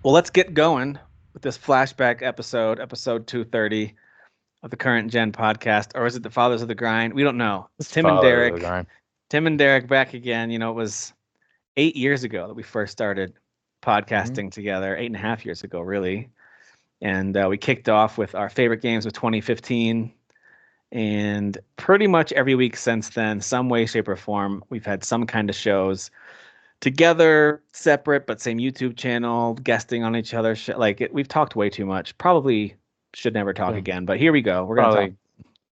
Well, let's get going with this flashback episode, episode 230 of the Current Gen podcast. Or is it the Fathers of the Grind? We don't know. It's It's Tim and Father of the Derek. Grind. Tim and Derek back again. You know, it was 8 years ago that we first started Hmm. podcasting together, 8.5 years ago, really. And we kicked off with our favorite games of 2015. And pretty much every week since then, some way, shape, or form, we've had some kind of shows together, separate but same YouTube channel, guesting on each other. We've talked way too much. Probably should never talk Yeah. again. But here we go. We're gonna talk.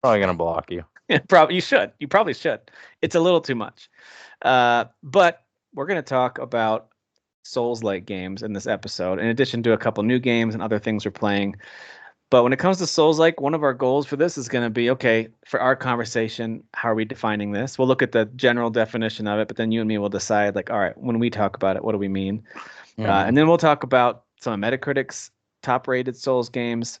Probably gonna block you. Probably you should. You probably should. It's a little too much. But we're gonna talk about Souls-like games in this episode, in addition to a couple new games and other things we're playing. But when it comes to Souls like, one of our goals for this is going to be okay, for our conversation, how are we defining this? We'll look at the general definition of it, but then you and me will decide, like, all right, when we talk about it, what do we mean? Hmm. And then we'll talk about some of Metacritic's top rated Souls games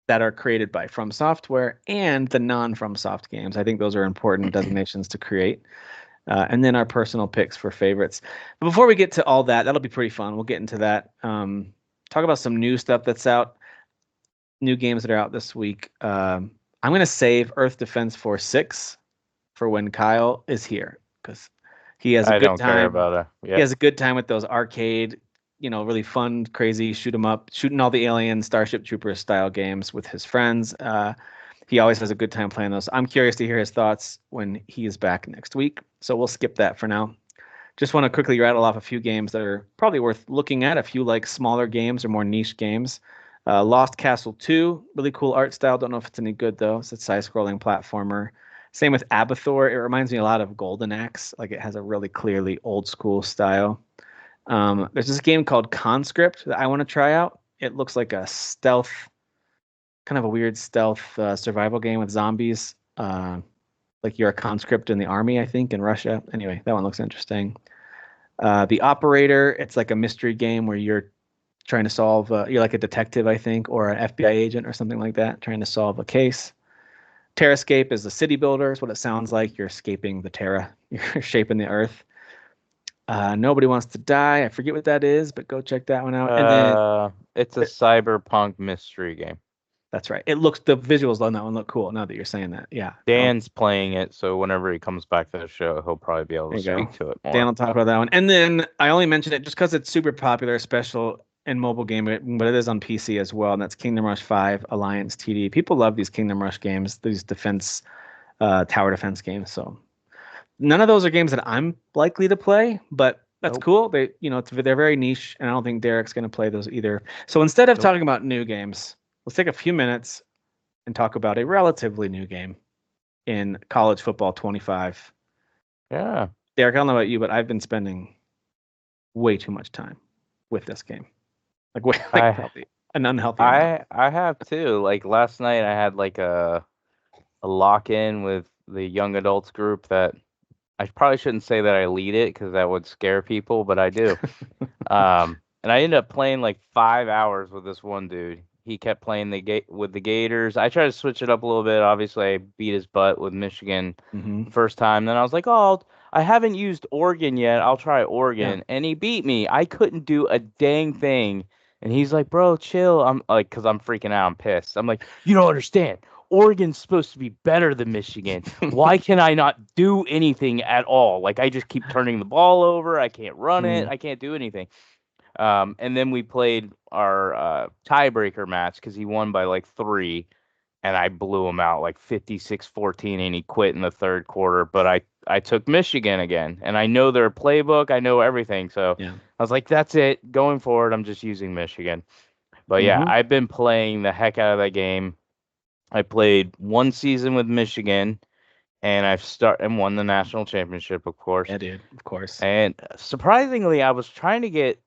that are created by From Software and the non From Soft games. I think those are important designations to create. And then our personal picks for favorites. But before we get to all that, that'll be pretty fun. We'll get into that. Talk about some new stuff that's out, new games that are out this week. I'm going to save Earth Defense Force 6 for when Kyle is here because he has a I good don't care time. about it. He Yeah. has a good time with those arcade, really fun, crazy shoot 'em up, shooting all the alien Starship Troopers style games with his friends. He always has a good time playing those. I'm curious to hear his thoughts when he is back next week. So we'll skip that for now. Just want to quickly rattle off a few games that are probably worth looking at, a few like smaller games or more niche games. Lost Castle 2, really cool art style. Don't know if it's any good though. It's a side-scrolling platformer. Same with Abathor. It reminds me a lot of Golden Axe. Like it has a really clearly old school style. There's this game called Conscript that I want to try out. It looks like a stealth, kind of a weird stealth survival game with zombies. Like you're a conscript in the army, I think, in Russia. Anyway, that one looks interesting. The Operator, it's like a mystery game where you're trying to solve, you're like a detective, I think, or an FBI agent or something like that, trying to solve a case. Terrascape is a city builder, is what it sounds like. You're escaping the Terra, you're shaping the earth. Nobody Wants to Die. I forget what that is, but go check that one out. And then It's a cyberpunk mystery game. that's right. It looks, the visuals on that one look cool. Now that you're saying that, yeah. Dan's playing it, so whenever he comes back to the show, he'll probably be able There to you go. speak to it Dan more. will talk about that one. And then I only mentioned it just because it's super popular, special in mobile game, but it is on PC as well. And that's Kingdom Rush 5 Alliance TD. People love these Kingdom Rush games, these defense, tower defense games. So none of those are games that I'm likely to play, but that's Nope. cool. They're very niche, and I don't think Derek's going to play those either. So instead of Nope. talking about new games, let's take a few minutes and talk about a relatively new game in college football 25. Yeah. Derek, I don't know about you, but I've been spending way too much time with this game. Like I probably an unhealthy amount. I have too. Like last night I had like a lock in with the young adults group that I probably shouldn't say that I lead it because that would scare people, but I do. And I ended up playing like 5 hours with this one dude. He kept playing with the Gators. I tried to switch it up a little bit. Obviously, I beat his butt with Michigan Hmm. the first time. Then I was like, oh, I haven't used Oregon yet. I'll try Yeah. Oregon. And he beat me. I couldn't do a dang thing. And he's like, bro, chill. I'm like, because I'm freaking out. I'm pissed. I'm like, you don't understand. Oregon's supposed to be better than Michigan. Why can I not do anything at all? Like, I just keep turning the ball over. I can't run it. Mm. I can't do anything. And then we played our tiebreaker match because he won by like 3, and I blew him out like 56-14, and he quit in the third quarter. But I took Michigan again, and I know their playbook. I know everything. So Yeah. I was like, that's it. Going forward, I'm just using Michigan. But yeah, Hmm. I've been playing the heck out of that game. I played one season with Michigan, and and won the national championship, of course. Yeah, dude. Of course. And surprisingly, I was trying to get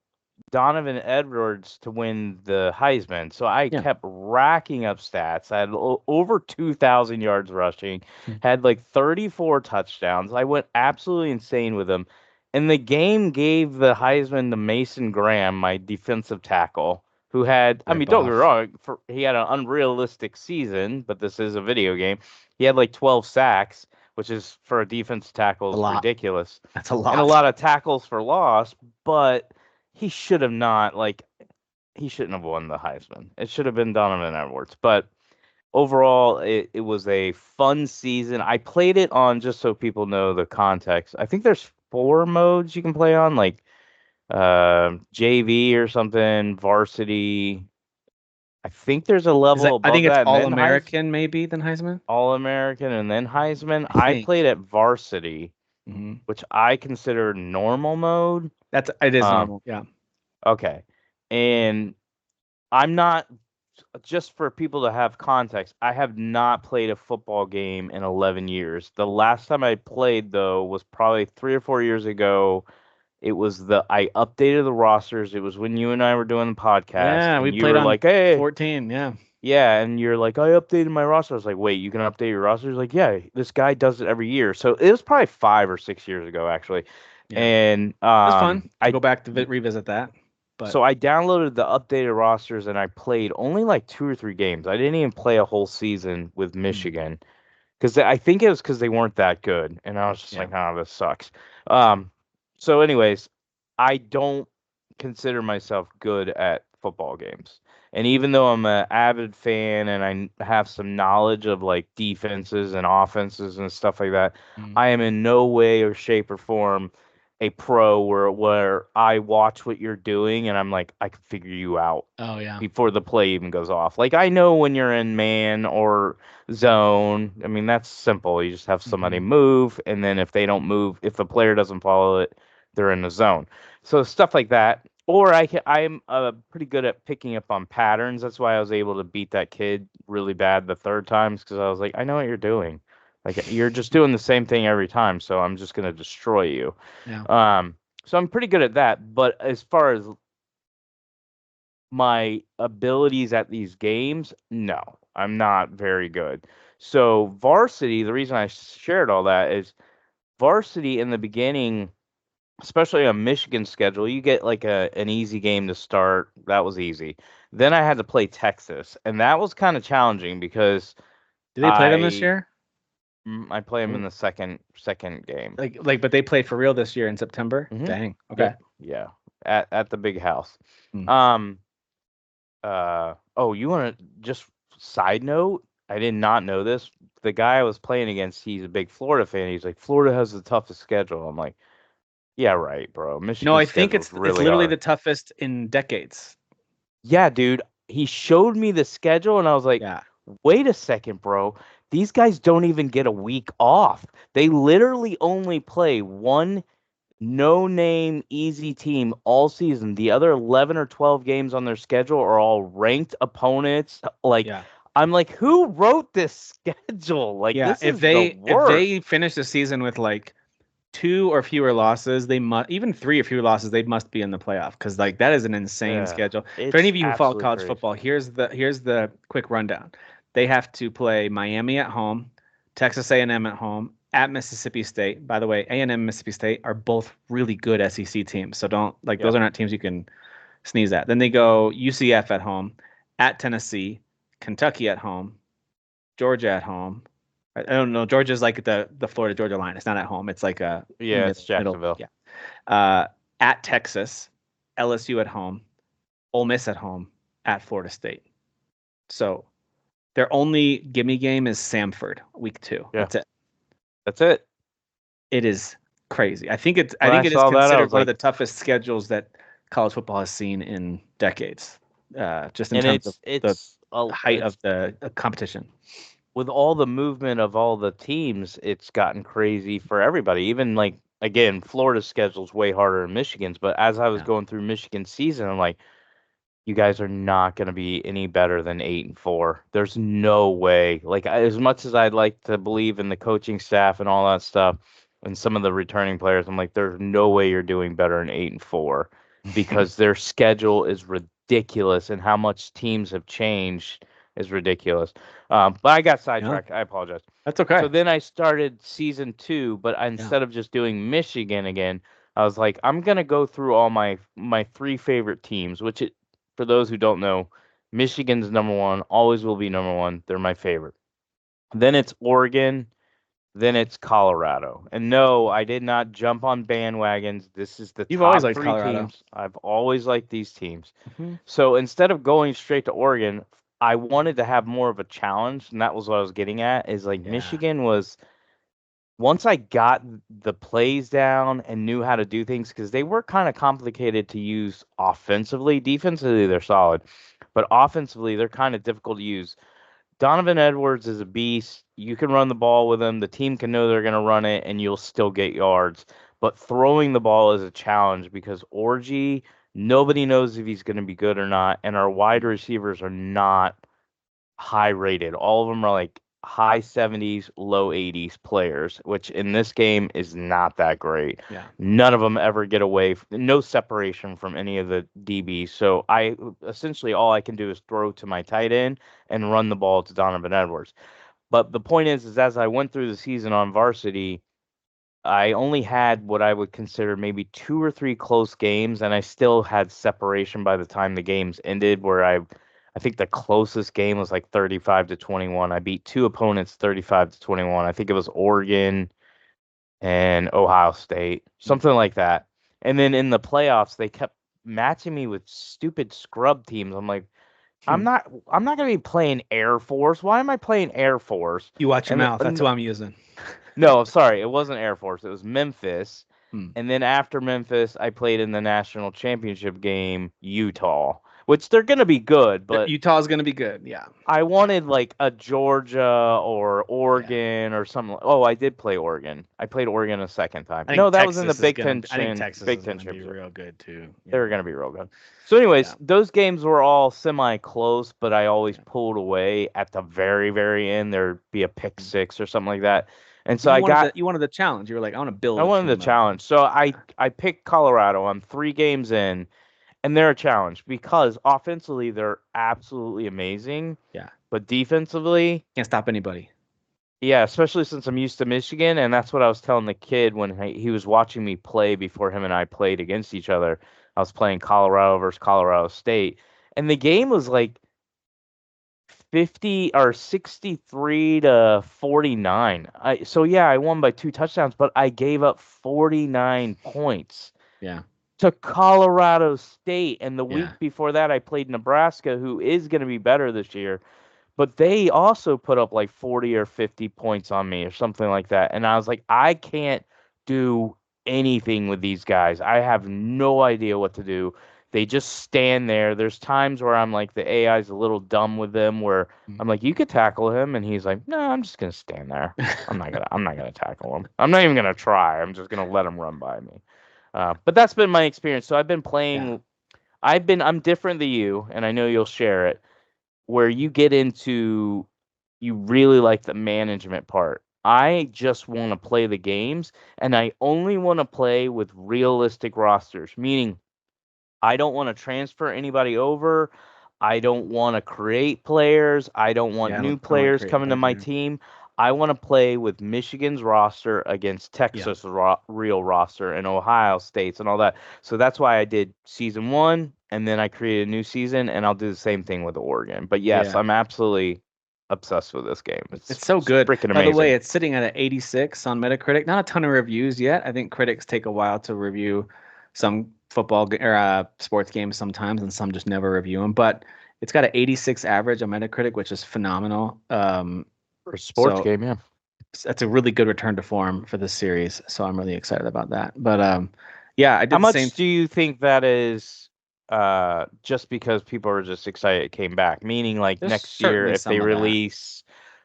Donovan Edwards to win the Heisman. So I Yeah. kept racking up stats. I had over 2,000 yards rushing, Mm. had like 34 touchdowns. I went absolutely insane with him. And the game gave the Heisman to Mason Graham, my defensive tackle, who had, I mean, Rip don't get me off. wrong, he had an unrealistic season, but this is a video game. He had like 12 sacks, which is for a defensive tackle A is lot. ridiculous, That's a and a lot. lot of tackles for loss, but he should have not like he shouldn't have won the Heisman. It should have been Donovan Edwards. But overall, it was a fun season. I played it on, just so people know the context, I think there's 4 modes you can play on, like JV or something, varsity. I think there's a Is that? level I above think it's that, and All then American, maybe then Heisman. All American, and then Heisman. I I played think. at varsity, Hmm. which I consider normal mode. It is Um, normal. Yeah. okay, and I'm not, just for people to have context, I have not played a football game in 11 years. The last time I played, though, was probably 3 or 4 years ago. It was I updated the rosters. It was when you and I were doing the podcast, Yeah, we and you played were on like, hey, 14. Yeah. yeah, and you're like, I updated my roster. I was like, wait, you can update your roster? He's like, yeah, this guy does it every year. So it was probably 5 or 6 years ago, actually. Yeah. It And was fun to go back to revisit that. But so I downloaded the updated rosters and I played only like 2 or 3 games. I didn't even play a whole season with mm, Michigan because I think it was because they weren't that good, and I was just yeah. like, oh, this sucks. Um, so anyways, I don't consider myself good at football games, and even though I'm an avid fan and have some knowledge of like defenses and offenses and stuff like that, Mm. I am in no way or shape or form a pro where I watch what you're doing and I'm like, I can figure you out Oh yeah. before the play even goes off. Like I know when you're in man or zone. I mean, that's simple. You just have somebody Hmm. move, and then if they don't move, if the player doesn't follow it, they're in the zone. So stuff like that. Or I'm pretty good at picking up on patterns. That's why I was able to beat that kid really bad the third times because I was like, I know what you're doing. Like you're just doing the same thing every time, so I'm just gonna destroy you. Yeah. Um, so I'm pretty good at that. But as far as my abilities at these games, no, I'm not very good. So varsity, the reason I shared all that is varsity in the beginning, especially on Michigan's schedule, you get like an easy game to start. That was easy. Then I had to play Texas, and that was kind of challenging because Did they play them this I year? I play them in Oh, the second game. but they played for real this year in September. Hmm. Dang. Okay. Yep. Yeah. At the big house. Mm. Um oh, you want to just side note? I did not know this. The guy I was playing against, he's a big Florida fan. He's like, Florida has the toughest schedule. I'm like, yeah, right, bro. No, I Michigan's think schedule is it's really literally hard. the toughest in decades. Yeah, dude. He showed me the schedule, and I was like, Yeah. wait a second, bro. These guys don't even get a week off. They literally only play one no name easy team all season. The other 11 or 12 games on their schedule are all ranked opponents. Like, Yeah. I'm like, who wrote this schedule? Like, Yeah. this is the If worst. they finish the season with like two or fewer losses, they must even three or fewer losses, they must be in the playoff because like that is an insane Yeah, schedule. For any it's of you who follow absolutely college crazy. football, here's the quick rundown. They have to play Miami at home, Texas A&M at home, at Mississippi State. By the way, A&M and Mississippi State are both really good SEC teams, so don't like Yeah, those are not teams you can sneeze at. Then they go UCF at home, at Tennessee, Kentucky at home, Georgia at home. I don't know. Georgia's like the Florida Georgia line. It's not at home. It's like a yeah, it's middle. Jacksonville. Yeah. Uh, at Texas, LSU at home, Ole Miss at home, at Florida State. So their only gimme game is Samford, week 2. Yeah, That's it. that's it. It is crazy. I When I think it is saw that, I considered was one of the like, toughest schedules that college football has seen in decades. Just in and terms of the height it's of the competition. with all the movement of all the teams, it's gotten crazy for everybody. Even like again, Florida's schedule's way harder than Michigan's, but as I was Yeah. going through Michigan's season, I'm like, you guys are not going to be any better than 8-4. There's no way. Like as much as I'd like to believe in the coaching staff and all that stuff, and some of the returning players, I'm like, there's no way you're doing better than 8-4 because their schedule is ridiculous and how much teams have changed is ridiculous. But I got Yeah. sidetracked. I apologize. That's So okay. then I started season 2, but Yeah. instead of just doing Michigan again, I was like, I'm gonna go through all my 3 favorite teams, which for those who don't know, Michigan's number one, always will be number one. They're my favorite. Then it's Oregon, then it's Colorado. And no, I did not jump on bandwagons. This is the You've always top liked three Colorado. teams. I've always liked these teams. Hmm. So instead of going straight to Oregon, I wanted to have more of a challenge, and that was what I was getting at. Is like Yeah. Michigan was once I got the plays down and knew how to do things, because they were kind of complicated to use offensively. Defensively, they're solid, but offensively, they're kind of difficult to use. Donovan Edwards is a beast. You can run the ball with him. The team can know they're going to run it, and you'll still get yards. But throwing the ball is a challenge because Orgy, nobody knows if he's going to be good or not, and our wide receivers are not high rated. All of them are like high 70s, low 80s players, which in this game is not that great. Yeah. None of them ever get away, no separation from any of the DBs. So I essentially all I can do is throw to my tight end and run the ball to Donovan Edwards. But the point is as I went through the season on varsity, I only had what I would consider maybe two or three close games, and I still had separation by the time the games ended. Where I think the closest game was like 35-21. I beat two opponents 35-21. I think it was Oregon and Ohio State, Mm. something like that. And then in the playoffs, they kept matching me with stupid scrub teams. I'm like, Hmm. I'm not gonna be playing Air Force. Why am I playing Air Force? You watch your And mouth. That's who I'm using. no, sorry, it wasn't Air Force. It was Memphis. Hmm. And then after Memphis, I played in the national championship game, Utah, which they're going to be good, but Utah's going to be good. Yeah. I wanted like a Georgia or Yeah. Oregon or something. Oh, I did play Oregon. I played Oregon a second time. I No, think that was in the Texas is gonna. I think Texas Big is Ten gonna be championship. real good too. They Yeah. were going to be real good. So, anyways, Yeah. those games were all semi close, but I always Yeah. pulled away at the very, very end. There'd be a pick Mm. six or something like that. And so But I got you wanted the challenge. You were like, I want to I build a wanted the team up. challenge. So I picked Colorado. I'm 3 games in, and they're a challenge because offensively they're absolutely amazing, Yeah. but defensively, Can't stop anybody. yeah, especially since I'm used to Michigan, and that's what I was telling the kid when he was watching me play before him and I played against each other. I was playing Colorado versus Colorado State, and the game was like 50 or 63-49. So yeah, I won by 2 touchdowns, but I gave up 49 points Yeah. to Colorado State. And the week Yeah. before that, I played Nebraska, who is going to be better this year. But they also put up like 40 or 50 points on me or something like that. And I was like, I can't do anything with these guys. I have no idea what to do. They just stand there. There's times where I'm like, the AI's a little dumb with them where Mm. I'm like, you could tackle him. And he's like, no, I'm just going to stand there. I'm not gonna tackle him. I'm not even gonna try. I'm just gonna let him run by me. But that's been my experience. So I've been Yeah. playing. I'm different than you, and I know you'll share it. Where you get into, you really like the management part. I just want to play the games, and I only want to play with realistic rosters, meaning I don't want to transfer anybody over. I don't want to create players. I don't want Yeah. new I don't like players creating coming to players my either. team. I want to play with Michigan's roster against Yeah. Texas' real roster and Ohio State's and all that. So that's why I did season one, and then I created a new season, and I'll do the same thing with Oregon. But yes, Yeah. I'm absolutely obsessed with this game. It's so It's good. freaking By the way, amazing. it's sitting at an 86 on Metacritic. Not a ton of reviews yet. I think critics take a while to review some or sports games sometimes, and some just never review them. But it's got an 86 average on Metacritic, which is phenomenal. For a sports So game, yeah. that's a really good return to form for this series. So I'm really excited about that. But yeah, I How did the same. much do you think that is just because people are just excited it came back? Meaning like There's next year certainly if they some of that. release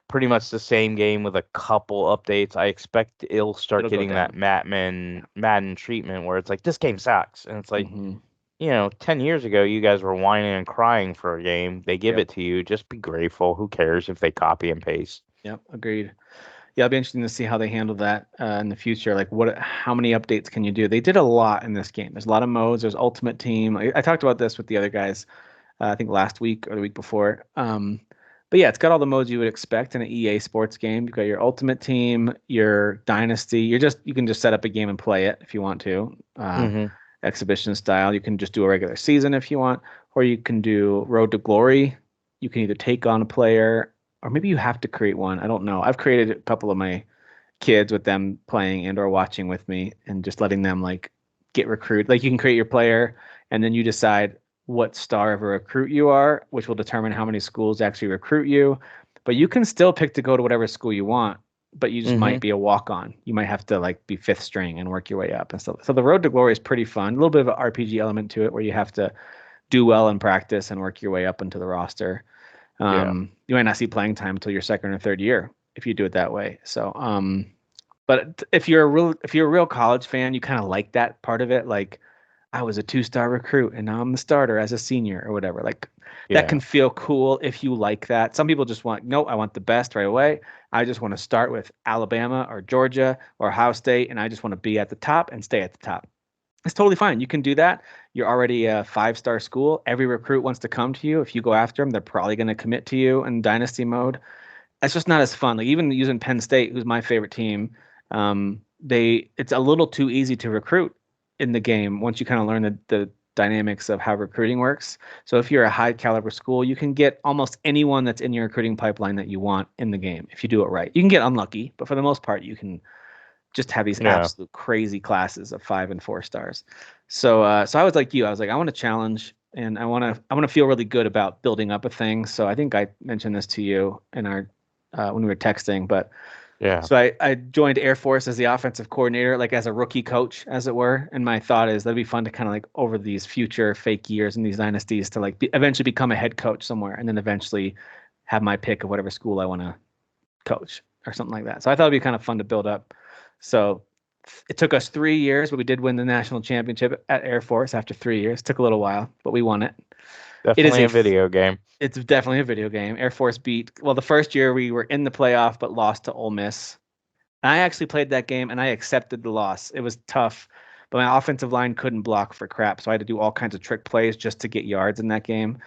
pretty much the same game with a couple updates, I expect it'll start It'll go getting that down. Yeah. Madden treatment where it's like this game sucks. And it's like, Hmm. 10 years ago you guys were whining and crying for a game. They give Yep. it to you. Just be grateful. Who cares if they copy and paste? Yep. Agreed. Yeah, it'll be interesting to see how they handle that in the future. Like, how many updates can you do? They did a lot in this game. There's a lot of modes. There's Ultimate Team. I talked about this with the other guys, I think last week or the week before. But yeah, it's got all the modes you would expect in an EA sports game. You've got your Ultimate Team, your Dynasty. You can just set up a game and play it if you want to, Mm-hmm. exhibition style. You can just do a regular season if you want, or you can do Road to Glory. You can either take on a player, or maybe you have to create one. I don't know. I've created a couple of my kids with them playing and or watching with me and just letting them like get recruited. Like you can create your player and then you decide what star of a recruit you are, which will determine how many schools actually recruit you. But you can still pick to go to whatever school you want, but you just might be a walk on. You might have to like be fifth string and work your way up and stuff. So the road to glory is pretty fun. A little bit of an RPG element to it where you have to do well in practice and work your way up into the roster. Yeah. You might not see playing time until your second or third year if you do it that way. So, but if you're a real college fan, you kind of like that part of it. Like, I was a 2-star recruit and now I'm the starter as a senior or whatever. Like, that can Yeah. feel cool if you like that. Some people just want, no, I want the best right away. I just want to start with Alabama or Georgia or Ohio State, and I just want to be at the top and stay at the top. It's totally fine. You can do that. You're already a 5-star school. Every recruit wants to come to you. If you go after them, they're probably going to commit to you in dynasty mode. It's just not as fun. Like even using Penn State, who's my favorite team, it's a little too easy to recruit in the game once you kind of learn the dynamics of how recruiting works. So if you're a high caliber school, you can get almost anyone that's in your recruiting pipeline that you want in the game if you do it right. You can get unlucky, but for the most part, you can just have these Yeah. absolute crazy classes of 5 and 4 stars. So I was like you. I was like, I want to challenge and I want to feel really good about building up a thing. So I think I mentioned this to you in our when we were texting, but Yeah. so I joined Air Force as the offensive coordinator, like as a rookie coach, as it were. And my thought is that'd be fun to kind of like over these future fake years and these dynasties to like eventually become a head coach somewhere, and then eventually have my pick of whatever school I want to coach or something like that. So I thought it'd be kind of fun to build up. So it took us 3 years, but we did win the national championship at Air Force after 3 years. Took a little while, but we won it. It is Definitely a video game. it's definitely a video game. Air Force beat, well, the first year we were in the playoff, but lost to Ole Miss. I actually played that game and I accepted the loss. It was tough, but my offensive line couldn't block for crap, so I had to do all kinds of trick plays just to get yards in that game.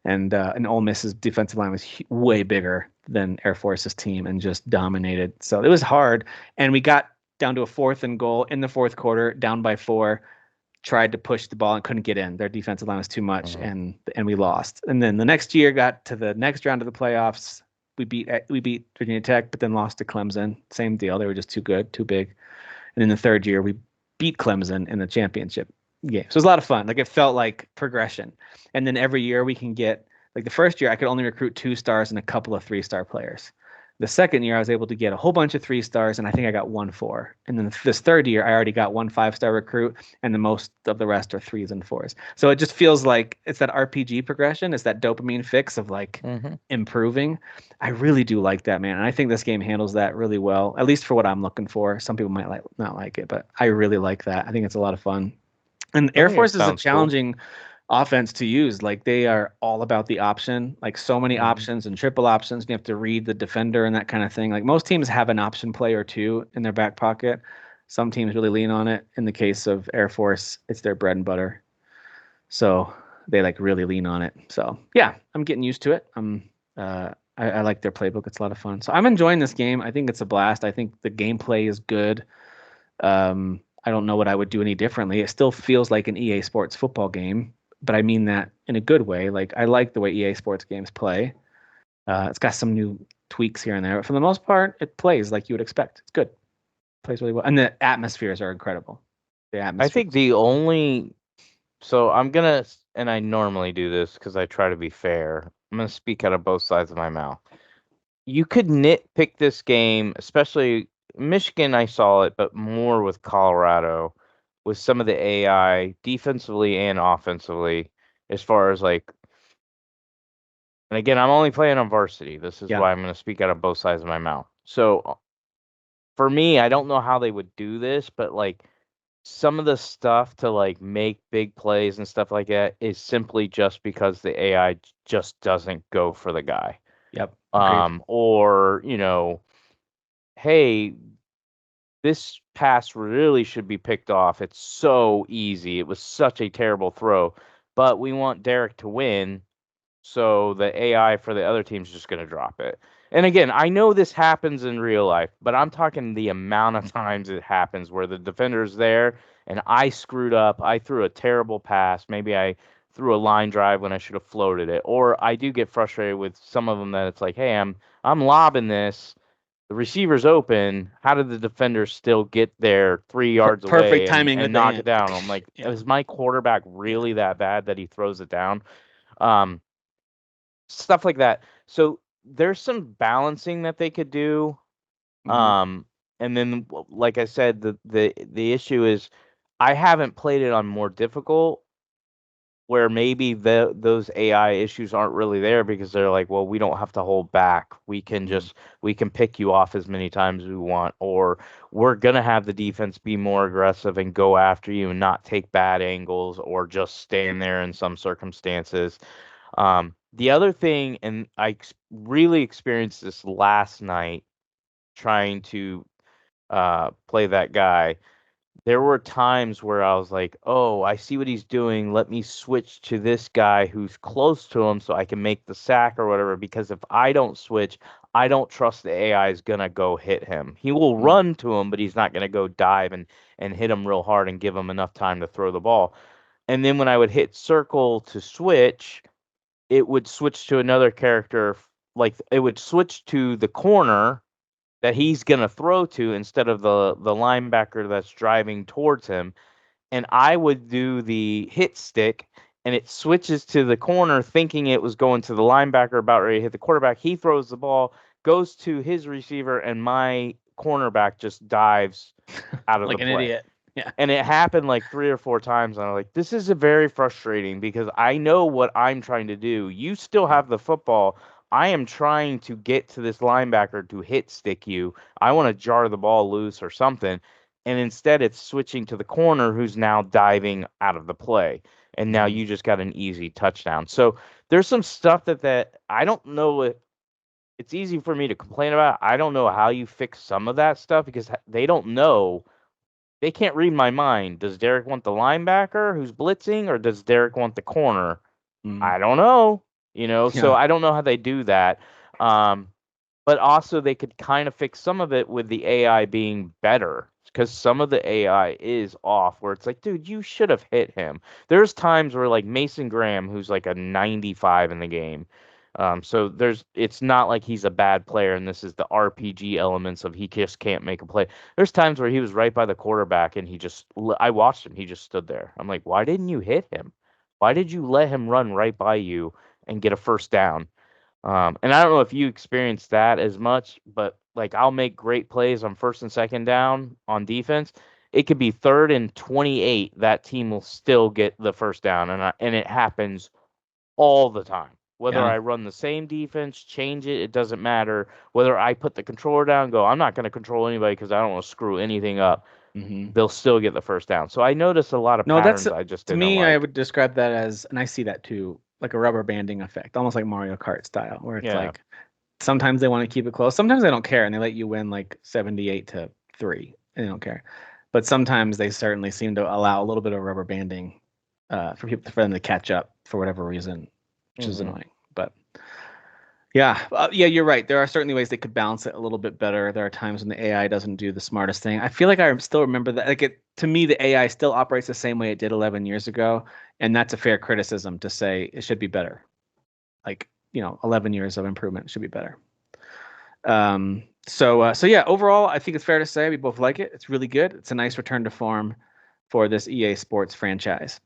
And Ole Miss's defensive line was way bigger than Air Force's team and just dominated. So it was hard, and we got down to a 4th and goal in the fourth quarter, down by 4. Tried to push the ball and couldn't get in. Their defensive line was too much, and we lost. And then the next year got to the next round of the playoffs. We beat Virginia Tech, but then lost to Clemson. Same deal. They were just too good, too big. And in the third year, we beat Clemson in the championship game. So it was a lot of fun. Like it felt like progression. And then every year we can get like the first year I could only recruit 2 stars and a couple of 3-star players. The second year I was able to get a whole bunch of 3 stars and I think I got 1 4. And then this third year I already got 1 5-star recruit and the most of the rest are 3s and 4s. So it just feels like it's that RPG progression. It's that dopamine fix of like improving. I really do like that, man. And I think this game handles that really well, at least for what I'm looking for. Some people might not like it, but I really like that. I think it's a lot of fun. And I Air think it Force is a sounds cool. challenging offense to use. Like they are all about the option, like so many options and triple options. You have to read the defender and that kind of thing. Like most teams have an option play or two in their back pocket. Some teams really lean on it. In the case of Air Force, it's their bread and butter. So they like really lean on it. So yeah, I'm getting used to it. I like their playbook. It's a lot of fun. So I'm enjoying this game. I think it's a blast. I think the gameplay is good. I don't know what I would do any differently. It still feels like an EA Sports football game, but I mean that in a good way. Like I like the way EA Sports games play. It's got some new tweaks here and there, but for the most part, it plays like you would expect. It's good. It plays really well, and the atmospheres are incredible. The I atmosphere. think the only so I'm gonna and I normally do this because I try to be fair. I'm gonna speak out of both sides of my mouth. You could nitpick this game, especially Michigan. I saw it, but more with Colorado, with some of the AI defensively and offensively, as far as like. And again, I'm only playing on varsity. This is Yeah. why I'm gonna speak out of both sides of my mouth. So for me, I don't know how they would do this, but like some of the stuff to like make big plays and stuff like that is simply just because the AI just doesn't go for the guy. Yep. Agreed. Or, hey, this pass really should be picked off. It's so easy. It was such a terrible throw. But we want Derek to win, so the AI for the other team's just going to drop it. And again, I know this happens in real life, but I'm talking the amount of times it happens where the defender's there and I screwed up. I threw a terrible pass. Maybe I threw a line drive when I should have floated it. Or I do get frustrated with some of them that it's like, hey, I'm lobbing this, the receiver's open. How did the defender still get there 3 yards Perfect away timing with and the knock it hand. down? I'm like, Yeah. is my quarterback really that bad that he throws it down? Um, Stuff like that. So there's some balancing that they could do. Hmm. Um, and then, like I said, the issue is I haven't played it on more difficult, where maybe those AI issues aren't really there because they're like, well, we don't have to hold back. We can pick you off as many times as we want, or we're gonna have the defense be more aggressive and go after you and not take bad angles or just stand there in some circumstances. The other thing, and really experienced this last night trying to play that guy. There were times where I was like, oh, I see what he's doing. Let me switch to this guy who's close to him so I can make the sack or whatever. Because if I don't switch, I don't trust the AI is going to go hit him. He will Mm. run to him, but he's not going to go dive and hit him real hard and give him enough time to throw the ball. And then when I would hit circle to switch, it would switch to another character. Like it would switch to the corner that he's going to throw to instead of the linebacker that's driving towards him. And I would do the hit stick and it switches to the corner thinking it was going to the linebacker about ready to hit the quarterback. He throws the ball, goes to his receiver, and my cornerback just dives out of the Like an play. idiot. Yeah. And it happened like 3 or 4 times. And I'm like, this is a very frustrating because I know what I'm trying to do. You still Yeah. have the football. I am trying to get to this linebacker to hit stick you. I want to jar the ball loose or something. And instead, it's switching to the corner who's now diving out of the play. And now Mhm. you just got an easy touchdown. So there's some stuff that I don't know. It's easy for me to complain about. I don't know how you fix some of that stuff because they don't know, they can't read my mind. Does Derek want the linebacker who's blitzing, or does Derek want the corner? Mm. I don't know. So Yeah. I don't know how they do that. Um, but also they could kind of fix some of it with the AI being better because some of the AI is off where it's like, dude, you should have hit him. There's times where like Mason Graham, who's like a 95 in the game. So it's not like he's a bad player and this is the RPG elements of he just can't make a play. There's times where he was right by the quarterback and I watched him, he just stood there. I'm like, why didn't you hit him? Why did you let him run right by you and get a first down? And I don't know if you experienced that as much, but like I'll make great plays on first and second down on defense. It could be 3rd and 28. That team will still get the first down, and it happens all the time. Whether Yeah. I run the same defense, change it, it doesn't matter. Whether I put the controller down, go, I'm not going to control anybody because I don't want to screw anything up. Hmm. They'll still get the first down. So I noticed a lot of No, that's patterns I just to didn't me, I like. would describe that as, and I see that too, like a rubber banding effect, almost like Mario Kart style, where it's Yeah. like sometimes they want to keep it close, sometimes they don't care, and they let you win like 78-3, and they don't care. But sometimes they certainly seem to allow a little bit of rubber banding for them to catch up for whatever reason, which is Hmm. annoying. But yeah, yeah, you're right. There are certainly ways they could balance it a little bit better. There are times when the AI doesn't do the smartest thing. I feel like I still remember that. Like to me, the AI still operates the same way it did 11 years ago, and that's a fair criticism to say it should be better. Like 11 years of improvement should be better. So yeah, overall, I think it's fair to say we both like it. It's really good. It's a nice return to form for this EA Sports franchise.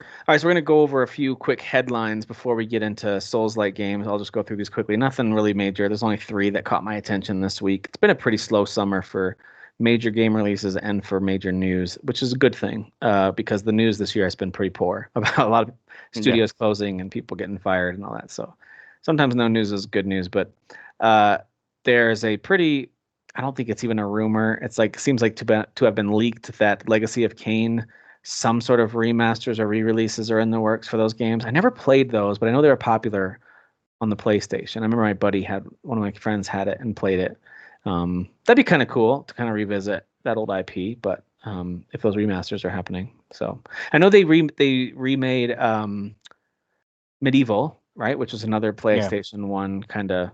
All right, so we're going to go over a few quick headlines before we get into Souls-like games. I'll just go through these quickly. Nothing really major. There's only three that caught my attention this week. It's been a pretty slow summer for major game releases and for major news, which is a good thing because the news this year has been pretty poor about a lot of Yeah. studios closing and people getting fired and all that. So sometimes no news is good news, but uh, there's a pretty, I don't think it's even a rumor. It's like seems like to have been leaked that Legacy of Kain, some sort of remasters or re-releases are in the works for those games. I never played those, but I know they were popular on the PlayStation. I remember my buddy had one of my friends had it and played it. That'd be kind of cool to kind of revisit that old IP, but if those remasters are happening, so I know they remade Medieval, right, which was another Yeah. PlayStation One kind of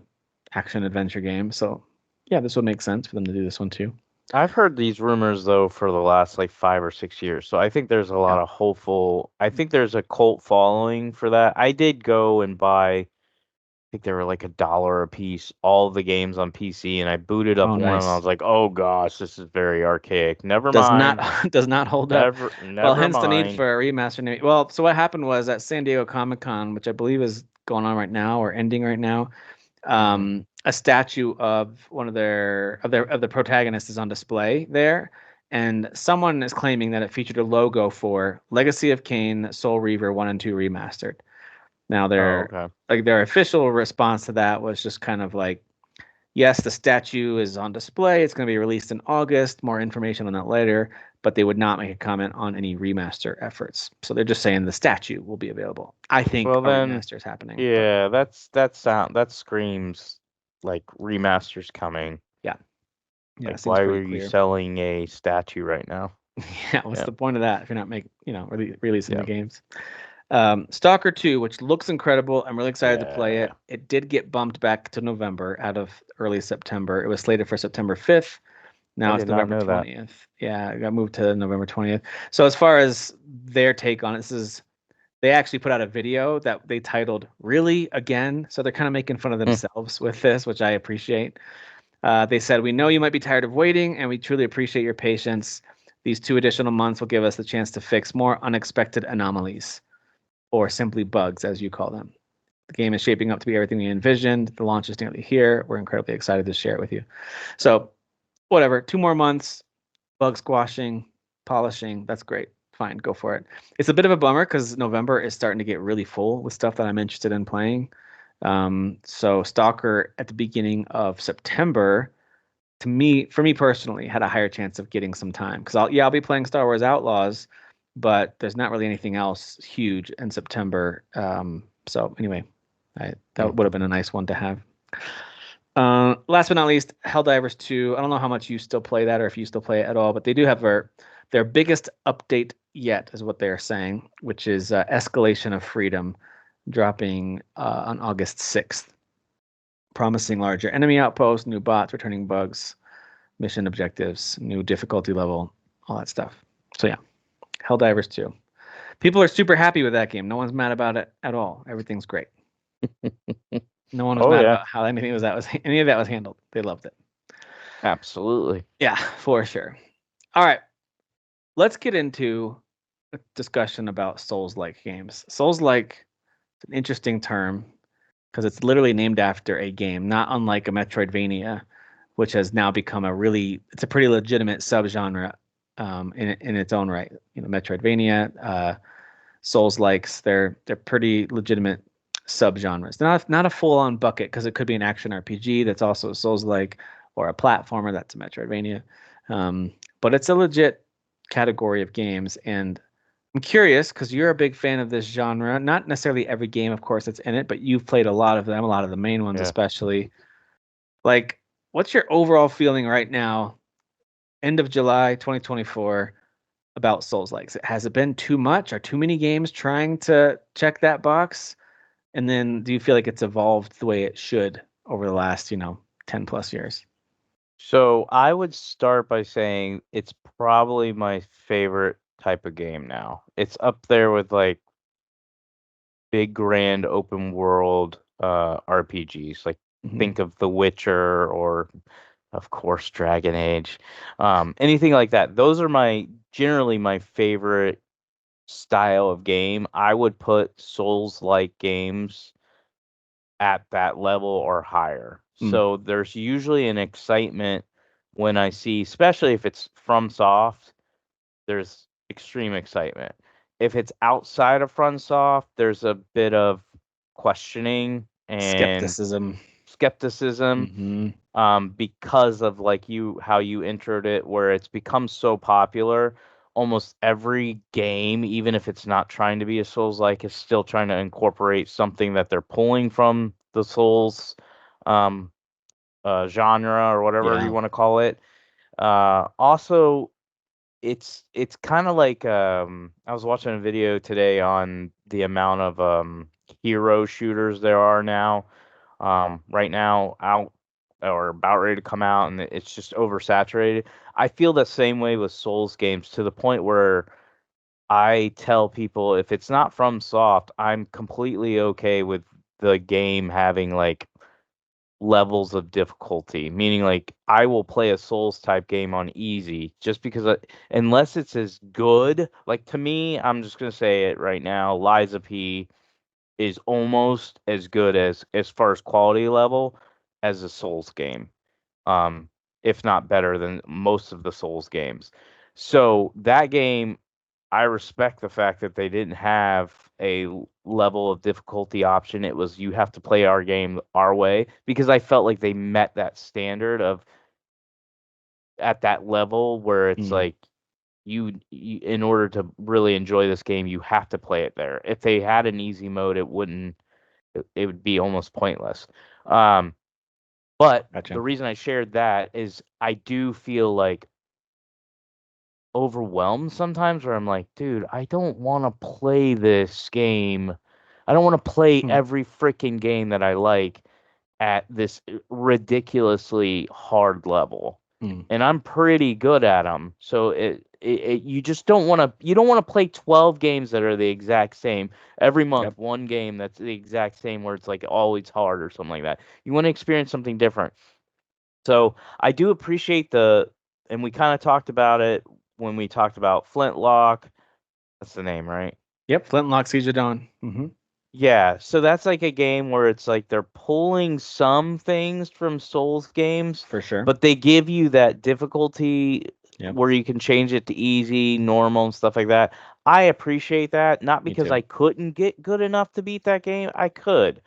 action adventure game. So yeah, this would make sense for them to do this one too. I've heard these rumors though for the last like 5 or 6 years. So I think there's a Yeah. lot of hopeful. I think there's a cult following for that. I did go and buy think they were like $1 a piece, all the games on PC, and I booted up Oh, one of them. I nice. was like, oh gosh, this is very archaic. Never Does not mind. does not hold up. Well, Never hence the need mind. for a remaster. Well, so what happened was at San Diego Comic-Con, which I believe is going on right now or ending right now, Hmm. a statue of one of the protagonists is on display there, and someone is claiming that it featured a logo for Legacy of Kain, Soul Reaver 1 and 2 remastered. Now Oh, okay. their official response to that was just kind of like, yes, the statue is on display. It's going to be released in August. More information on that later, but they would not make a comment on any remaster efforts. So they're just saying the statue will be available. I think Well a then, remaster is happening, but yeah, that screams like remasters coming. yeah, yeah, Like, it seems why pretty were you clear. selling a statue right now? Yeah, what's Yeah, the point of that if you're not releasing the yeah, games? Stalker 2, which looks incredible. I'm really excited to play yeah. it. It did get bumped back to November out of early September. It was slated for September 5th. I Now it's did not November know that. 20th. Yeah, it got moved to November 20th. So as far as their take on it, they actually put out a video that they titled "Really Again." So they're kind of making fun of Hmm. themselves with this, which I appreciate. They said, "We know you might be tired of waiting, and we truly appreciate your patience. These 2 additional months will give us the chance to fix more unexpected anomalies, or simply bugs, as you call them. The game is shaping up to be everything we envisioned. The launch is nearly here. We're incredibly excited to share it with you." So, whatever, 2 more months, bug squashing, polishing. That's great. Fine, go for it. It's a bit of a bummer because November is starting to get really full with stuff that I'm interested in playing. So Stalker at the beginning of September, for me personally, had a higher chance of getting some time because I'll be playing Star Wars Outlaws, but there's not really anything else huge in September. So anyway, Hmm. that would have been a nice one to have. Last but not least, Helldivers 2. I don't know how much you still play that or if you still play it at all, but they do have their biggest update yet, is what they're saying, which is Escalation of Freedom dropping on August 6th, promising larger enemy outposts, new bots, returning bugs, mission objectives, new difficulty level, all that stuff. So yeah, Helldivers 2. People are super happy with that game. No one's mad about it at all. Everything's great. No one was Oh mad yeah, about how any of that was handled. They loved it. absolutely. Yeah, for sure. All right, let's get into a discussion about Souls-like games. Souls-like is an interesting term because it's literally named after a game, not unlike a Metroidvania, which has now become it's a pretty legitimate subgenre in its own right. You know, Metroidvania, Souls-likes, they're pretty legitimate subgenres. They're not a full-on bucket because it could be an action RPG that's also a Souls-like, or a platformer that's a Metroidvania. But it's a legit category of games, and I'm curious because you're a big fan of this genre. Not necessarily every game, of course, that's in it, but you've played a lot of them, a lot of the main ones, Yeah. especially. Like, what's your overall feeling right now, end of July 2024, about Souls likes? Has it been too much? Are too many games trying to check that box? And then do you feel like it's evolved the way it should over the last, 10 plus years? So I would start by saying it's probably my favorite type of game now. It's up there with like big grand open world RPGs. Like Hmm. think of The Witcher or of course Dragon Age. Anything like that. Those are my generally my favorite style of game. I would put Souls like games at that level or higher. Mm. So there's usually an excitement when I see, especially if it's from Soft, there's extreme excitement. If it's outside of FromSoft, there's a bit of questioning and Skepticism. skepticism, Hmm. because of like how you entered it, where it's become so popular. Almost every game, even if it's not trying to be a Souls like, is still trying to incorporate something that they're pulling from the Souls um, genre or whatever you Yeah. want to call it. Also, it's kind of like I was watching a video today on the amount of hero shooters there are now. Right now out or about ready to come out, and it's just oversaturated. I feel the same way with Souls games to the point where I tell people if it's not from Soft, I'm completely okay with the game having like levels of difficulty, meaning like I will play a Souls type game on easy just because unless it's as good, like to me, I'm just gonna say it right now, Liza P is almost as good as far as quality level as a Souls game. Um, if not better than most of the Souls games. So that game, I respect the fact that they didn't have a level of difficulty option. It was you have to play our game our way because I felt like they met that standard of at that level where it's Mm. like you in order to really enjoy this game, you have to play it there. If they had an easy mode, it would be almost pointless. Um, but the Gotcha. reason I shared that is I do feel like overwhelmed sometimes where I'm like, dude, I don't want to play this game. I don't want to play Hmm. every freaking game that I like at this ridiculously hard level. Mm. And I'm pretty good at them. So you just don't want to play 12 games that are the exact same every month, Yep. one game that's the exact same where it's like always hard or something like that. You want to experience something different. So I do appreciate and we kind of talked about it when we talked about Flintlock. That's the name, right? Yep. Flintlock Siege of Dawn. Hmm. Yeah. So that's like a game where it's like they're pulling some things from Souls games, For sure. but they give you that difficulty Yep. where you can change it to easy, normal, and stuff like that. I appreciate that. Not Me because too. I couldn't get good enough to beat that game. I could.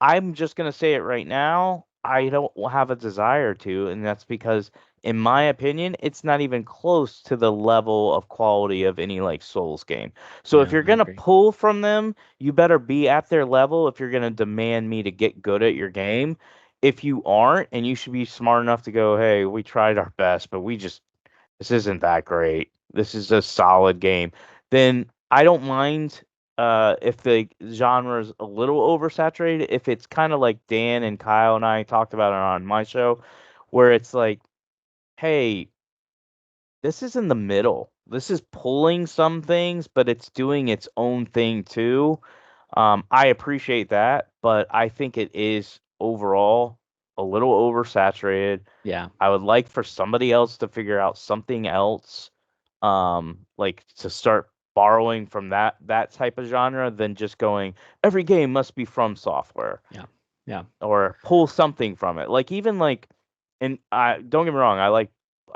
I'm just gonna say it right now. I don't have a desire to, and that's because, in my opinion, it's not even close to the level of quality of any like Souls game. So if Yeah, you're I gonna agree. pull from them, you better be at their level if you're gonna demand me to get good at your game. If you aren't, and you should be smart enough to go, hey, we tried our best, but this isn't that great. This is a solid game. Then I don't mind if the genre is a little oversaturated. If it's kind of like Dan and Kyle and I talked about it on my show, where it's like, hey, this is in the middle. This is pulling some things, but it's doing its own thing too. I appreciate that, but I think it is overall a little oversaturated. Yeah. I would like for somebody else to figure out something else, like to start borrowing from that type of genre than just going every game must be from software Yeah. Yeah. or pull something from it. Like even like, and I don't get me wrong, I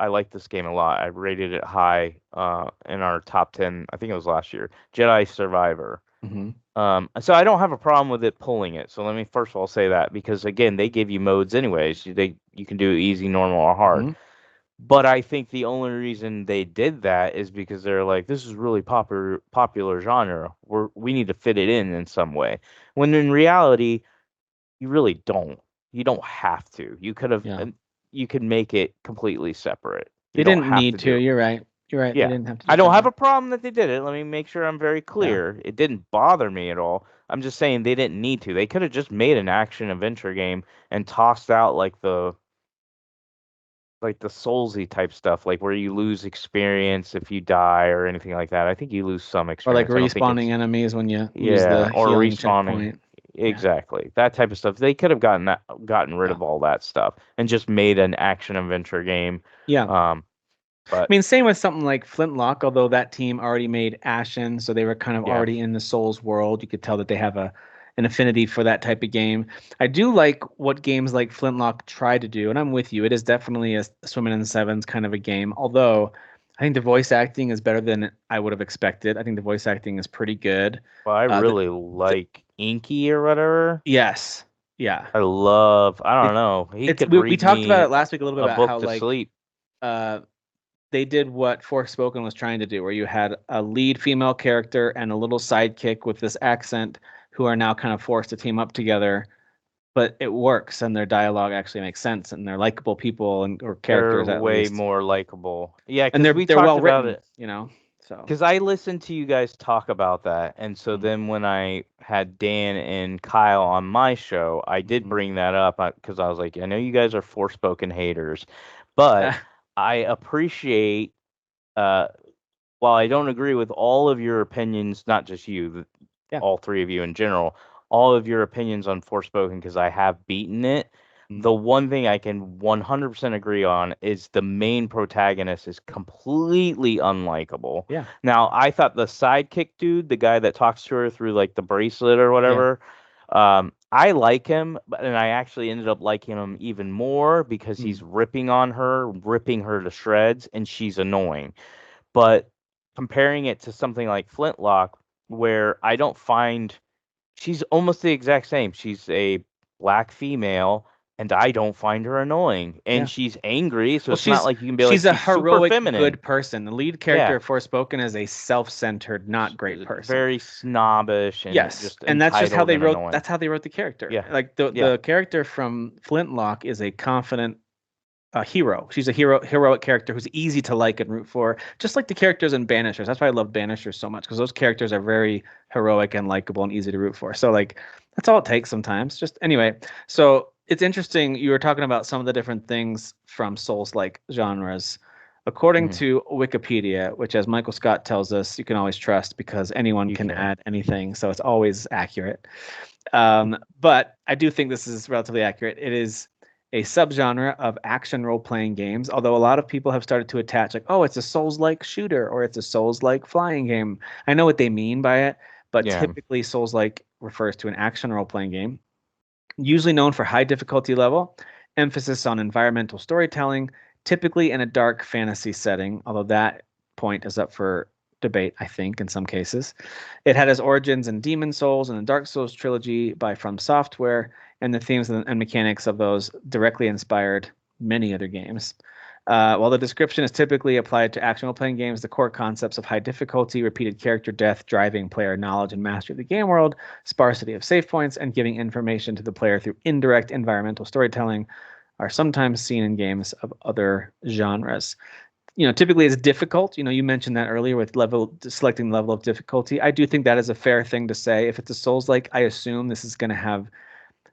like this game a lot. I rated it high in our top 10. I think it was last year. Jedi Survivor. Hmm. So I don't have a problem with it pulling it. So let me first of all say that because again, they give you modes anyways. You can do easy, normal, or hard. Hmm. But I think the only reason they did that is because they're like, this is really popular genre. We need to fit it in some way. When in reality, you really don't. You don't have to. Yeah. You could make it completely separate. You They don't didn't have need to to. do. You're right. You're right. They Yeah. didn't have to I just don't have have one. a problem that they did it. Let me make sure I'm very Yeah. clear. It didn't bother me at all. I'm just saying they didn't need to. They could have just made an action adventure game and tossed out like the Soulsy type stuff, like where you lose experience if you die or anything like that. I think you lose some Or like experience. I don't think respawning it's enemies when you use yeah, the or healing respawning. checkpoint. Yeah. Exactly. That type of stuff. They could have gotten rid Yeah. of all that stuff and just made an action adventure game. Yeah. Um, I but mean, same with something like Flintlock, although that team already made Ashen, so they were kind of yeah. already in the Souls world. You could tell that they have an affinity for that type of game. I do like what games like Flintlock try to do, and I'm with you. It is definitely a swimming in sevens kind of a game, although I think the voice acting is better than I would have expected. I think the voice acting is pretty good. Well, I Uh, the, really the like Inky or whatever. yes, yeah. I don't It know. He it's could we read talked about me it last week a little bit a about book how to like sleep. uh they did what Forspoken was trying to do, where you had a lead female character and a little sidekick with this accent who are now kind of forced to team up together. But it works, and their dialogue actually makes sense, and they're likable people and or They're characters at way least, more likable. Yeah, and because we they're talked well about written, it. you know. So Because I listened to you guys talk about that, and so mm, then when I had Dan and Kyle on my show, I did mhm. bring that up because I was like, I know you guys are Forspoken haters, but I appreciate, uh, while I don't agree with all of your opinions, not just you, Yeah, all three of you in general, all of your opinions on Forspoken because I have beaten it. The one thing I can 100% agree on is the main protagonist is completely unlikable. Yeah. Now, I thought the sidekick dude, the guy that talks to her through like the bracelet or whatever, I like him, and I actually ended up liking him even more because he's ripping on her, ripping her to shreds, and she's annoying. But comparing it to something like Flintlock, where I don't find she's almost the exact same. She's a black female, and I don't find her annoying. And Yeah. she's angry, so Well, it's not like you can be like she's a she's super heroic, feminine. good person. The lead character Yeah, of Forspoken is a self-centered, not great person. very snobbish and Yes, just and that's just how entitled they and wrote. annoying. That's how they wrote the character. Yeah, Like the yeah, the character from Flintlock is a confident hero. She's a heroic character who's easy to like and root for, just like the characters in Banishers. That's why I love Banishers so much because those characters are very heroic and likable and easy to root for. So like that's all it takes sometimes. Just anyway, so it's interesting. You were talking about some of the different things from Souls-like genres. According hmm to Wikipedia, which as Michael Scott tells us, you can always trust because anyone you can can. add anything, so it's always accurate. But I do think this is relatively accurate. It is a subgenre of action role-playing games, although a lot of people have started to attach like, oh, it's a Souls-like shooter or it's a Souls-like flying game. I know what they mean by it, but Yeah, typically Souls-like refers to an action role-playing game, usually known for high difficulty level, emphasis on environmental storytelling, typically in a dark fantasy setting, although that point is up for debate, I think, in some cases. It had its origins in Demon Souls and the Dark Souls trilogy by From Software, and the themes and mechanics of those directly inspired many other games. While the description is typically applied to action role-playing games, the core concepts of high difficulty, repeated character death, driving player knowledge and mastery of the game world, sparsity of save points, and giving information to the player through indirect environmental storytelling are sometimes seen in games of other genres. Typically it's difficult. You mentioned that earlier with selecting the level of difficulty. I do think that is a fair thing to say. If it's a Souls-like, I assume this is going to have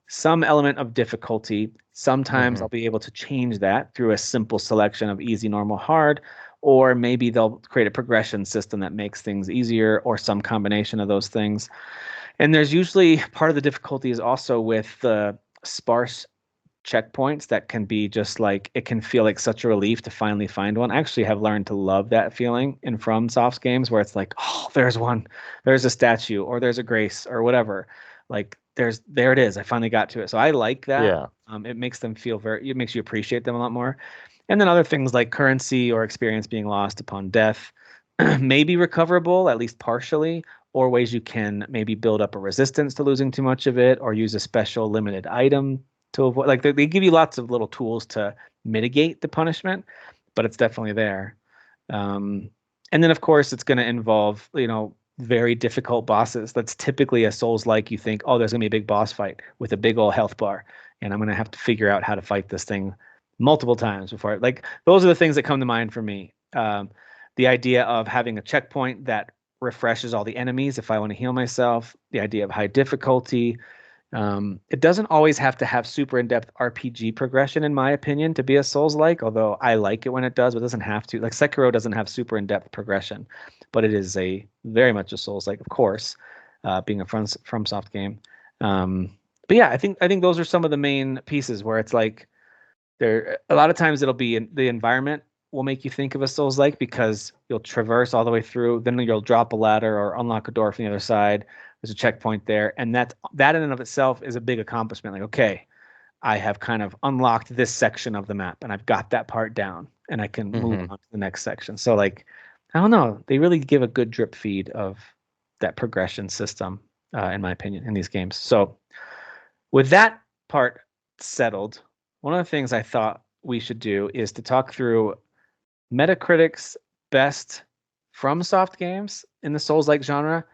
some element of difficulty. Sometimes hmm I'll be able to change that through a simple selection of easy, normal, hard, or maybe they'll create a progression system that makes things easier or some combination of those things. And there's usually part of the difficulty is also with the sparse checkpoints that can be just like it can feel like such a relief to finally find one. I actually have learned to love that feeling in FromSoft's games where it's like, oh, there's one, there's a statue, or there's a grace, or whatever. Like there it is. I finally got to it. So I like that. yeah, It makes them feel it makes you appreciate them a lot more. And then other things like currency or experience being lost upon death may be recoverable, at least partially, or ways you can maybe build up a resistance to losing too much of it, or use a special limited item to avoid. Like they give you lots of little tools to mitigate the punishment, but it's definitely there. Um, and then of course it's going to involve very difficult bosses. That's typically a Souls like. You think, oh, there's going to be a big boss fight with a big old health bar, and I'm going to have to figure out how to fight this thing multiple times before. Like those are the things that come to mind for me. The idea of having a checkpoint that refreshes all the enemies if I want to heal myself. The idea of high difficulty. It doesn't always have to have super in-depth RPG progression, in my opinion, to be a Souls-like, although I like it when it does, but it doesn't have to. Like Sekiro doesn't have super in-depth progression, but it is a very much a Souls-like, of course, being a FromSoft game. But yeah, I think those are some of the main pieces where it's like there a lot of times it'll be in the environment will make you think of a Souls-like because you'll traverse all the way through, then you'll drop a ladder or unlock a door from the other side. There's a checkpoint there, and that in and of itself is a big accomplishment. Like, okay, I have kind of unlocked this section of the map, and I've got that part down, and I can move hmm on to the next section. So, like, I don't know, they really give a good drip feed of that progression system, in my opinion, in these games. So, with that part settled, one of the things I thought we should do is to talk through Metacritic's best FromSoft games in the Souls-like genre,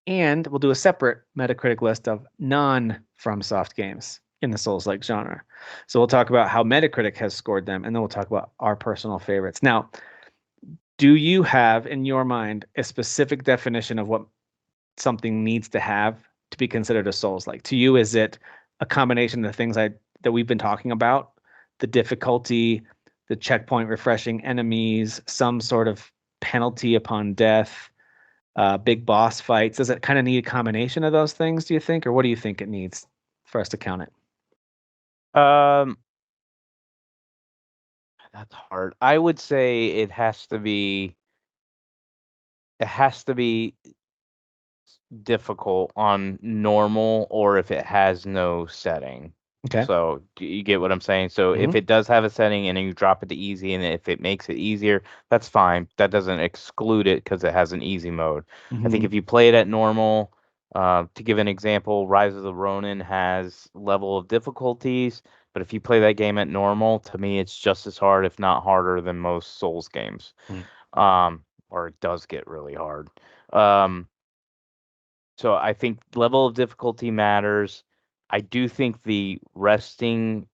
and we'll do a separate Metacritic list of non-FromSoft games in the Souls-like genre. So we'll talk about how Metacritic has scored them, and then we'll talk about our personal favorites. Now, do you have in your mind a specific definition of what something needs to have to be considered a Souls-like? To you, is it a combination of the things that we've been talking about, the difficulty, the checkpoint refreshing enemies, some sort of penalty upon death, big boss fights. Does it kind of need a combination of those things, do you think? Or what do you think it needs for us to count it? Um, that's hard. I would say it has to be difficult on normal or if it has no setting. Okay. So you get what I'm saying? So if Hmm. it does have a setting and you drop it to easy and if it makes it easier, that's fine. That doesn't exclude it because it has an easy mode. I think Hmm. if you play it at normal, to give an example, Rise of the Ronin has level of difficulties, but if you play that game at normal, to me it's just as hard, if not harder, than most Souls games. Or it does get really hard. Um, so I think level of difficulty matters. I do think the resting,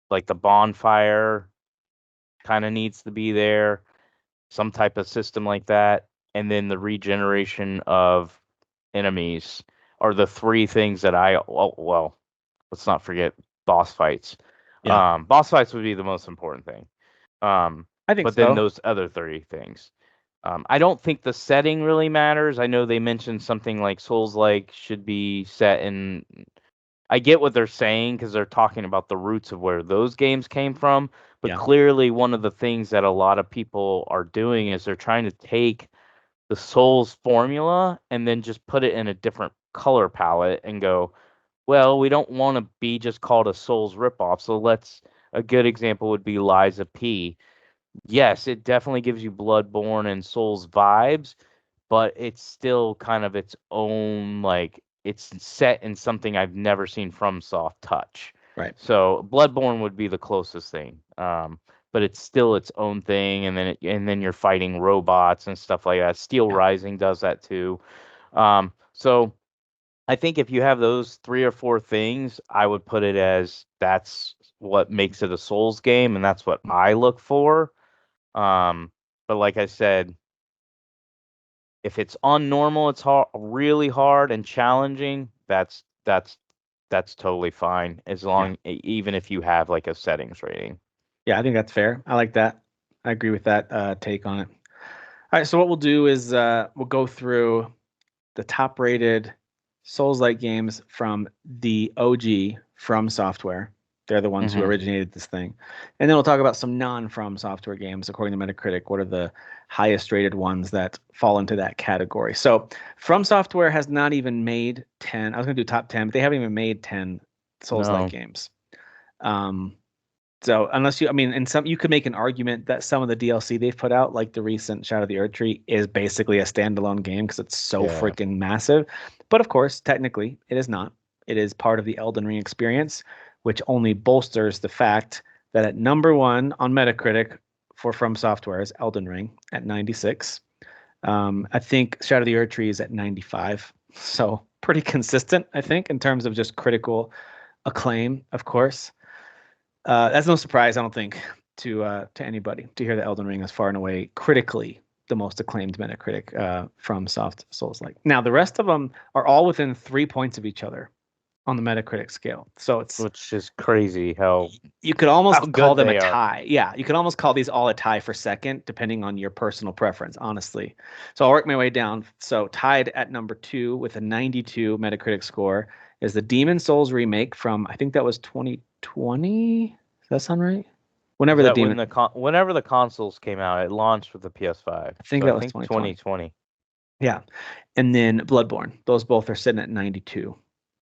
like the bonfire, kind of needs to be there, some type of system like that. And then the regeneration of enemies are the three things that well, let's not forget boss fights. Yeah, Boss fights would be the most important thing. Um, I think but then so. those other three things. I don't think the setting really matters. I know they mentioned something like Souls-like should be set in. I get what they're saying because they're talking about the roots of where those games came from. But Yeah, clearly, one of the things that a lot of people are doing is they're trying to take the Souls formula and then just put it in a different color palette and go, well, we don't want to be just called a Souls ripoff. So let's. A good example would be Liza P. Yes, it definitely gives you Bloodborne and Souls vibes, but it's still kind of its own, like it's set in something I've never seen from Soft touch. right. So Bloodborne would be the closest thing. But it's still its own thing, and then you're fighting robots and stuff like that. Steel Yeah, Rising does that too. So I think if you have those three or four things, I would put it as that's what makes it a Souls game, and that's what I look for. Um, but like I said, if it's on normal, it's really hard and challenging. That's totally fine as yeah, even if you have like a settings rating. yeah. I think that's fair. I like that. I agree with that take on it. All right, so what we'll do is we'll go through the top rated Souls-like games from the OG From Software. They're the ones who Hmm. originated this thing. And then we'll talk about some non-From Software games according to Metacritic. What are the highest rated ones that fall into that category? So From Software has not even made 10. I was going to do top 10, but they haven't even made 10 Souls-like No. games. Um, so unless you, I mean, and some you could make an argument that some of the DLC they've put out, like the recent Shadow of the Erdtree, is basically a standalone game because it's so Yeah. freaking massive. But of course, technically, it is not. It is part of the Elden Ring experience, which only bolsters the fact that at number one on Metacritic for From Software is Elden Ring at 96. I think Shadow of the Erdtree is at 95. So pretty consistent, I think, in terms of just critical acclaim, of course. That's no surprise, I don't think, to anybody to hear that Elden Ring is far and away critically the most acclaimed Metacritic from Soft Souls like. Now the rest of them are all within 3 points of each other on the Metacritic scale. So it's Which is crazy how you could how almost call good them a they are. tie. Yeah, you could almost call these all a tie for second, depending on your personal preference, honestly. So I'll work my way down. So tied at number two with a 92 Metacritic score is the Demon Souls remake from I think that was 2020. Does that sound right? Was Whenever the that when Demon, whenever the consoles came out, it launched with the PS5. I think So I that was think 2020. 2020. Yeah, and then Bloodborne. Those both are sitting at 92.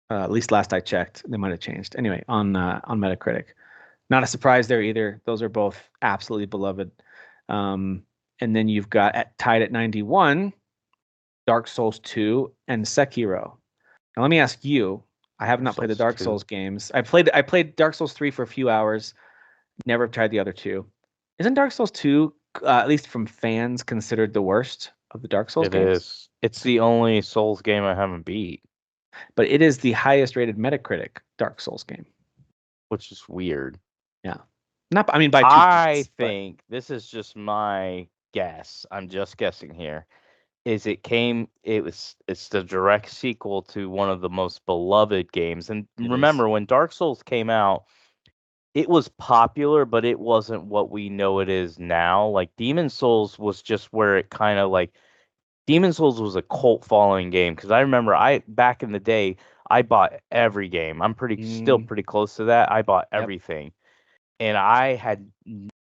At least last I checked, they might have changed. Anyway, on Metacritic. Not a surprise there either. Those are both absolutely beloved. Um, and then you've got tied at 91, Dark Souls 2 and Sekiro. Now let me ask you, I have Dark not played the Souls Dark 2. Souls games. I played Dark Souls 3 for a few hours, never tried the other two. Isn't Dark Souls 2, at least from fans, considered the worst of the Dark Souls It games? is. It's the only Souls game I haven't beat, But it is the highest rated Metacritic Dark Souls game. which is weird. Yeah. Not, I mean, by two I points, but think this is just my guess. I'm just guessing here. It's the direct sequel to one of the most beloved games. And it is. remember when Dark Souls came out, it was popular, but it wasn't what we know it is now. Like Demon Souls was just where it kind of like Demon Souls was a cult following game because I remember back in the day I bought every game. I'm still Mm, pretty close to that. I bought yep. everything, and I had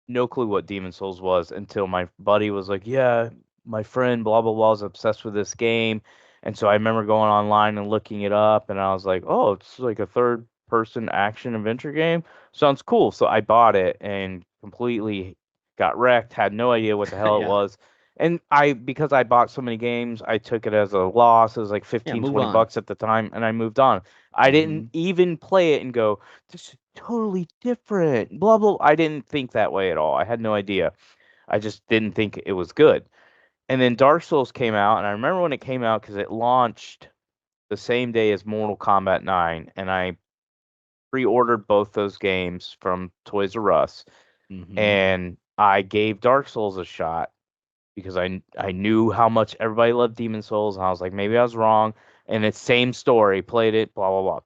no clue what Demon Souls was until my buddy was like, "Yeah, my friend blah blah blah is obsessed with this game," and so I remember going online and looking it up, and I was like, "Oh, it's like a third person action adventure game. Sounds cool." So I bought it and completely got wrecked. Had no idea what the hell it Yeah. was. And because I bought so many games, I took it as a loss. It was like Yeah. 15, Move 20 on. bucks at the time, and I moved on. I didn't Hmm. even play it and go, this is totally different. Blah blah. I didn't think that way at all. I had no idea. I just didn't think it was good. And then Dark Souls came out, and I remember when it came out because it launched the same day as Mortal Kombat 9, and I pre-ordered both those games from Toys R Us, Hmm. and I gave Dark Souls a shot because I knew how much everybody loved Demon Souls, and I was like, maybe I was wrong. And it's same story, played it, blah blah blah.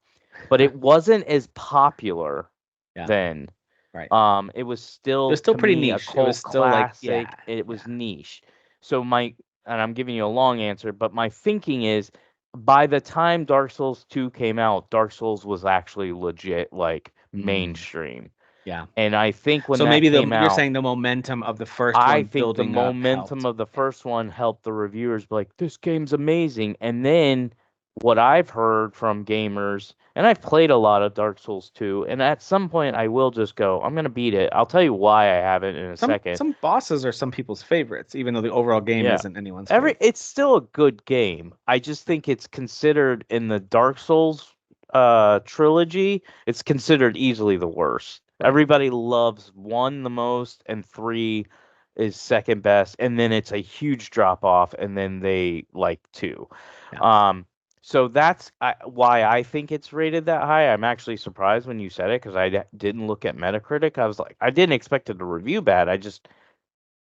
But it wasn't as popular Yeah. then. Right. It was It was still still to pretty me a niche. It was cult still like, yeah, classic. It yeah. was niche. So and I'm giving you a long answer, but my thinking is by the time Dark Souls 2 came out, Dark Souls was actually legit like Mm, mainstream. yeah. And I think when So that maybe came you're out, saying the momentum of the first I one think the building up momentum helped. of the Yeah. first one helped the reviewers be like, this game's amazing. And then what I've heard from gamers, and I've played a lot of Dark Souls 2, and at some point I will just go, I'm gonna beat it. I'll tell you why I haven't in a second. Some bosses are some people's favorites, even though the overall game Yeah. isn't anyone's favorite. It's still a good game. I just think it's considered in the Dark Souls trilogy, it's considered easily the worst. Right. Everybody loves 1 the most and 3 is second best, and then it's a huge drop off, and then they like 2. Yeah. Um so that's why I think it's rated that high. I'm actually surprised when you said it because didn't look at Metacritic. I was like, I didn't expect it to review bad. I just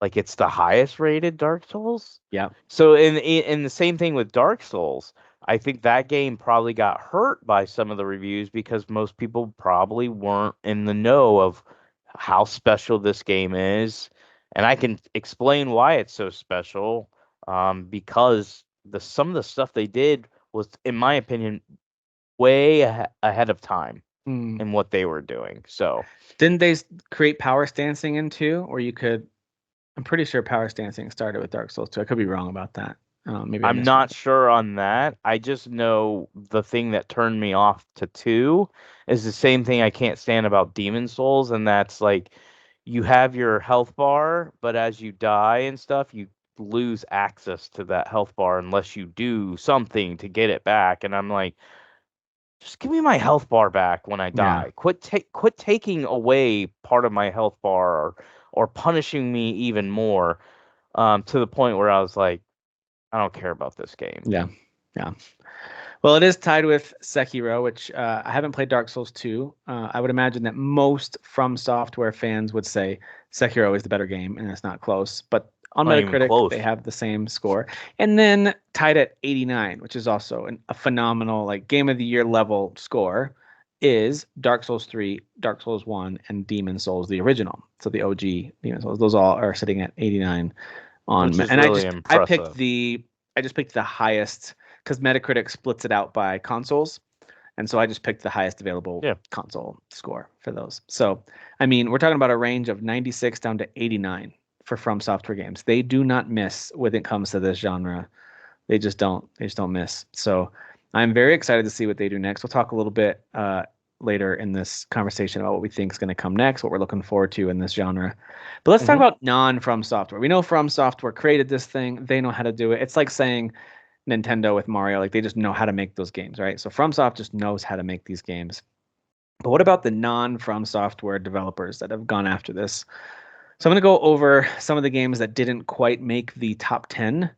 like it's the highest rated Dark Souls. Yeah. So in the same thing with Dark Souls, I think that game probably got hurt by some of the reviews because most people probably weren't in the know of how special this game is, and I can explain why it's so special. Because some of the stuff they did was, in my opinion, way ahead of time Hmm. in what they were doing. So. Didn't they create power stancing in two, or you could? I'm pretty sure power stancing started with Dark Souls 2. I could be wrong about that. Maybe I I'm misread not it. sure on that. I just know the thing that turned me off to 2 is the same thing I can't stand about Demon Souls, and that's like you have your health bar, but as you die and stuff, you lose access to that health bar unless you do something to get it back. And I'm like, just give me my health bar back when I Yeah. die. Quit taking away part of my health bar or punishing me even more, to the point where I was like, I don't care about this game. Yeah. Yeah. Well, it is tied with Sekiro, which I haven't played Dark Souls 2. I would imagine that most From Software fans would say Sekiro is the better game, and it's not close. But on Not even Metacritic, they close. have the same score. And then tied at 89, which is also a phenomenal, like, Game of the Year level score, is Dark Souls 3, Dark Souls 1, and Demon Souls, the original. So the OG Demon Souls. Those all are sitting at 89 Which on, is and really impressive. I just picked the highest because Metacritic splits it out by consoles, and so I just picked the highest available Yeah. console score for those. So, I mean, we're talking about a range of 96 down to 89 for From Software games. They do not miss when it comes to this genre. They just don't. They just don't miss. So, I'm very excited to see what they do next. We'll talk a little bit later in this conversation about what we think is going to come next, what we're looking forward to in this genre. But let's talk Hmm. about non-From Software. We know From Software created this thing. They know how to do it. It's like saying Nintendo with Mario, like they just know how to make those games, right? So FromSoft just knows how to make these games. But what about the non-From Software developers that have gone after this? So I'm going to go over some of the games that didn't quite make the top 10.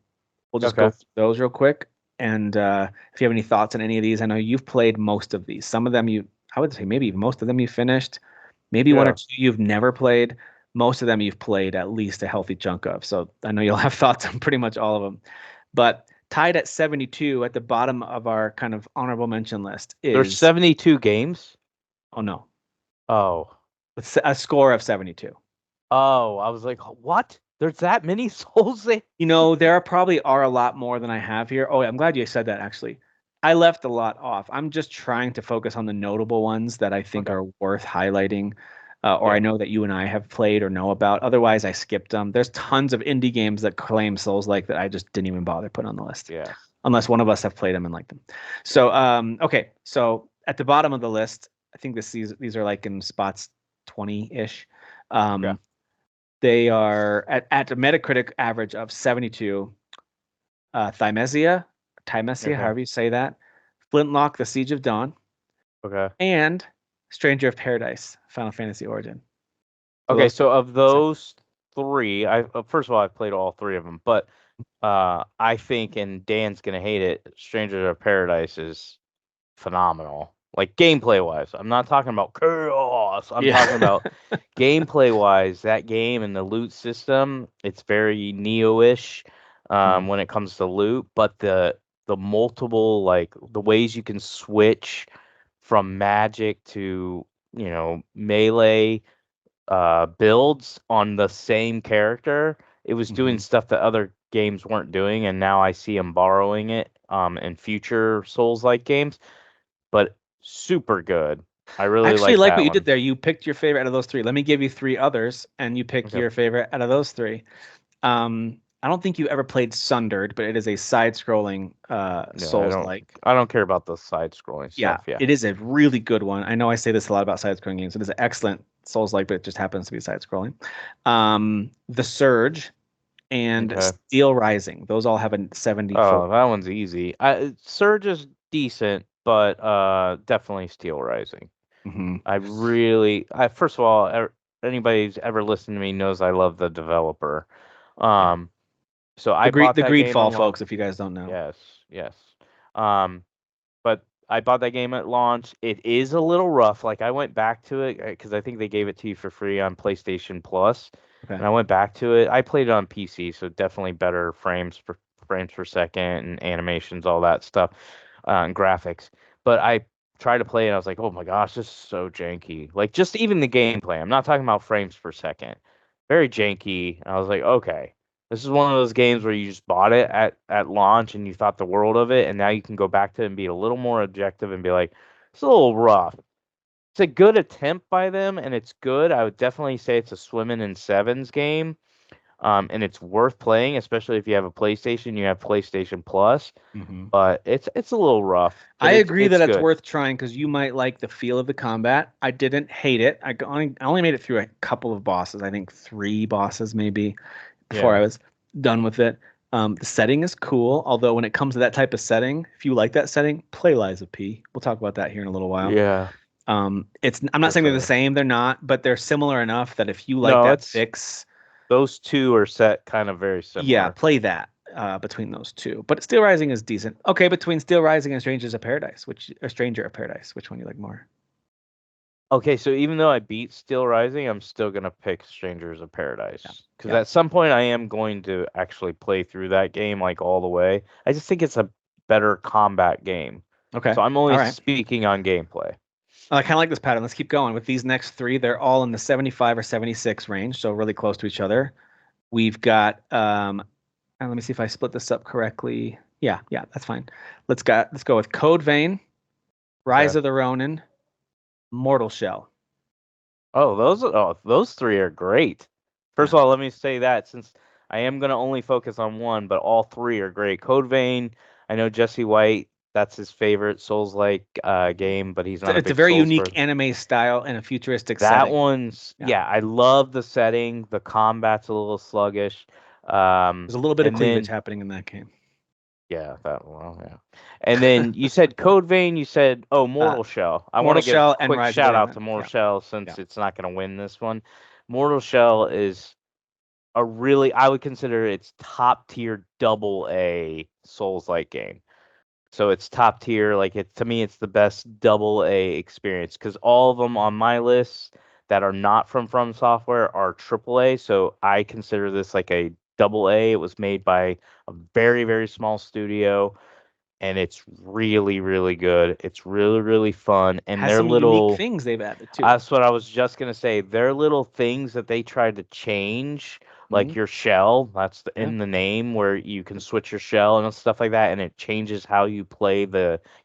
We'll just go Okay. through those real quick. And if you have any thoughts on any of these, I know you've played most of these. Some of them I would say maybe most of them you finished. Maybe one or Yeah. two you've never played. Most of them you've played at least a healthy chunk of. So I know you'll have thoughts on pretty much all of them. But tied at 72 at the bottom of our kind of honorable mention list There's is, 72 games. oh no, Oh. a score of 72. Oh, I was like, what? There's that many Souls there. There probably are a lot more than I have here. Oh, I'm glad you said that actually. I left a lot off. I'm just trying to focus on the notable ones that I think Okay. are worth highlighting, or I Yeah. know that you and I have played or know about. Otherwise, I skipped them. There's tons of indie games that claim Souls-like that I just didn't even bother putting on the list, Yeah. unless one of us have played them and liked them. So, okay. So at the bottom of the list, I think these are like in spots 20-ish. Okay. Um, they are at a Metacritic average of 72. Thymesia, Okay. however you say that, Flintlock, The Siege of Dawn, Okay. and Stranger of Paradise, Final Fantasy Origin. So Okay. those So three. of those three, I first of all, I've played all three of them, but I think, and Dan's gonna hate it, Stranger of Paradise is phenomenal. Like gameplay wise, I'm not talking about chaos. I'm talking Yeah. about gameplay wise. That game and the loot system, it's very Neo-ish Mm, when it comes to loot, but the multiple like the ways you can switch from magic to melee builds on the same character. It was doing mhm. stuff that other games weren't doing, and now I see them borrowing it in future Souls-like games. But super good. I I really actually like like what that you did one. there. You picked your favorite out of those three. Let me give you three others, and you pick Okay. your favorite out of those three. I don't think you ever played Sundered, but it is a side-scrolling Yeah, Souls-like. I don't care about the side-scrolling Yeah, stuff. Yeah. it is a really good one. I know I say this a lot about side-scrolling games. It is an excellent Souls-like, but it just happens to be side-scrolling. The Surge and Okay. Steel Rising. Those all have a 74. Oh, that one's easy. Surge is decent, but definitely Steel Rising. Hmm. I first of all, anybody who's ever listened to me knows I love the developer. Yeah. Um, so I bought The that game Greedfall, along. folks, if you guys don't know. Yes, yes. Um, but I bought that game at launch. It is a little rough. Like I went back to it because I think they gave it to you for free on PlayStation Plus, Okay. and I went back to it. I played it on PC, so definitely better frames per second and animations, all that stuff, and graphics. But I tried to play it, and I was like, oh my gosh, this is so janky. Like just even the gameplay. I'm not talking about frames per second. Very janky. And I was like, okay. This is one of those games where you just bought it at launch and you thought the world of it, and now you can go back to it and be a little more objective and be like, it's a little rough. It's a good attempt by them, and it's good. I would definitely say it's a swimming in sevens game, and it's worth playing, especially if you have a PlayStation, you have PlayStation Plus. Hmm. But it's a little rough, I but agree it's that it's good. worth trying because you might like the feel of the combat. I didn't hate it. I only made it through a couple of bosses. I think three bosses maybe before I Yeah, was done with it. The setting is cool, although when it comes to that type of setting, if you like that setting, play Lies of P. We'll talk about that here in a little while. yeah, I'm not for saying they're the sure. same, they're not, but they're similar enough that if you like No, that it's fix, those two are set kind of very yeah, similar. play that between those two. But Steel Rising is decent. Okay, between Steel Rising and Strangers of Paradise, which or Stranger of Paradise, which one you like more? Okay, so even though I beat Steel Rising, I'm still gonna pick Strangers of Yeah. Paradise because Yeah. at some point I am going to actually play through that game like all the way. I just think it's a better combat game. Okay. So I'm All only right. speaking on gameplay. I kind of like this pattern. Let's keep going with these next three. They're all in the 75 or 76 range, so really close to each other. We've got and let me see if I split this up correctly. Yeah, yeah, that's fine. Let's go with Code Vein, Rise Okay. of the Ronin, Mortal Shell. Those three are great. First Yeah. of all, let me say that since I am gonna only focus on one, but all three are great. Code Vein, I know Jesse White, that's his favorite Souls-like game, but he's not a It's a big very Souls unique person. anime style in a futuristic That setting. one's Yeah. yeah, I love the setting. The combat's a little sluggish. There's a little bit of And cleavage then happening in that game. yeah, that well, yeah. And then you said Code Vein, you said Uh, Mortal Shell. I want Mortal to give Shell and quick Rise of the shout out Ronin. to Mortal Yeah. Shell Yeah. since it's not going to win this one. Mortal Shell is a really I would consider it's top tier double A Souls-like game. So it's top tier. Like it to me, it's the best double A experience because all of them on my list that are not from Software are triple A. So I consider this like a double A. It was made by a very very small studio, and it's really really good. It's really really fun, and Has their some unique little. things they've added too. That's what I was just gonna say. Their little things that they tried to change like your shell. That's Yeah. in the name where you can switch your shell and stuff like that, and it changes how you play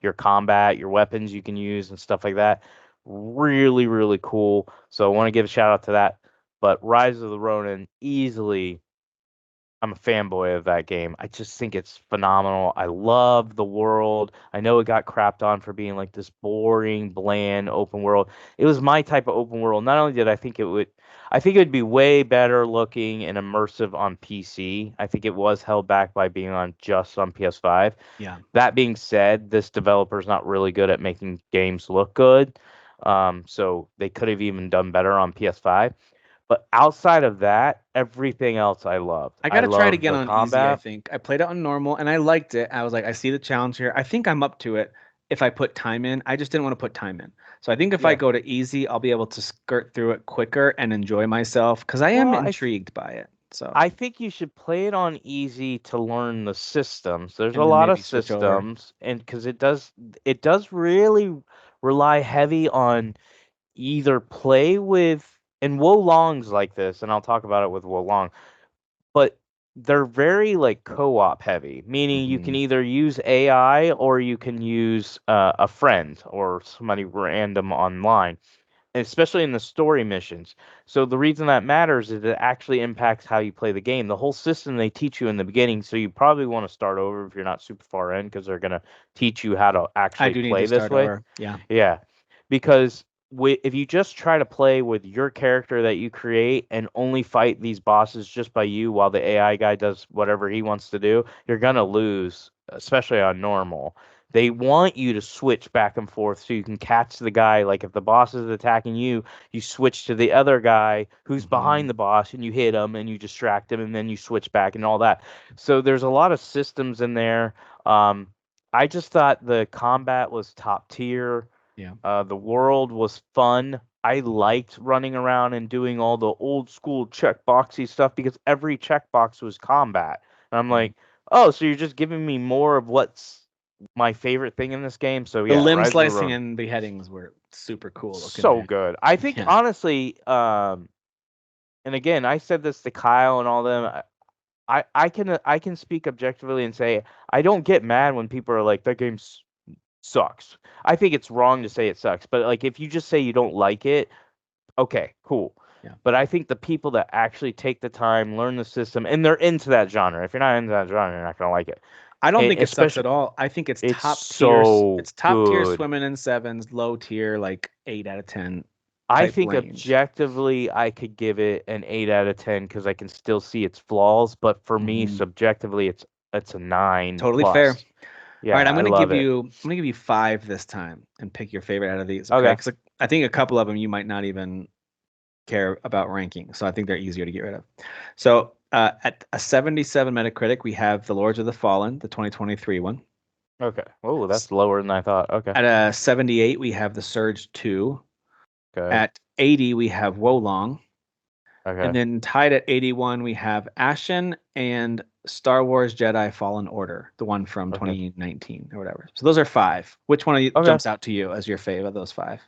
your combat, your weapons you can use and stuff like that. Really, really cool. So I want to give a shout out to that. But Rise of the Ronin, easily I'm a fanboy of that game. I just think it's phenomenal. I love the world. I know it got crapped on for being like this boring, bland open world. It was my type of open world. Not only did I think it would be way better looking and immersive on PC. I think it was held back by being on just on PS5. Yeah. That being said, this developer's not really good at making games look good. So they could have even done better on PS5. But outside of that, everything else I loved. I I gotta try it love again the on easy, I combat. think. I played it on normal and I liked it. I was like, I see the challenge here. I think I'm up to it if I put time in. I just didn't want to put time in. So I think if I Yeah. go to easy, I'll be able to skirt through it quicker and enjoy myself because I am Well, intrigued by it. So, I think you should play it on easy to learn the systems. There's a and then lot of maybe switch over. systems, and because it does really rely heavy on either play with, and Wolong's like this, and I'll talk about it with Wolong, but they're very like co-op heavy, meaning you can Hmm. either use AI or you can use a friend or somebody random online, especially in the story missions. So the reason that matters is it actually impacts how you play the game. The whole system they teach you in the beginning, so you probably want to start over if you're not super far in because they're going to teach you how to I actually do need play to this start way. over. Yeah. Yeah, because if you just try to play with your character that you create and only fight these bosses just by you while the AI guy does whatever he wants to do, you're gonna lose, especially on normal. They want you to switch back and forth so you can catch the guy. Like if the boss is attacking you, you switch to the other guy who's Hmm. behind the boss and you hit him and you distract him and then you switch back and all that. So there's a lot of systems in there. Um, I just thought the combat was top tier. Yeah. The world was fun. I liked running around and doing all the old school checkboxy stuff because every checkbox was combat. And I'm Yeah. like, oh, so you're just giving me more of what's my favorite thing in this game. So The yeah, limb Rise of the slicing Ronin, and beheadings were super cool looking, so man. good. I think Yeah. honestly, and again, I said this to Kyle and all them. I can speak objectively and say I don't get mad when people are like that game sucks. I think it's wrong to say it sucks, but like if you just say you don't like it, okay, cool. Yeah. But I think the people that actually take the time, learn the system, and they're into that genre. If you're not into that genre, you're not gonna like it. I don't And think it sucks at especially, all. I think it's it's top tier. so It's top tier good. swimming in sevens, low tier like 8 out of 10 I type think range. objectively, I could give it an 8 out of 10 because I can still see its flaws. But for me, Hmm. subjectively, it's a nine Totally fair. plus. All right, Yeah, I love it. I'm gonna give you five this time and pick your favorite out of these, okay? Okay, Because I think a couple of them you might not even care about ranking, so I think they're easier to get rid of. So at a 77 Metacritic, we have The Lords of the Fallen, the 2023 one. okay. Oh, S- that's lower than I thought. Okay, At a 78, we have The Surge 2. okay, At 80, we have Wolong. And okay, then tied at 81, we have Ashen and Star Wars Jedi Fallen Order, the one from okay, 2019 or whatever. So those are five. Which one okay, jumps out to you as your fave of those five?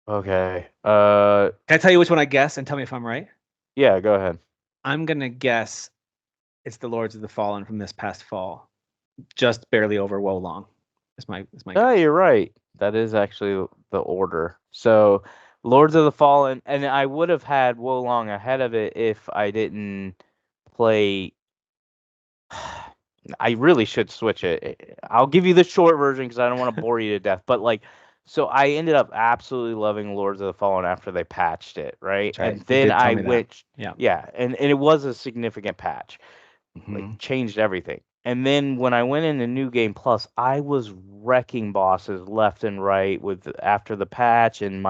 okay. Can I tell you which one I guess and tell me if I'm right? Yeah, go ahead. I'm gonna guess it's the Lords of the Fallen from this past fall, just barely over Wolong. Is my Oh, guess. you're right. That is actually the order. So, Lords of the Fallen, and I would have had Wolong ahead of it if I didn't play. I really should switch it. I'll give you the short version because I don't want to bore you to death. But like, so I ended up absolutely loving Lords of the Fallen after they patched it, right? That's And right. You then did tell I me that. went, Yeah. yeah, and it was a significant patch. Like Hmm. changed everything. And then when I went into New Game Plus, I was wrecking bosses left and right with after the patch, and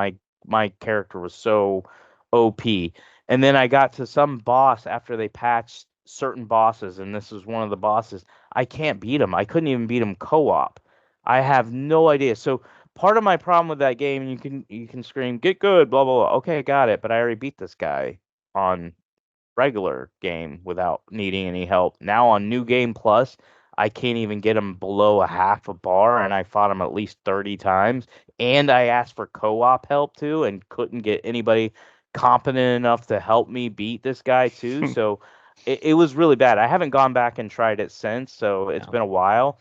my character was so OP. And then I got to some boss after they patched certain bosses, and this was one of the bosses. I can't beat him. I couldn't even beat him co-op. I have no idea. So part of my problem with that game, you can scream, get good, blah blah blah. Okay, got it, but I already beat this guy on regular game without needing any help. Now on New Game Plus, I can't even get him below a half a bar, and I fought him at least 30 times. And I asked for co-op help too, and couldn't get anybody. competent enough to help me beat this guy too. So it was really bad. I haven't gone back and tried it since, so it's Yeah. been a while.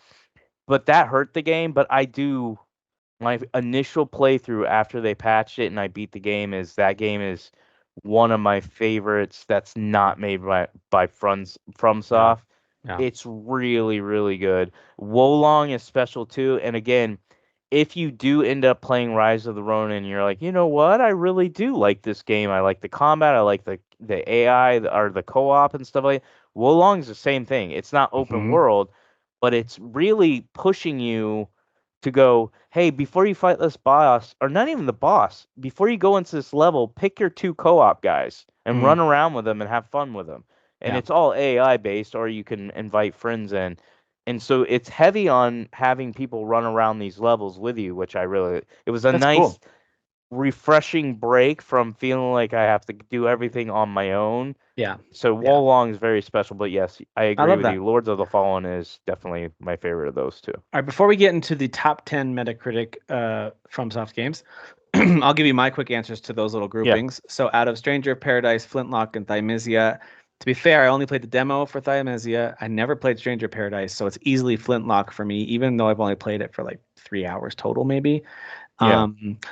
But that hurt the game. But I do my initial playthrough after they patched it and I beat the game is that game is one of my favorites that's not made by Yeah. FromSoft. Yeah. It's really, really good. Wolong is special too. And again, if you do end up playing Rise of the Ronin, you're like, you know what? I really do like this game. I like the combat. I like the AI or the co-op and stuff like that. Wolong's the same thing. It's not open Hmm. world, but it's really pushing you to go, hey, before you fight this boss, or not even the boss, before you go into this level, pick your two co-op guys and Mm. run around with them and have fun with them. And Yeah. it's all AI based, or you can invite friends in. And so it's heavy on having people run around these levels with you, which it was a That's nice, cool. refreshing break from feeling like I have to do everything on my own. Yeah. So Yeah. Wolong is very special, but yes, I I agree love with that. you. Lords of the Fallen is definitely my favorite of those two. All right, before we get into the top 10 Metacritic FromSoft games, I'll give you my quick answers to those little Yeah. groupings. So out of Stranger of Paradise, Flintlock, and Thymesia, to be fair, I only played the demo for Thymesia. I never played Stranger of Paradise, so it's easily Flintlock for me, even though I've only played it for like 3 hours total, maybe. Yeah.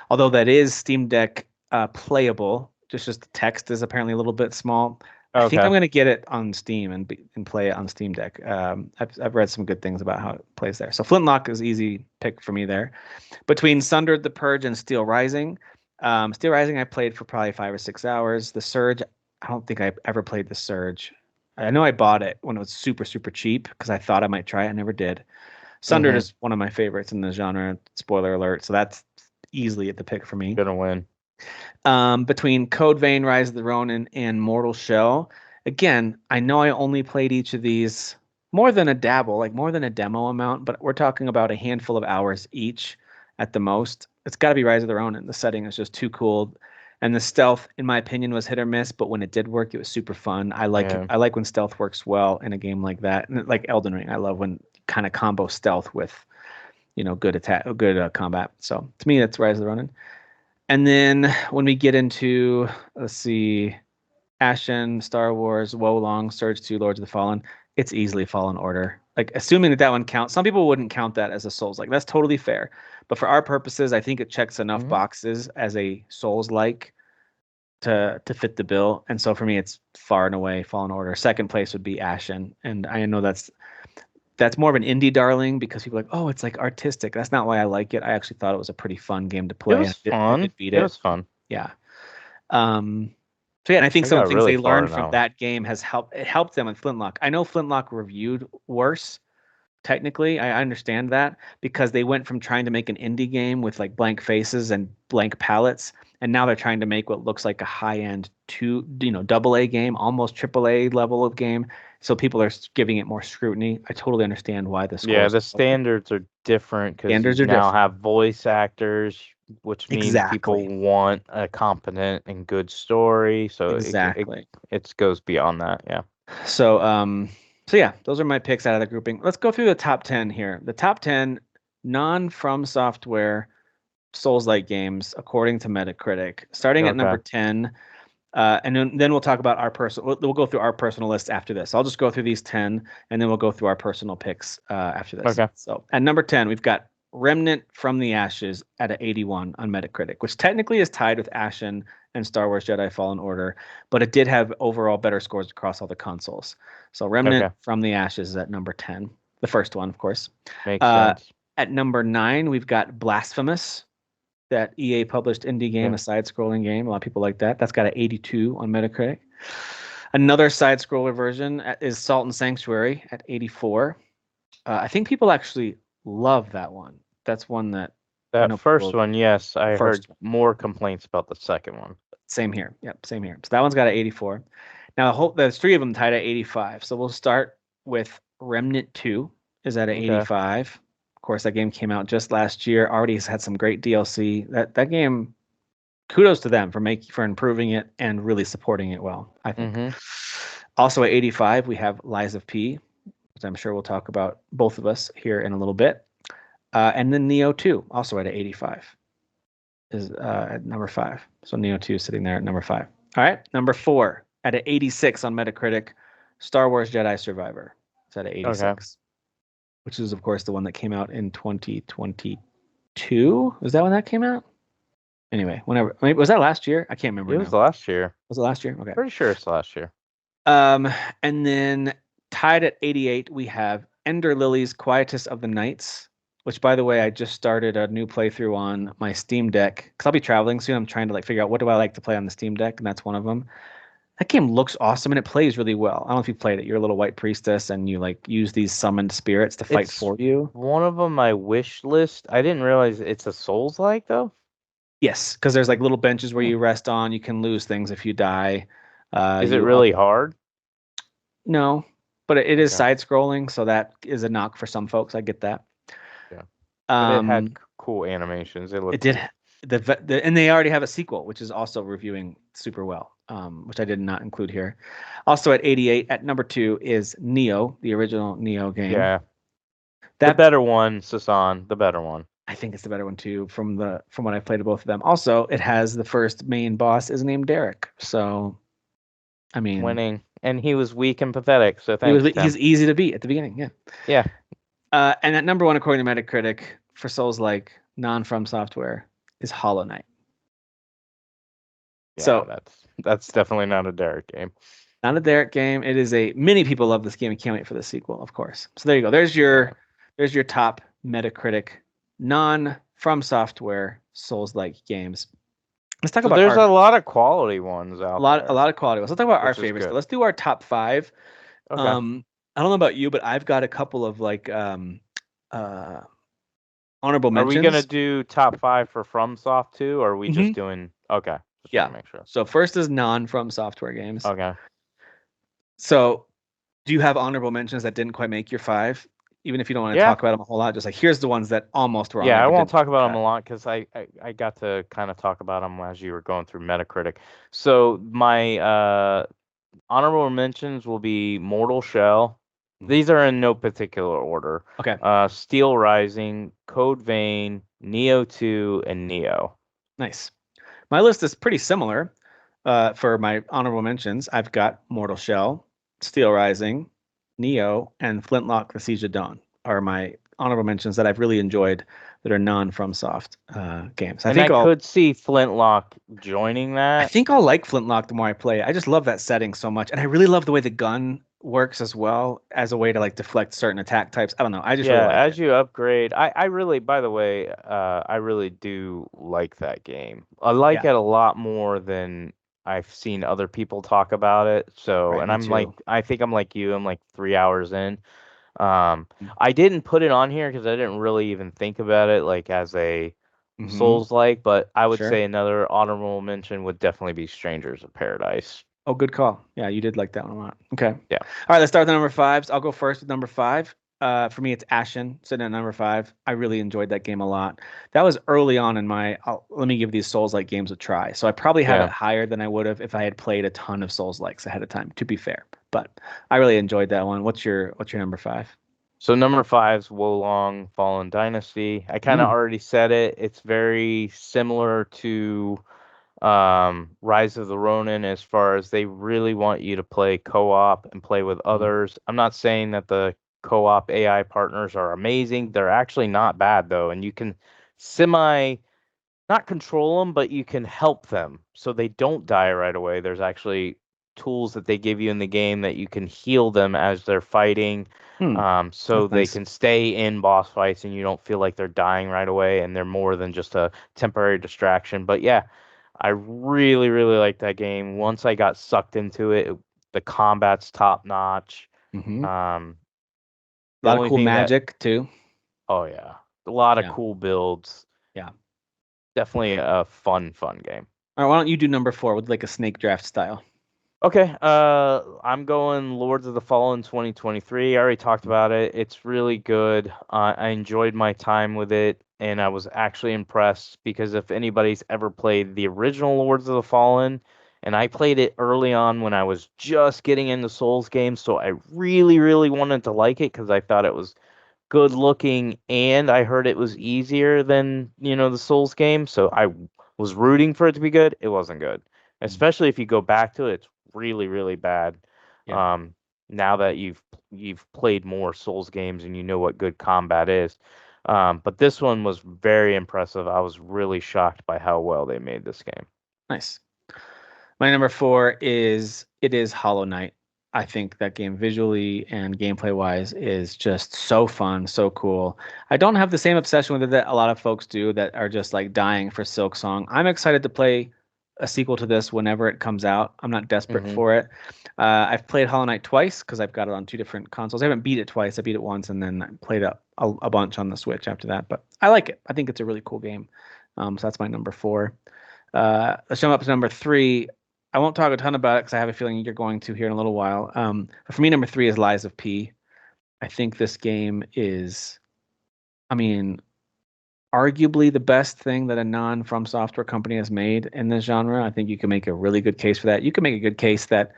Although that is Steam Deck playable, just the text is apparently a little bit small. I think I'm Okay. going to get it on Steam and play it on Steam Deck. I've read some good things about how it plays there. So Flintlock is easy pick for me there. Between Sundered, The Purge, and Steel Rising, Steel Rising I played for probably 5 or 6 hours. The Surge, I don't think I've ever played The Surge. I know I bought it when it was super super cheap because I thought I might try it. I never did. Sundered Mm-hmm. is one of my favorites in the genre. Spoiler alert. So that's easily at the pick for me. Gonna win. Between Code Vein, Rise of the Ronin, and Mortal Shell, again, I know I only played each of these more than a dabble, like more than a demo amount, but we're talking about a handful of hours each at the most. It's got to be Rise of the Ronin. The setting is just too cool. And the stealth, in my opinion, was hit or miss, but when it did work, it was super fun. Yeah. I like when stealth works well in a game like that. And like Elden Ring, I love when kind of combo stealth with, good attack, good combat. So to me, that's Rise of the Ronin. And then when we get into, let's see, Ashen, Star Wars, Wolong, Surge 2, Lords of the Fallen, it's easily Fallen Order. Like, assuming that one counts, some people wouldn't count that as a Souls like. That's totally fair. But for our purposes, I think it checks enough Mm-hmm. boxes as a Souls like to fit the bill. And so for me, it's far and away Fallen Order. Second place would be Ashen. And I know that's more of an indie darling because people are like, oh, it's like artistic. That's not why I like it. I actually thought it was a pretty fun game to It play. was I fun. did beat It it. was fun. Yeah. Um, so yeah, and I think I some of got the things really they far learned in that from one. that game has helped. It helped them in Flintlock. I know Flintlock reviewed worse. Technically, I understand that because they went from trying to make an indie game with like blank faces and blank palettes, and now they're trying to make what looks like a high-end double A game, almost triple A level of game. So people are giving it more scrutiny. I totally understand why the Yeah, scores the are lower. standards are different because you Standards are now different. have voice actors, which means people Exactly. want a competent and good story. So Exactly. it goes beyond that. Yeah. So, so yeah, those are my picks out of the grouping. Let's go through the top 10 here. The top 10 non-From Software Souls-like games according to Metacritic. Starting at number Okay. 10, and then we'll talk about our personal. We'll go through our personal list after this. I'll just go through these 10, and then we'll go through our personal picks after this. Okay. So at number 10, we've got Remnant from the Ashes at an 81 on Metacritic, which technically is tied with Ashen and Star Wars Jedi Fallen Order, but it did have overall better scores across all the consoles. So Remnant Okay. from the Ashes is at number 10, the first one, of course. Makes Uh, sense. at number 9, we've got Blasphemous, that EA published indie game, Yeah. a side-scrolling game. A lot of people like that. That's got an 82 on Metacritic. Another side-scroller version is Salt and Sanctuary at 84. I think people actually love that one. That's one that I That know first people. one, yes, The I heard first one. more complaints about the second one. Same here. Yep, same here. So that one's got an 84. Now there's three of them tied at 85. So we'll start with Remnant 2 is at an Okay. 85. Of course, that game came out just last year. Already has had some great DLC. That game, kudos to them for improving it and really supporting it well, I think. Mm-hmm. Also at 85, we have Lies of P, which I'm sure we'll talk about both of us here in a little bit. And then Neo 2, also at 85. is at number 5. So Neo 2 is sitting there at number 5. All right, number 4 at an 86 on Metacritic, Star Wars Jedi Survivor. It's at an Okay. 86, which is of course the one that came out in 2022. Was that when that came out? Anyway, whenever. I mean, was that last year? I can't remember It was now. last year. Was it last year? Okay. Pretty sure it's last year. And then tied at 88, we have Ender Lilies Quietus of the Nights, which by the way, I just started a new playthrough on my Steam Deck because I'll be traveling soon. I'm trying to like figure out what do I like to play on the Steam Deck, and that's one of them. That game looks awesome and it plays really well. I don't know if you've played it. You're a little white priestess and you like use these summoned spirits to fight It's for you. one of them my wish list. I didn't realize it's a Souls-like though. Yes, because there's like little benches where Hmm. you rest on. You can lose things if you die. Is it You really hard? No, but it is Okay. side scrolling, so that is a knock for some folks. I get that. Yeah. But it had Um, cool animations. It it looked did cool. and they already have a sequel, which is also reviewing super well. Which I did not include here. Also at 88, at number 2 is Neo, the original Neo game. Yeah. The That better one, Sasan, the better one. I think it's the better one too from what I've played of both of them. Also, it has the first main boss is named Derek. So, I mean, Winning. And he was weak and pathetic, so thanks, Tim. he's easy to beat at the beginning. Yeah. Yeah. And at number 1 according to Metacritic for Souls like non From Software is Hollow Knight. Yeah, So that's definitely not a Derek game. not a Derek game. It is a many people love this game and can't wait for the sequel, of course. So there you go. Yeah. There's your top Metacritic non From Software Souls like games. Let's talk So about there's our a lot of quality ones out a there, lot of quality ones. Let's talk about our which is favorites. good. Let's do our top 5. Okay. I don't know about you, but I've got a couple of like uh honorable Are we gonna mentions. do top 5 for FromSoft too, or are we just Mhm. doing okay? Just want Yeah. to make sure. So first is non From Software games. Okay. So do you have honorable mentions that didn't quite make your 5? Even if you don't want to Yeah. talk about them a whole lot, just like here's the ones that almost were on Yeah, there I but won't didn't make talk your about them 5. a lot because I got to kind of talk about them as you were going through Metacritic. So my honorable mentions will be Mortal Shell. Mhm. These are in no particular order. Okay, Steel Rising, Code Vein, Neo 2, and Neo. nice. My list is pretty similar. For my honorable mentions, I've got Mortal Shell, Steel Rising, Neo, and Flintlock: The Siege of Dawn are my honorable mentions that I've really enjoyed that are non FromSoft games. And I could see Flintlock joining I that. think I'll like Flintlock the more I play. I just love that setting so much, and I really love the way the gun works as well as a way to like deflect certain attack types. I don't know. I just really Yeah, like as it. you upgrade, I really, by the way, I really do like that game. I like Yeah, it a lot more than I've seen other people talk about it. So, right. and Me I'm like, too. I think I'm like you. I'm like 3 hours in. I didn't put it on here because I didn't really even think about it like as a Mm-hmm. Souls-like, but I would Sure. say another honorable mention would definitely be Strangers of Paradise. Oh, good call. Yeah, you did like that one a lot. Okay. All Yeah. right, let's start with the number 5s. I'll go first with number 5. For me, it's Ashen, sitting at number 5. I really enjoyed that game a lot. That was early on in my, let me give these Souls-like games a try. So I probably have it Yeah. higher than I would have if I had played a ton of Souls-likes ahead of time, to be fair. But I really enjoyed that one. What's your number 5? So number 5's Wolong Fallen Dynasty. I kind of Mm, already said it. It's very similar to Rise of the Ronin as far as they really want you to play co-op and play with mm, others. I'm not saying that the co-op AI partners are amazing. They're actually not bad though, and you can semi not control them, but you can help them so they don't die right away. There's actually tools that they give you in the game that you can heal them as they're fighting, mm. so That's they nice. can stay in boss fights and you don't feel like they're dying right away and they're more than just a temporary distraction. But yeah, I really, really like that game. Once I got sucked into it, the combat's top notch. Hmm. Um, A the lot of only cool thing that, magic too. oh yeah, a lot of Yeah, cool builds. yeah. Definitely a fun game. All right, why don't you do number 4 with like a snake draft style? Okay, I'm going Lords of the Fallen 2023. I already talked about it. It's really good. I enjoyed my time with it, and I was actually impressed because if anybody's ever played the original Lords of the Fallen, and I played it early on when I was just getting into Souls games, so I really, really wanted to like it because I thought it was good looking, and I heard it was easier than, the Souls game, so I was rooting for it to be good. It wasn't good. Mm. Especially if you go back to it, it's really, really bad. Yeah. Um, now that you've played more Souls games and you know what good combat is. But this one was very impressive. I was really shocked by how well they made this game. Nice. My number four is it is Hollow Knight. I think that game visually and gameplay wise is just so fun, so cool. I don't have the same obsession with it that a lot of folks do that are just like dying for Silk Song. I'm excited to play a sequel to this whenever it comes out. I'm not desperate Hmm. for it. I've played Hollow Knight twice because I've got it on two different consoles. I haven't beat it twice. I beat it once and then I played a bunch on the Switch after that. But I like it. I think it's a really cool game. So that's my number four. Let's jump up to number three. I won't talk a ton about it because I have a feeling you're going to here in a little while. But for me, number three is Lies of P. I think this game is, I mean, arguably the best thing that a non-From Software company has made in this genre. I think you can make a really good case for that. You can make a good case that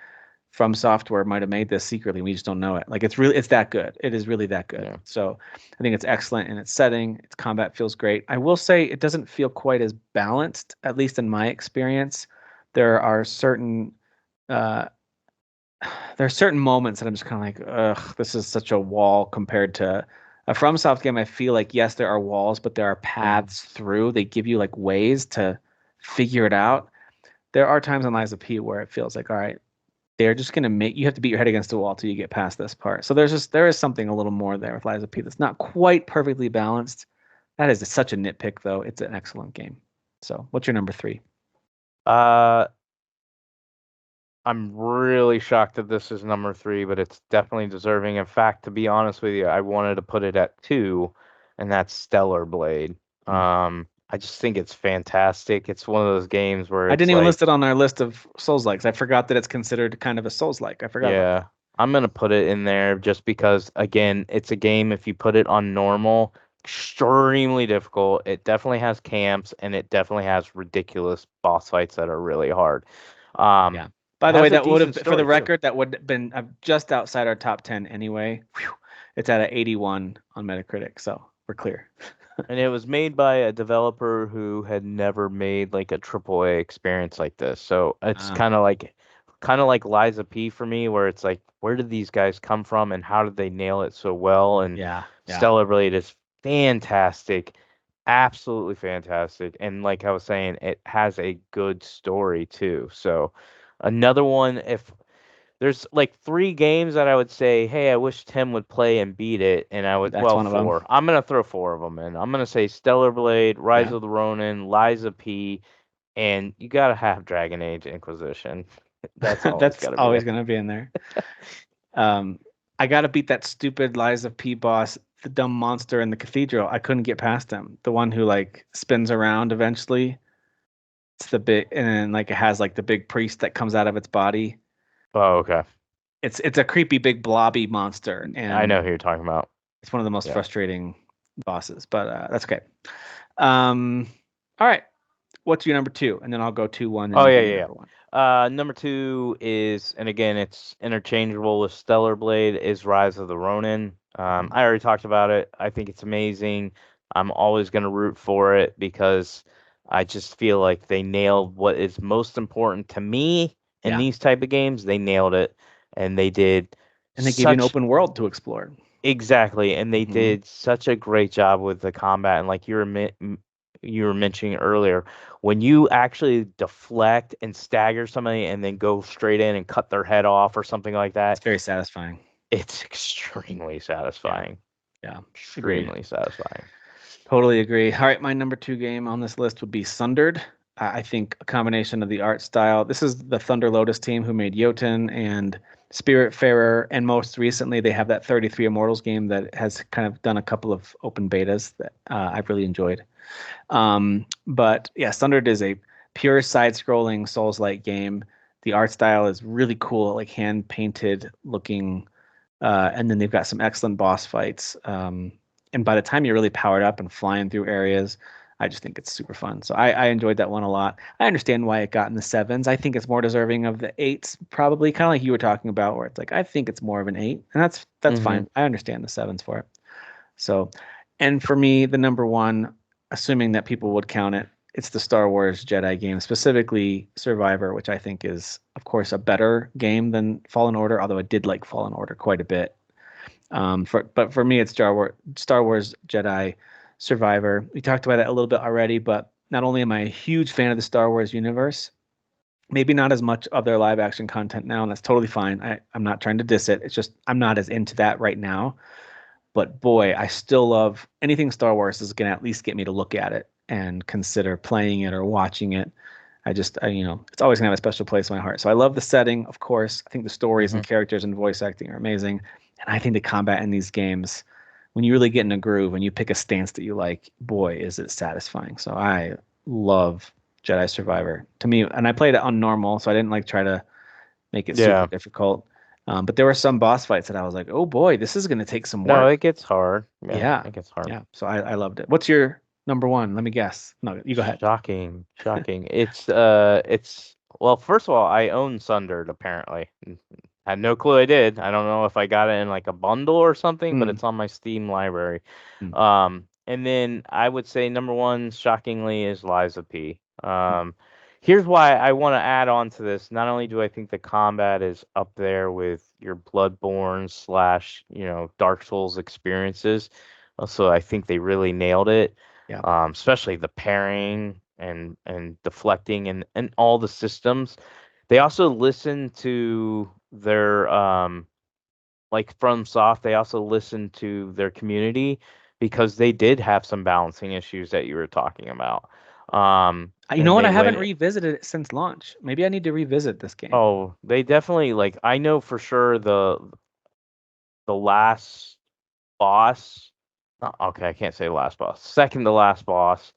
From Software might have made this secretly. We just don't know it. Like it's that good. It is really that good. Yeah. So I think it's excellent in its setting. Its combat feels great. I will say it doesn't feel quite as balanced, at least in my experience. There are certain uh, there are certain moments that I'm just kind of like, ugh, this is such a wall compared to a FromSoft game. I feel like yes, there are walls, but there are Hmm. paths through. They give you like ways to figure it out. There are times on Lies of P where it feels like, all right, they're just gonna make you have to beat your head against the wall till you get past this part. So there is something a little more there with Lies of P that's not quite perfectly balanced. That is such a nitpick though. It's an excellent game. So what's your number three? Uh, I'm really shocked that this is number three, but it's definitely deserving. In fact, to be honest with you, I wanted to put it at two, and that's Stellar Blade. Hmm. I just think it's fantastic. It's one of those games where I it's didn't even like, list it on our list of Souls likes. I forgot that it's considered kind of a Souls like. I forgot about that. yeah, I'm gonna put it in there just because, again, it's a game, if you put it on normal, extremely difficult. It definitely has camps, and it definitely has ridiculous boss fights that are really hard. Yeah. It By the way, has a that would have decent been, for the story too. record, that would have been just outside our top 10 anyway. Whew. It's at a 81 on Metacritic, so we're clear. And it was made by a developer who had never made like a AAA experience like this. So it's Um, kind of like Liza P for me, where it's like, where did these guys come from and how did they nail it so well? And yeah, yeah. Stellar Blade is fantastic, absolutely fantastic. And like I was saying, it has a good story too. So another one, if there's like three games that I would say, hey, I wish Tim would play and beat it, and I would, That's well, one of them. four. I'm gonna throw four of them in. I'm gonna say Stellar Blade, Rise Yeah. of the Ronin, Liza P, and you gotta have Dragon Age Inquisition. That's always That's gotta be always there. going to be in there. Um, I got to beat that stupid Lies of P boss, the dumb monster in the cathedral. I couldn't get past him. The one who like spins around eventually. It's the big, and then like it has like the big priest that comes out of its body. Oh, okay. It's a creepy big blobby monster, I and know who you're talking about. it's one of the most Yeah. frustrating bosses. But that's okay. Um, all right. What's your number two? And then I'll go 2-1, and Oh you yeah, give me your yeah, number one. yeah. Number two is, and again, it's interchangeable with Stellar Blade, is Rise of the Ronin. Mhm. I already talked about it. I think it's amazing. I'm always gonna root for it because I just feel like they nailed what is most important to me in Yeah, these type of games. They nailed it, and they did and they give you an such open world to explore. exactly, and they Hmm. did such a great job with the combat. And like you were mentioning earlier, when you actually deflect and stagger somebody and then go straight in and cut their head off or something like It's that, very satisfying. it's extremely Yeah, satisfying. yeah, agreed. Extremely satisfying. Totally agree. All right, my number two game on this list would be Sundered. I think a combination of the art style. This is the Thunder Lotus team who made Jotun and Spiritfarer, and most recently they have that 33 Immortals game that has kind of done a couple of open betas that I've really enjoyed. But yeah, Sundered is a pure side-scrolling Souls-like game. The art style is really cool, like hand-painted looking, and then they've got some excellent boss fights. And by the time you're really powered up and flying through areas, I just think it's super fun. So I enjoyed that one a lot. I understand why it got in the sevens. I think it's more deserving of the eights, probably kind of like you were talking about, where it's like I think it's more of an eight, and that's Hmm. fine. I understand the sevens for it. So, and for me, the number one, assuming that people would count it, it's the Star Wars Jedi game, specifically Survivor, which I think is, of course, a better game than Fallen Order, although I did like Fallen Order quite a bit. But for me, it's Star Wars Jedi Survivor. We talked about that a little bit already, but not only am I a huge fan of the Star Wars universe, maybe not as much of their live action content now, and that's totally fine. I'm not trying to diss it. It's just I'm not as into that right now. But boy, I still love anything Star Wars is going to at least get me to look at it and consider playing it or watching it. It's always going to have a special place in my heart. So I love the setting, of course. I think the stories Hmm. and characters and voice acting are amazing. And I think the combat in these games, when you really get in a groove and you pick a stance that you like, boy, is it satisfying. So I love Jedi Survivor. To me, and I played it on normal, so I didn't like try to make it super Yeah. difficult. But there were some boss fights that I was like, oh boy, this is going to take some No, work. it gets hard. Yeah, Yeah. it gets hard. Yeah. So I loved it. What's your number one? Let me guess. No, you go ahead. Shocking, shocking. It's well, first of all, I own Sundered apparently. Had no clue I did. I don't know if I got it in like a bundle or something, but Mm, it's on my Steam library. mm, And then I would say number one, shockingly, is Liza P. mm, Here's why I want to add on to this. Not only do I think the combat is up there with your Bloodborne slash, Dark Souls experiences, also I think they really nailed it, yeah. especially the pairing and deflecting and all the systems. They also listen to their like from Soft, they also listen to their community because they did have some balancing issues that you were talking about. You know And what? they I haven't went, revisited it since launch. Maybe I need to revisit this game. oh, they definitely like I know for sure the last boss, okay, I can't say last boss. Second to last boss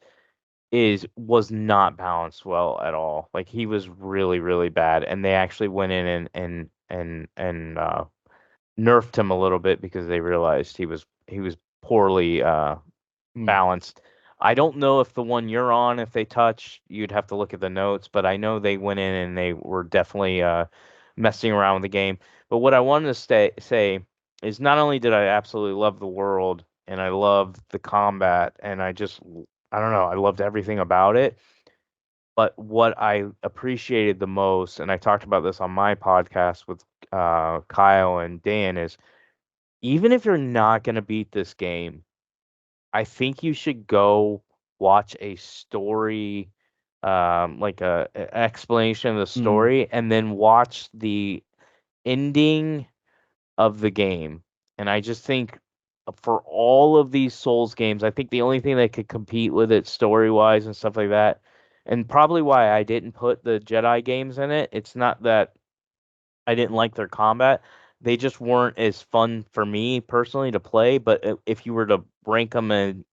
was not balanced well at all. Like he was really, really bad. And they actually went in and nerfed him a little bit because they realized he was poorly Mm, balanced. I don't know if the one you're on, if they touch, you'd have to look at the notes, but I know they went in and they were definitely messing around with the game. But what I wanted to say is not only did I absolutely love the world and I loved the combat and I don't know, I loved everything about it. But what I appreciated the most, and I talked about this on my podcast with Kyle and Dan, is even if you're not going to beat this game, I think you should go watch a story, like a explanation of the mm, story, and then watch the ending of the game. And I just think for all of these Souls games, I think the only thing that could compete with it story wise and stuff like that, and probably why I didn't put the Jedi games in it, it's not that I didn't like their combat. They just weren't as fun for me personally to play. But if you were to rank them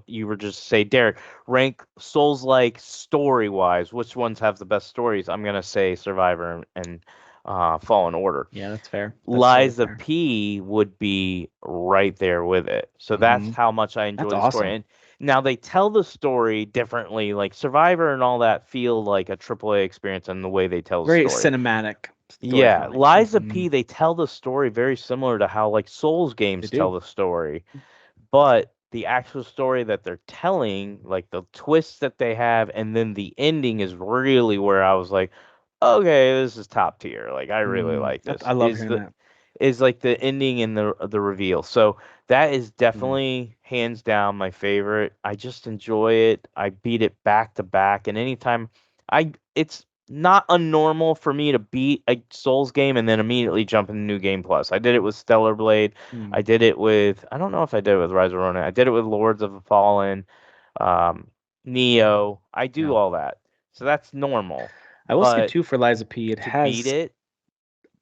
you were just say, Derek, rank Souls like story wise, which ones have the best stories? I'm gonna say Survivor and Fallen Order. yeah, that's fair. That's totally Liza fair. P would be right there with it. So that's Hmm. how much I That's enjoy the story. awesome. And now they tell the story differently. Like Survivor and all that feel like a AAA experience in the way they tell the Very story. cinematic Yeah, storytelling. Liza Hmm. P, they tell the story very similar to how like Souls They games tell do. the story, but the actual story that they're telling, like the twists that they have, and then the ending is really where I was like, okay, this is top tier. Like I really Mm, like this. I love Is hearing the that. is like the ending and the reveal. So that is Mm, definitely hands down my favorite. I just enjoy it. I beat it back to back, and anytime it's not unnormal for me to beat a Souls game and then immediately jump into New Game Plus. I did it with Stellar Blade. mm, I did it with I don't know if I did it with Rise of Ronin. I did it with Lords of the Fallen, um, Neo. I yeah. do all that, so that's normal. I will say But too for Liza P, it to beat has it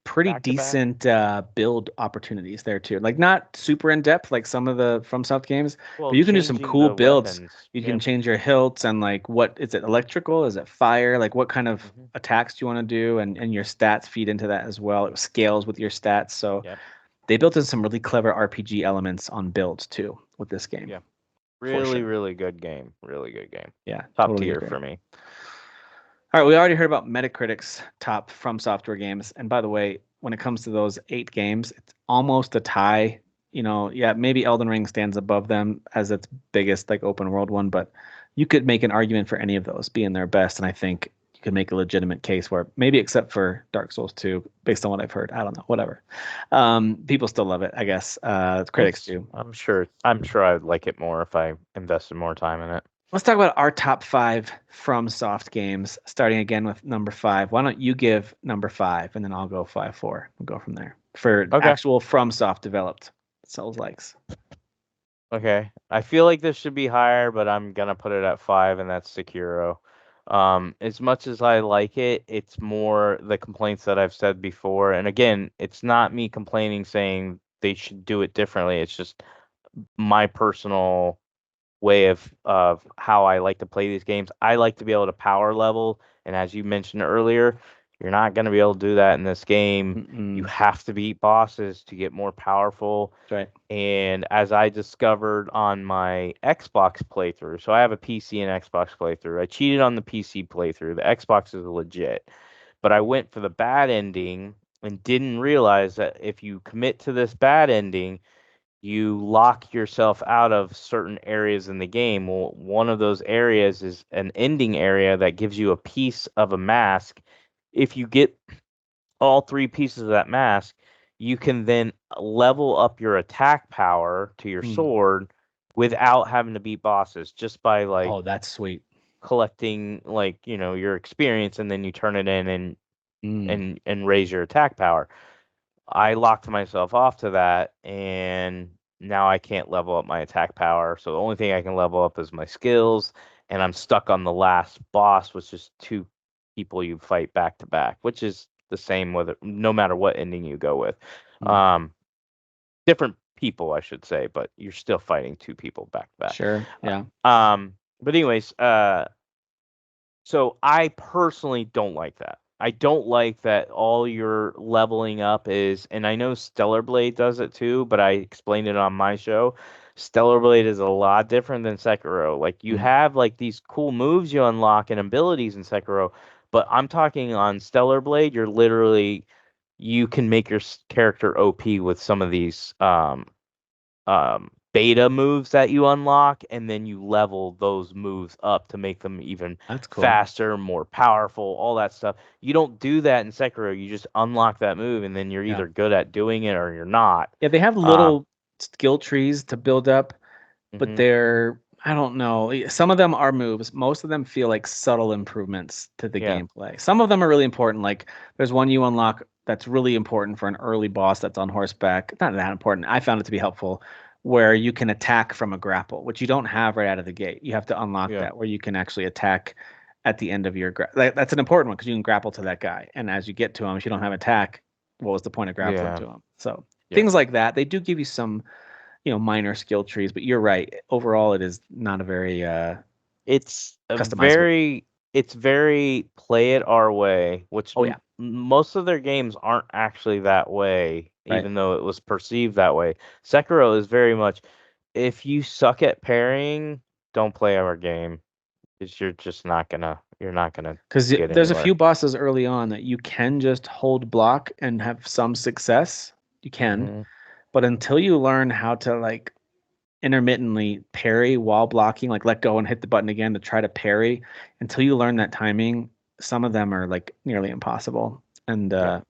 pretty back to back, decent build opportunities there too. Like not super in depth like some of the From Soft games, well, but you can do some changing cool the builds. weapons, You yeah. can change your hilts and like what is it electrical? Is it fire? Like what kind of Hmm. attacks do you want to do? And your stats feed into that as well. It scales with your stats. So Yep. they built in some really clever RPG elements on builds too with this game, Yeah. for Really, sure. really good game. Really good game. Yeah, Top totally tier agree. for me. All right, we already heard about Metacritic's top From Software games, and by the way, when it comes to those 8 games, it's almost a tie. Yeah, maybe Elden Ring stands above them as its biggest like open world one, but you could make an argument for any of those being their best, and I think you could make a legitimate case where maybe except for Dark Souls 2, based on what I've heard. I don't know, whatever. People still love it, I guess. Critics It's do. I'm sure I'd like it more if I invested more time in it. Let's talk about our top five from soft games, starting again with number five. Why don't you give number five, and then I'll go five, four. We'll go from there for Okay. actual from soft developed Souls likes. Okay. I feel like this should be higher, but I'm gonna put it at 5, and that's Sekiro. As much as I like it, it's more the complaints that I've said before. And again, it's not me complaining saying they should do it differently. It's just my personal way of how I like to play these games. I like to be able to power level, and as you mentioned earlier, you're not going to be able to do that in this game. You Mm-mm. have to beat bosses to get more powerful. That's right. And as I discovered on my Xbox playthrough, so I have a PC and Xbox playthrough. I cheated on the PC playthrough. The Xbox is legit. But I went for the bad ending and didn't realize that if you commit to this bad ending, you lock yourself out of certain areas in the game. Well, one of those areas is an ending area that gives you a piece of a mask. If you get all three pieces of that mask, you can then level up your attack power to your Mm. sword without having to beat bosses, just by like Oh, that's sweet. collecting like, your experience, and then you turn it in and Mm. and raise your attack power. I locked myself off to that, and now I can't level up my attack power. So the only thing I can level up is my skills, and I'm stuck on the last boss, which is two people you fight back to back, which is the same whether no matter what ending you go with. Mm. Um, Different people, I should say, but you're still fighting two people back to back. Sure. Yeah. But anyways, so I personally don't like that. I don't like that all your leveling up is, and I know Stellar Blade does it too, but I explained it on my show. Stellar Blade is a lot different than Sekiro. Like you Mm. have like these cool moves you unlock and abilities in Sekiro, but I'm talking on Stellar Blade, you can make your character OP with some of these beta moves that you unlock, and then you level those moves up to make them even That's cool. faster, more powerful, all that stuff. You don't do that in Sekiro. You just unlock that move, and then you're Yeah. either good at doing it or you're not. Yeah, they have Um, little skill trees to build up, but hmm they're, I don't know. Some of them are moves. Most of them feel like subtle improvements to the yeah, gameplay. Some of them are really important. Like there's one you unlock that's really important for an early boss that's on horseback. Not that important. I found it to be helpful, where you can attack from a grapple, which you don't have right out of the gate. You have to unlock yeah, that where you can actually attack at the end of your that's an important one because you can grapple to that guy. And as you get to him, if you don't have attack, what was the point of grappling yeah, to him? So yeah. things like that. They do give you some, minor skill trees, but you're right. Overall, it is not a very It's a customizable. very play it our way, which Oh yeah, most of their games aren't actually that way, right. even though it was perceived that way. Sekiro is very much, if you suck at parrying, don't play our game, because you're not gonna Because get there's a few anywhere. bosses early on that you can just hold block and have some success. You can, Hmm. but until you learn how to like intermittently parry while blocking, like let go and hit the button again to try to parry, until you learn that timing, some of them are like nearly impossible. And Yeah,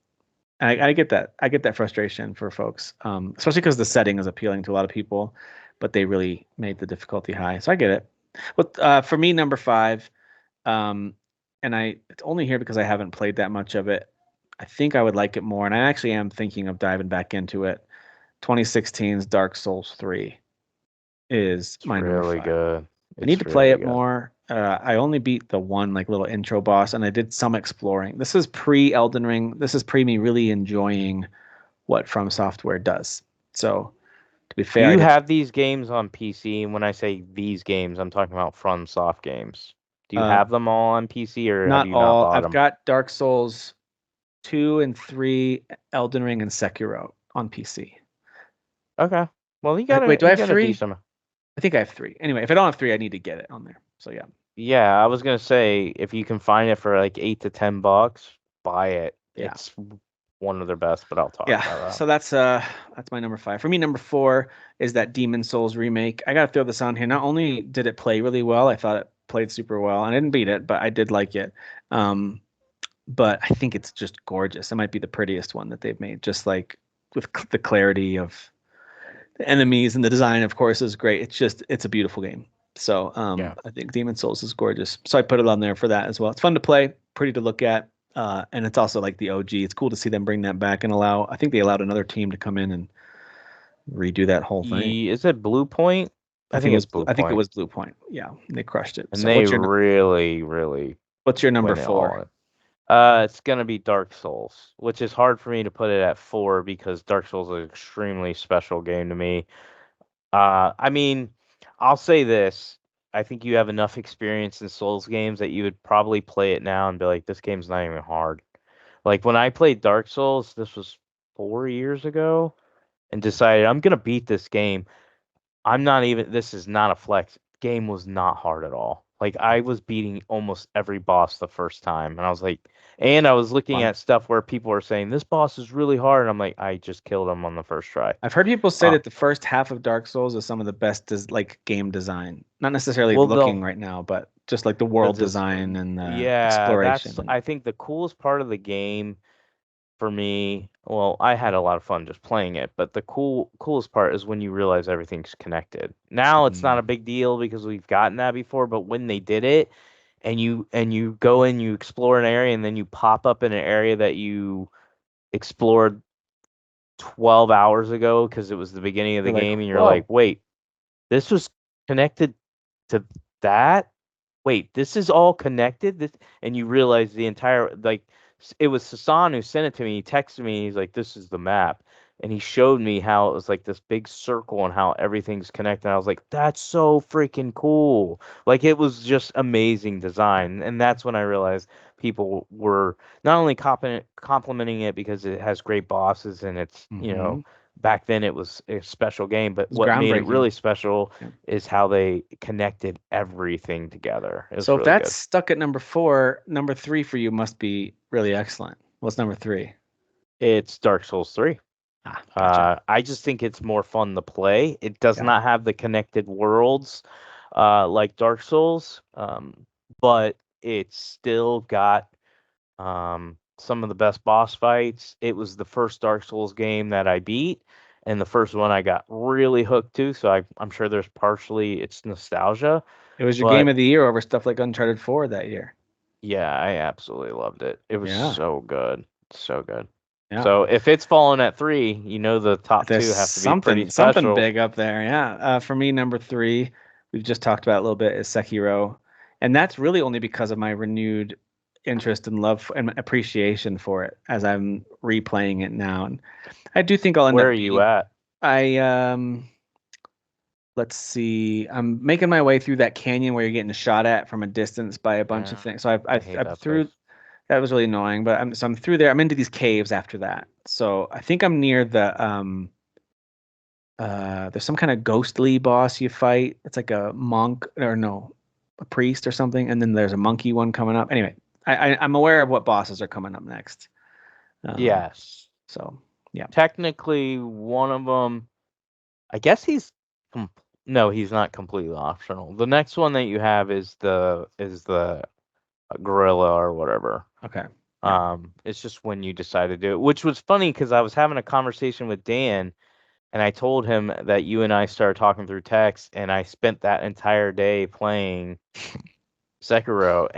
I get that. I get that frustration for folks, especially because the setting is appealing to a lot of people, but they really made the difficulty high. So I get it. But for me, number five, um, and it's only here because I haven't played that much of it. I think I would like it more, and I actually am thinking of diving back into it. 2016's Dark Souls 3 is it's my number really five. good. I need It's to play really it good. more. I only beat the one like little intro boss, and I did some exploring. This is pre Elden Ring. This is pre me really enjoying what From Software does. So to be Do fair, I you did have these games on PC? And when I say these games, I'm talking about FromSoft games. Do you uh, have them all on PC, or have not you not all. bought I've them? got Dark Souls 2 and 3, Elden Ring, and Sekiro on PC. Okay. Well, you got Wait, a do I you have got a three? decent. I think I have three. Anyway, if I don't have three, I need to get it on there. So yeah. Yeah, I was gonna say if you can find it for like $8 to $10, buy it. Yeah. one of their best, but I'll talk Yeah, about so that's my number 5. For me, number 4 is that Demon Souls remake. I gotta throw this on here. Not only did it play really well, I thought it played super well. I didn't beat it, but I did like it. Um, but I think it's just gorgeous. It might be the prettiest one that they've made. Just like with the clarity of the enemies and the design, of course, is great. It's a beautiful game. So that. Yeah. I think Demon Souls is gorgeous. So I put it on there for that as well. It's fun to play, pretty to look at, and it's also like the OG. It's cool to see them bring that back and allow. I think they allowed another team to come in and redo that whole thing. Is it Blue Point? I think it's Blue I think it Point. was Blue Point. Yeah, they crushed it. And So they really, really what's your number went it all 4? in. It's gonna be Dark Souls, which is hard for me to put it at 4 because Dark Souls is an extremely special game to me. I mean, I'll say this. I think you have enough experience in Souls games that you would probably play it now and be like, this game's not even hard. Like when I played Dark Souls, this was 4 years ago, and decided I'm gonna beat this game. I'm not even, this is not a flex. Game was not hard at all. Like I was beating almost every boss the first time, and I was like, and I was looking Fun. at stuff where people are saying this boss is really hard, and I'm like, I just killed him on the first try. I've heard people say Uh, that the first half of Dark Souls is some of the best like game design. Not necessarily well, looking right now, but just like the the world dis- design and the yeah, that's exploration. I think the coolest part of the game for me. Well, I had a lot of fun just playing it, but the coolest part is when you realize everything's connected. Now it's not Mm. a big deal because we've gotten that before, but when they did it and you go in, you explore an area and then you pop up in an area that you explored 12 hours ago because it was the beginning of the You're like, game and you're like, whoa. "Wait, this was connected to that? Wait, this is all connected?" And you realize the entire, like, it was Sasan who sent it to me. He texted me. He's like, "This is the map," and he showed me how it was like this big circle and how everything's connected. I was like, "That's so freaking cool!" Like, it was just amazing design, and that's when I realized people were not only complimenting it because it has great bosses and it's, Hmm. back then it was a special game, but It's what made it groundbreaking. really special Yeah. is how they connected everything together. It was So if really that's good. stuck at number 4, number 3 for you must be really excellent. What's number 3? It's Dark Souls 3. Ah, gotcha. I just think it's more fun to play. It does Yeah. not have the connected worlds like Dark Souls, but it's still got some of the best boss fights. It was the first Dark Souls game that I beat, and the first one I got really hooked to. So I'm sure there's partially it's nostalgia, It was your game but of the year over stuff like Uncharted 4 that year. yeah, I absolutely loved it. It was Yeah. so good. So good. Yeah. So if it's falling at 3, the top There's two have to be pretty something special. big up there. Yeah. For me, number 3, we've just talked about a little bit, is Sekiro, and that's really only because of my renewed interest and love and appreciation for it as I'm replaying it now. And I do think I'll end Where are up you beating. at? I let's see. I'm making my way through that canyon where you're getting shot at from a distance by a bunch of Yeah, things. So I've I I've, hate I've that through. place. That was really annoying, but I'm through there. I'm into these caves after that. So I think I'm near the there's some kind of ghostly boss you fight. It's like a monk or no, a priest or something, and then there's a monkey one coming up. Anyway, I'm aware of what bosses are coming up next. Um, Yes. so yeah, Technically, one of them, I guess com- no, he's not completely optional. The next one that you have is the gorilla or whatever. okay, yeah. It's just when you decide to do it, which was funny because I was having a conversation with Dan and I told him that you and I started talking through text, and I spent that entire day playing Sekiro,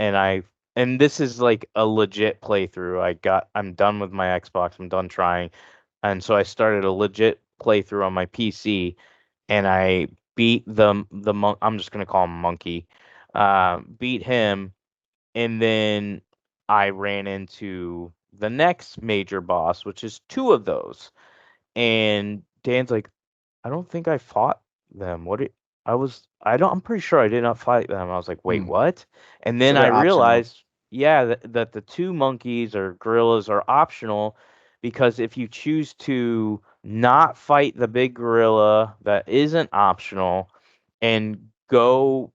and this is like a legit playthrough. I'm done with my Xbox. I'm done trying, and so I started a legit playthrough on my PC, and I beat the monk. I'm just gonna call him Monkey. Beat him, and then I ran into the next major boss, which is two of those. And Dan's like, I don't think I fought them. I'm pretty sure I did not fight them. I was like, wait, Hmm. what? And So then I they're optional. realized, yeah, that the two monkeys or gorillas are optional because if you choose to not fight the big gorilla that isn't optional and go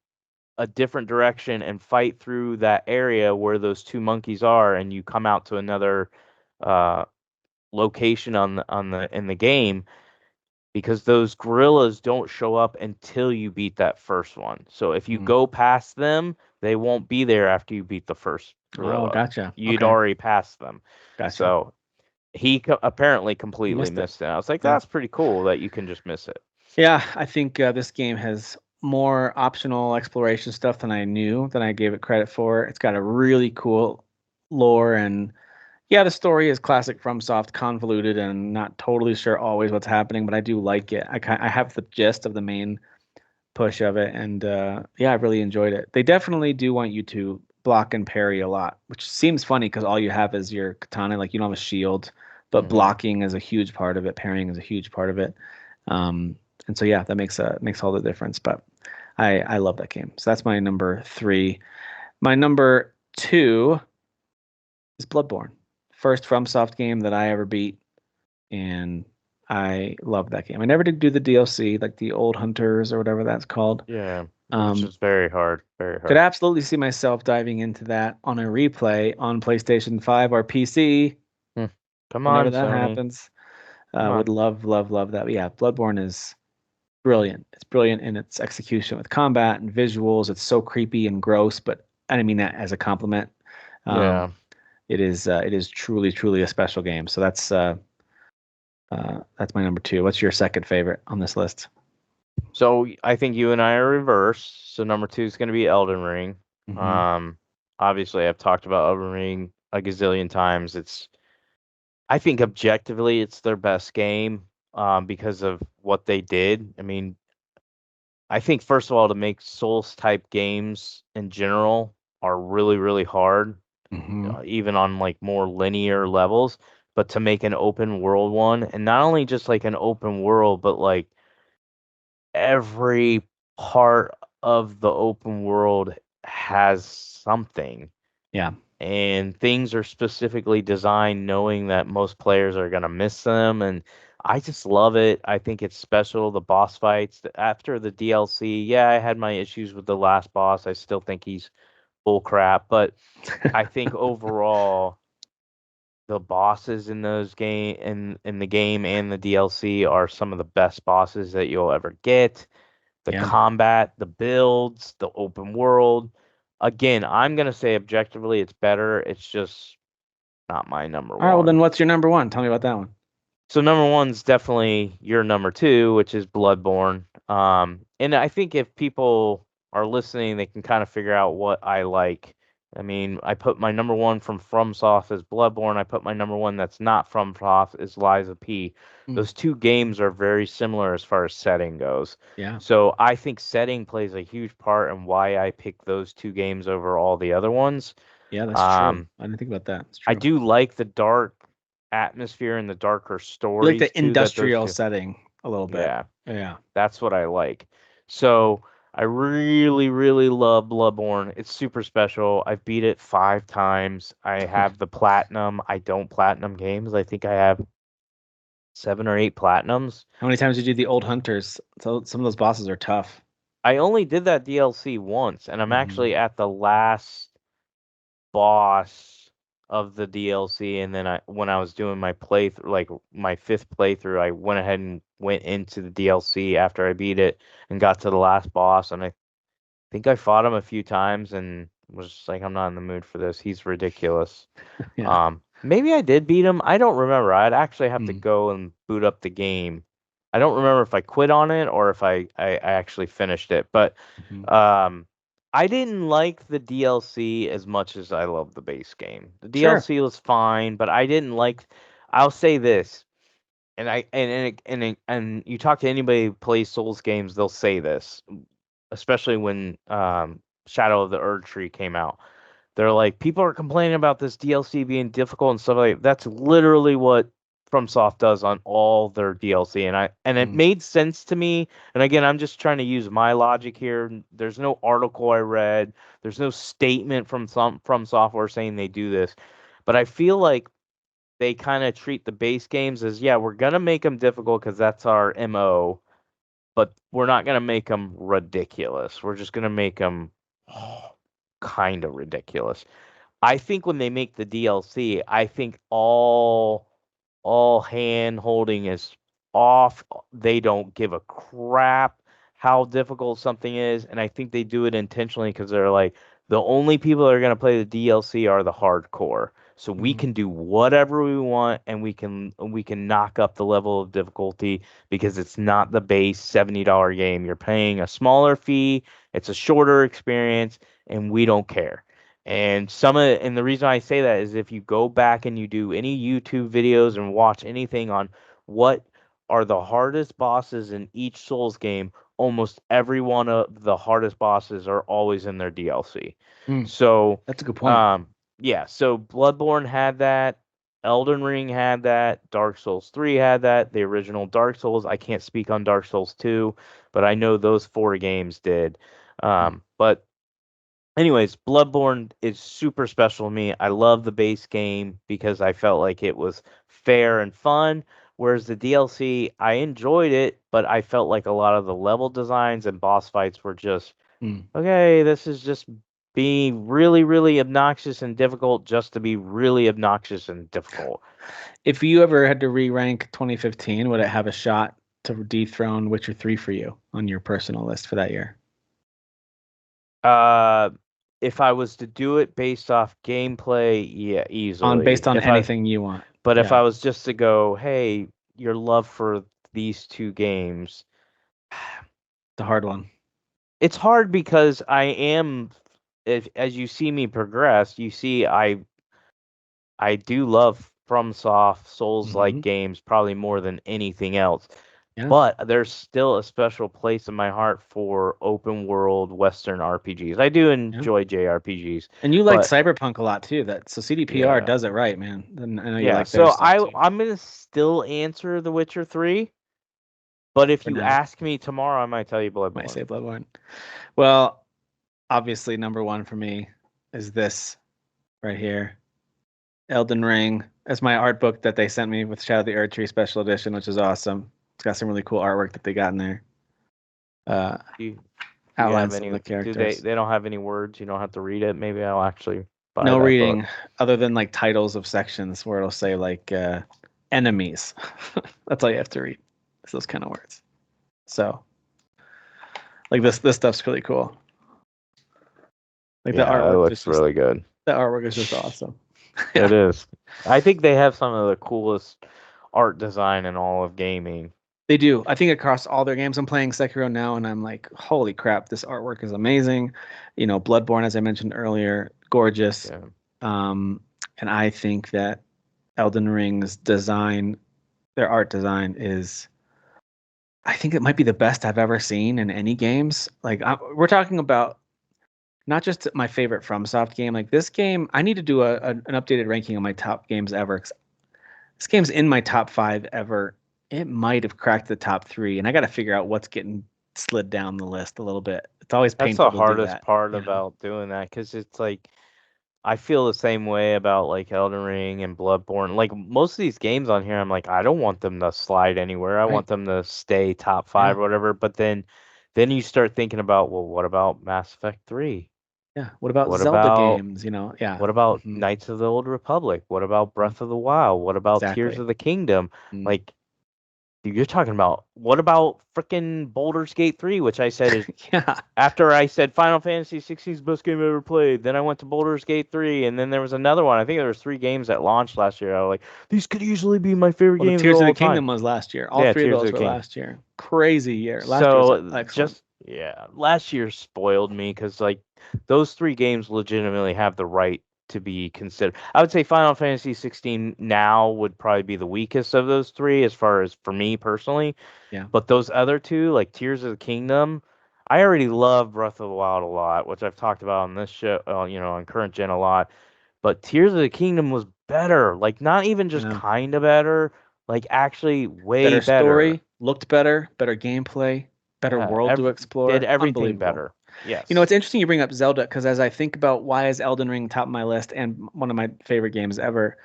a different direction and fight through that area where those two monkeys are and you come out to another uh location in the game, because those gorillas don't show up until you beat that first one. So if you Mm. go past them, they won't be there after you beat the first Oh, gorilla. gotcha. You'd Okay, already passed them. gotcha. So he apparently You completely missed it. missed it. I was like, Yeah. that's pretty cool that you can just miss it. Yeah, I think this game has more optional exploration stuff than I gave it credit for. It's got a really cool lore, and yeah, the story is classic FromSoft, convoluted and not totally sure always what's happening, but I do like it. I have the gist of the main push of it, and yeah, I really enjoyed it. They definitely do want you to block and parry a lot, which seems funny because all you have is your katana, like you don't have a shield, but Hmm. blocking is a huge part of it, parrying is a huge part of it. Um, and so yeah, that makes all the difference. But I love that game. So that's my number three. My number two is Bloodborne. First FromSoft game that I ever beat, and I love that game. I never did do the DLC, like the Old Hunters or whatever that's called. Yeah, which Um, is very hard, very could hard. absolutely see myself diving into that on a replay on PlayStation 5 or PC Hmm. Come whenever on, that Sony. happens. Come Would on. love, love, love that. But yeah, Bloodborne is brilliant. It's brilliant in its execution with combat and visuals. It's so creepy and gross, but I don't mean that as a compliment. Um, Yeah. it is truly, truly a special game. So that's my number two. What's your second favorite on this list? So I think you and I are reversed. So number two is going to be Elden Ring. Hmm. Um, Obviously I've talked about Elden Ring a gazillion times. I think objectively it's their best game, because of what they did. I mean, I think first of all to make Souls type games in general are really really hard, Hmm. even on like more linear levels. But to make an open world one, and not only just like an open world, but like every part of the open world has something, Yeah. and things are specifically designed knowing that most players are going to miss them, and I just love it. I think it's special. The boss fights after the DLC, yeah, I had my issues with the last boss. I still think he's bull crap, but I think overall the bosses in those in the game and the DLC are some of the best bosses that you'll ever get. The Yeah. combat, the builds, the open world. Again, I'm gonna say objectively it's better. It's just not my number All right. Well, then one. what's your number one? Tell me about that one. So number one's definitely your number two, which is Bloodborne. And I think if people are listening, they can kind of figure out what I like. I mean, I put my number one from FromSoft as Bloodborne. I put my number one that's not FromSoft as Lies of P. Mm, Those two games are very similar as far as setting goes. yeah. So I think setting plays a huge part in why I pick those two games over all the other ones. Yeah, that's true. Um, I didn't think about that. It's I true. do like the dark atmosphere and the darker You like stories the too that those industrial two. setting a little bit. Yeah, Yeah. that's what I like. So I really, really love Bloodborne. It's super special. I've beat it 5 times. I have the platinum. I don't platinum games. I think I have 7 or 8 platinums. How many times did you do the old hunters? So some of those bosses are tough. I only did that DLC once, and I'm Hmm. actually at the last boss of the DLC, and then when I was doing my playthrough, like my fifth playthrough, I went ahead and went into the DLC after I beat it and got to the last boss, and I think I fought him a few times and was just like, I'm not in the mood for this. He's ridiculous. Yeah. Maybe I did beat him. I don't remember. I'd actually have to Mm. go and boot up the game. I don't remember if I quit on it or if I actually finished it. But Hmm. um, I didn't like the DLC as much as I love the base game. The Sure. DLC was fine, but I didn't like. I'll say this, and and you talk to anybody who plays Souls games, they'll say this, especially when Shadow of the Erd Tree came out. They're like, people are complaining about this DLC being difficult and stuff like that. That's literally what FromSoft does on all their DLC, and it Mm. made sense to me. And again, I'm just trying to use my logic here. There's no article I read. There's no statement from software saying they do this, but I feel like they kind of treat the base games as, yeah, we're gonna make them difficult because that's our MO, but we're not gonna make them ridiculous. We're just gonna make them kind of ridiculous. I think when they make the DLC, I think all all hand holding is off. They don't give a crap how difficult something is, and I think they do it intentionally because they're like the only people that are going to play the DLC are the hardcore. So we Mhm. can do whatever we want, and we can knock up the level of difficulty because it's not the base $70 game. You're paying a smaller fee, it's a shorter experience, and we don't care. And the reason I say that is if you go back and you do any YouTube videos and watch anything on what are the hardest bosses in each Souls game, almost every one of the hardest bosses are always in their DLC. Mm, So, that's a good point. um, yeah, so Bloodborne had that, Elden Ring had that, Dark Souls 3 had that, the original Dark Souls. I can't speak on Dark Souls 2, but I know those four games did. Mm. But anyways, Bloodborne is super special to me. I love the base game because I felt like it was fair and fun. Whereas the DLC, I enjoyed it, but I felt like a lot of the level designs and boss fights were just, Mm. okay, this is just being really, really obnoxious and difficult just to be really obnoxious and difficult. If you ever had to re-rank 2015, would it have a shot to dethrone Witcher 3 for you on your personal list for that year? Uh, if I was to do it based off gameplay, yeah, On easily. based on If I anything you want. But if Yeah, I was just to go, hey, your love for these two games, the hard one. it's hard because if as you see me progress, you see I do love FromSoft Souls-like Hmm. games probably more than anything else. Yeah, But there's still a special place in my heart for open world Western RPGs. I do yeah. enjoy JRPGs, And you liked but Cyberpunk a lot too. That so CDPR yeah. does it right, man. And I know you Yeah, like their so stuff too. I'm gonna still answer The Witcher 3. But if For you now, ask me tomorrow, I might tell you might Bloodborne. say Bloodborne. Well, obviously number one for me is this right here, Elden Ring. That's my art book that they sent me with Shadow of the Erd Tree Special Edition, which is awesome. It's got some really cool artwork that they got in there. Uh, Do you have outlines some any? of the Do they? characters. They don't have any words. You don't have to read it. Maybe I'll actually buy No that book. reading other than like titles of sections where it'll say like enemies. That's all you have to read. It's those kind of words. So like this stuff's really cool. Like Yeah, that looks really good. the artwork is just awesome. It Yeah. is. I think they have some of the coolest art design in all of gaming. They do. I think across all their games, I'm playing Sekiro now, and I'm like, holy crap, this artwork is amazing. You know, Bloodborne, as I mentioned earlier, gorgeous. Yeah, Um, and I think that Elden Ring's design, their art design, is, I think it might be the best I've ever seen in any games. Like, we're talking about not just my favorite FromSoft game. Like this game, I need to do an updated ranking of my top games ever. 'Cause this game's in my top five ever. It might have cracked the top three, and I got to figure out what's getting slid down the list a little bit. It's always that's the painful to do hardest that, part you know. about doing that because it's like I feel the same way about like Elden Ring and Bloodborne. Like most of these games on here, I'm like, I don't want them to slide anywhere. I Right? want them to stay top Yeah, five or whatever. But then you start thinking about, well, what about Mass Effect 3? yeah. What about What Zelda about games? You know, yeah. what about Hmm. Knights of the Old Republic? What about Yeah, Breath of the Wild? What about Tears exactly. of the Kingdom? Mm. Like you're talking about what about freaking Baldur's Gate 3, which I said is Yeah, after I said Final Fantasy 16's best game I ever played, then I went to Baldur's Gate 3, and then there was another one. I think there was three games that launched last year. I was like, these could easily be my favorite well, the games of Tears of the all time. Kingdom was last year. All Yeah, three of Tears of those the were King. last year. Crazy year. Last year was So excellent. just yeah, last year spoiled me because like those three games legitimately have the right to be considered. I would say Final Fantasy 16 now would probably be the weakest of those three as far as for me personally. Yeah, But those other two, like Tears of the Kingdom, I already love Breath of the Wild a lot, which I've talked about on this show, on current gen a lot. But Tears of the Kingdom was better, like not even I just know. kind of better, like actually way Better better. story, looked better, better gameplay, better Yeah, world to did explore. everything Unbelievable. better. You know, it's Yes. interesting you bring up Zelda because as I think about why is Elden Ring top of my list and one of my favorite games ever,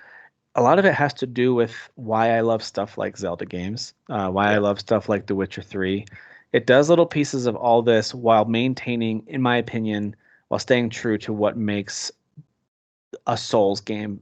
a lot of it has to do with why I love stuff like Zelda games, why I Yeah. love stuff like The Witcher 3. It does little pieces of all this while maintaining, in my opinion, while staying true to what makes a Souls game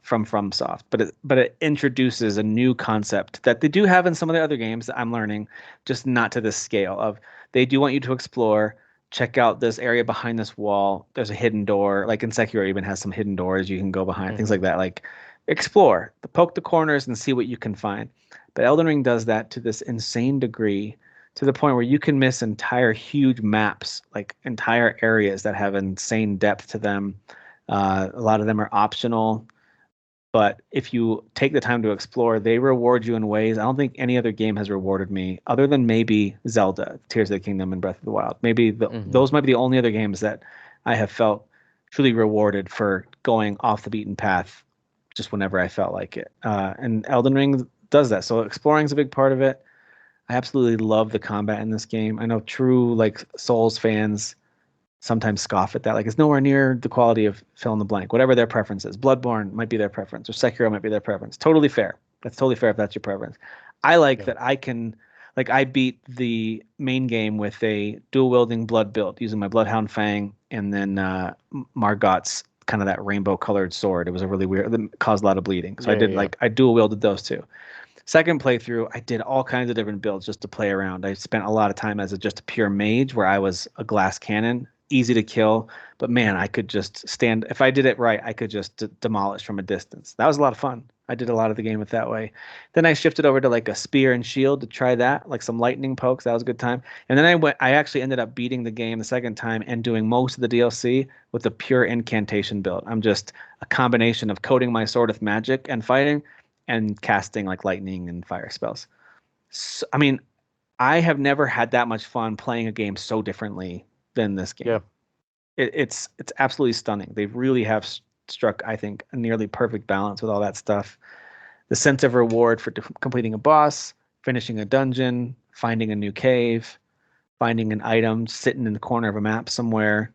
from FromSoft, but it introduces a new concept that they do have in some of the other games that I'm learning, just not to this scale. Of they do want you to explore, check out this area behind this wall. There's a hidden door, like in Sekiro even has some hidden doors you can go behind, things Hmm. like that. Like explore, poke the corners and see what you can find. But Elden Ring does that to this insane degree, to the point where you can miss entire huge maps, like entire areas that have insane depth to them. A lot of them are optional, but if you take the time to explore, they reward you in ways I don't think any other game has rewarded me, other than maybe Zelda, Tears of the Kingdom, and Breath of the Wild. Maybe Hmm. those might be the only other games that I have felt truly rewarded for going off the beaten path just whenever I felt like it. And Elden Ring does that. So exploring is a big part of it. I absolutely love the combat in this game. I know true like Souls fans sometimes scoff at that. Like it's nowhere near the quality of fill in the blank, whatever their preference is. Bloodborne might be their preference, or Sekiro might be their preference. Totally fair. That's totally fair if that's your preference. I like Yeah. that I can, like, I beat the main game with a dual wielding blood build using my Bloodhound Fang and then Margot's kind of that rainbow colored sword. It was a really weird, it caused a lot of bleeding. So I Yeah. did Yeah. like, I dual wielded those two. Second playthrough, I did all kinds of different builds just to play around. I spent a lot of time as just a pure mage where I was a glass cannon, easy to kill, but man, I could just stand. If I did it right, I could just demolish from a distance. That was a lot of fun. I did a lot of the game it that way. Then I shifted over to like a spear and shield to try that, like some lightning pokes. That was a good time. And then I actually ended up beating the game the second time and doing most of the DLC with a pure incantation build. I'm just a combination of coating my sword with magic and fighting and casting like lightning and fire spells. So, I mean, I have never had that much fun playing a game so differently than this game. Yeah. It's absolutely stunning. They really have struck, I think, a nearly perfect balance with all that stuff. The sense of reward for completing a boss, finishing a dungeon, finding a new cave, finding an item sitting in the corner of a map somewhere,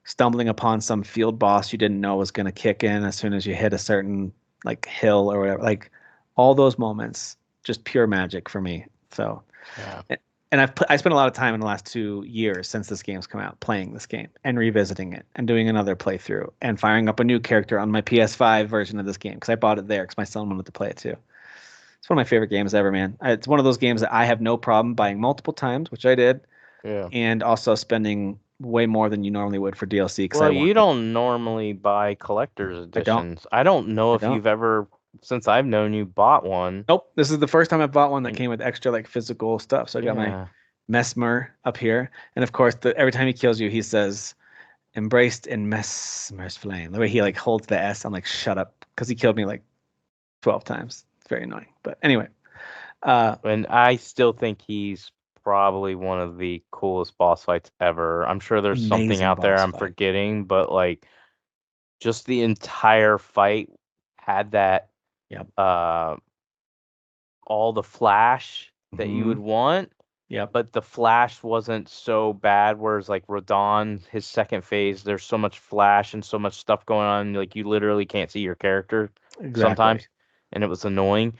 stumbling upon some field boss you didn't know was going to kick in as soon as you hit a certain like hill or whatever. Like all those moments, just pure magic for me. So, Yeah. and I spent a lot of time in the last 2 years since this game's come out playing this game and revisiting it and doing another playthrough and firing up a new character on my PS5 version of this game because I bought it there because my son wanted to play it too. It's one of my favorite games ever, man. It's one of those games that I have no problem buying multiple times, which I did, Yeah. and also spending way more than you normally would for DLC because I Well, you want the. don't normally buy collector's I don't. editions. I don't know I if don't. you've ever, since I've known you, bought one. Nope. This is the first time I bought one that And came with extra like physical stuff. So I got my yeah. Mesmer up here, and of course, every time he kills you, he says "embraced in Mesmer's flame." The way he like holds the S, I'm like, shut up, because he killed me like 12 times. It's very annoying. But anyway, uh, And I still think he's probably one of the coolest boss fights ever. I'm sure there's something amazing out there boss I'm fight. forgetting, but like just the entire fight had that Yep. uh all the flash that you Hmm. would want, Yep. but the flash wasn't so bad. Whereas like Rodon, his second phase, there's so much flash and so much stuff going on, like you literally can't see your character Exactly. sometimes, and it was annoying.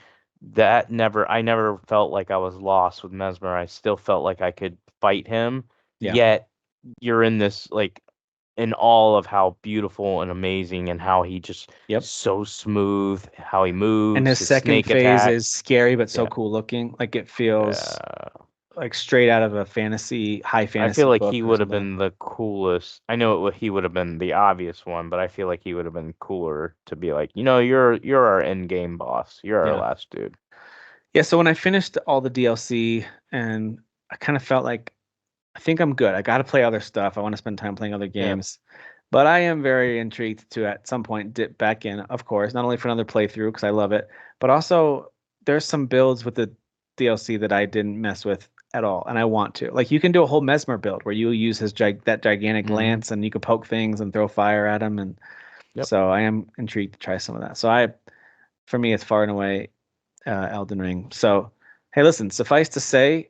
I never felt like I was lost with Mesmer. I still felt like I could fight him. Yeah. Yet you're in this like in all of how beautiful and amazing and how he just Yep. so smooth, how he And moves, his his second snake phase is attacks. scary but so Yeah. cool looking. Like it feels Uh, like straight out of a fantasy, high I feel fantasy like he book or would have something. been the coolest. I know he would have been the obvious one, but I feel like he would have been cooler to be like, you're our end game boss. You're our Yeah. last dude. Yeah. So when I finished all the DLC and I kind of felt like I think I'm good. I got to play other stuff. I want to spend time playing other Yeah. games. But I am very intrigued to at some point dip back in, of course, not only for another playthrough because I love it, but also there's some builds with the DLC that I didn't mess with at all, and I want to. Like you can do a whole Mesmer build where you use his that gigantic Hmm. lance and you can poke things and throw fire at him, and Yep. so I am intrigued to try some of that. So for me, it's far and away Elden Ring. So hey, listen, suffice to say,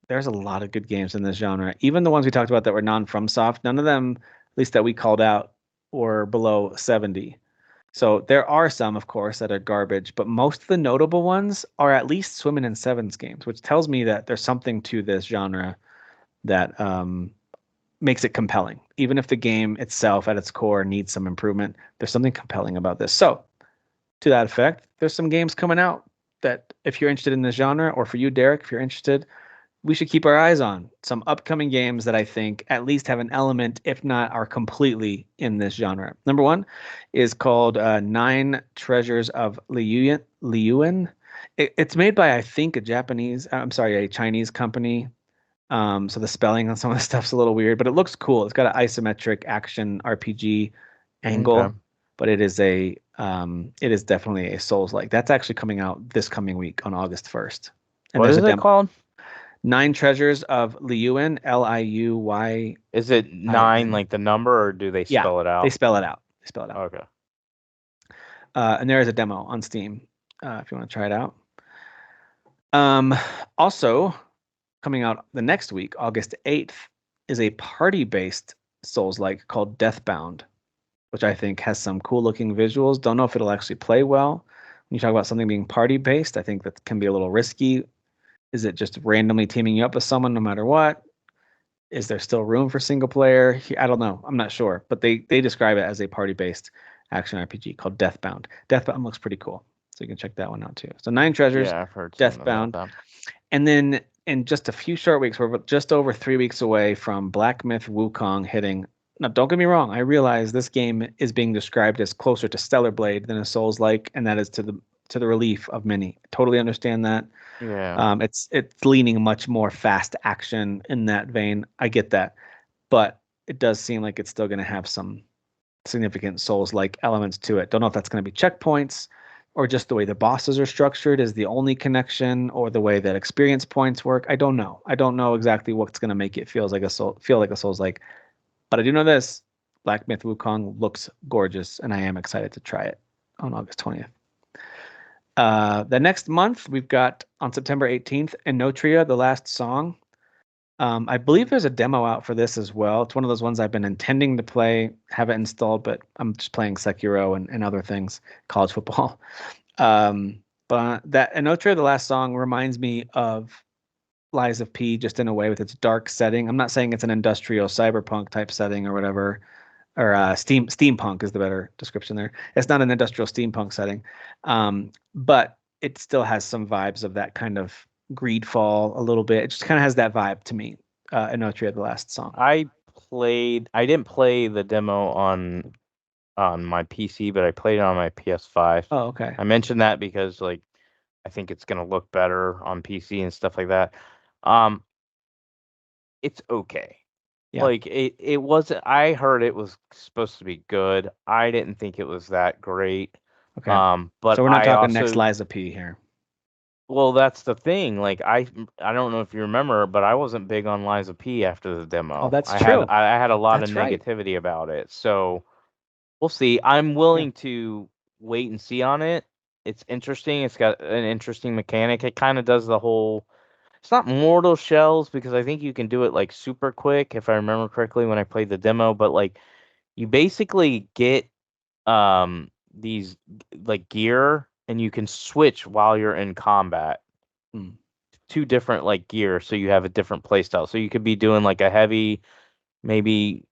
there's a lot of good games in this genre. Even the ones we talked about that were non-FromSoft, none of them, at least that we called out, were below 70. So there are some, of course, that are garbage, but most of the notable ones are at least swimming in sevens games, which tells me that there's something to this genre that makes it compelling. Even if the game itself at its core needs some improvement, there's something compelling about this. So, to that effect, there's some games coming out that if you're interested in this genre, or for you, Derek, if you're interested, we should keep our eyes on some upcoming games that I think at least have an element, if not are completely in this genre. Number one is called Nine Treasures of Liyuan. It's made by, I think, a Chinese company. So the spelling on some of the stuff's a little weird, but it looks cool. It's got an isometric action RPG Okay. angle, but it is definitely a Souls-like. That's actually coming out this coming week on August 1st. And What there's is a it demo. called? Nine Treasures of Liyuan, Liuyin. Is it 9 like the number, or do they Yeah, spell it they out? spell it out. They spell it out. Okay. And there is a demo on Steam if you want to try it out. Also, coming out the next week, August 8th, is a party-based Souls-like called Deathbound, which I think has some cool-looking visuals. Don't know if it'll actually play well. When you talk about something being party-based, I think that can be a little risky. Is it just randomly teaming you up with someone no matter what? Is there still room for single player? I don't know. I'm not sure. But they describe it as a party-based action RPG called Deathbound. Deathbound looks pretty cool. So you can check that one out too. So Nine Treasures, Yeah, I've heard something about Deathbound. that. And then in just a few short weeks, we're just over 3 weeks away from Black Myth Wukong hitting. Now, don't get me wrong. I realize this game is being described as closer to Stellar Blade than a Souls-like, and that is to the relief of many. Totally understand that. Yeah. It's leaning much more fast action in that vein. I get that, but it does seem like it's still going to have some significant Souls-like elements to it. Don't know if that's going to be checkpoints or just the way the bosses are structured is the only connection, or the way that experience points work. I don't know. I don't know exactly what's going to make it feel like a Souls-like, but I do know this: Black Myth Wukong looks gorgeous, and I am excited to try it on August 20th. The next month, we've got on September 18th, Enotria, The Last Song. I believe there's a demo out for this as well. It's one of those ones I've been intending to play, have it installed, but I'm just playing Sekiro and other things, college football. But that Enotria, The Last Song reminds me of Lies of P, just in a way with its dark setting. I'm not saying it's an industrial cyberpunk type setting or whatever, or steampunk is the better description there. It's not an industrial steampunk setting, but it still has some vibes of that kind of Greedfall a little bit. It just kind of has that vibe to me. Enotria, The Last Song. I didn't play the demo on my PC, but I played it on my PS5. Oh, okay. I mentioned that because like I think it's gonna look better on PC and stuff like that. It's okay. Yeah. Like it wasn't. I heard it was supposed to be good. I didn't think it was that great. Okay. But So we're not I talking next also, Lies of P here. well, that's the thing. Like I don't know if you remember, but I wasn't big on Liza P after the Oh, demo. that's I had true. I had a lot of That's right. negativity about it. So we'll see. I'm willing to wait and see on it. It's interesting. It's got an interesting mechanic. It kind of does the whole. It's not Mortal Shells because I think you can do it like super quick if I remember correctly when I played the demo. But like you basically get these like gear and you can switch while you're in combat. Hmm. Two different like gear, so you have a different play style. So you could be doing like a heavy, maybe,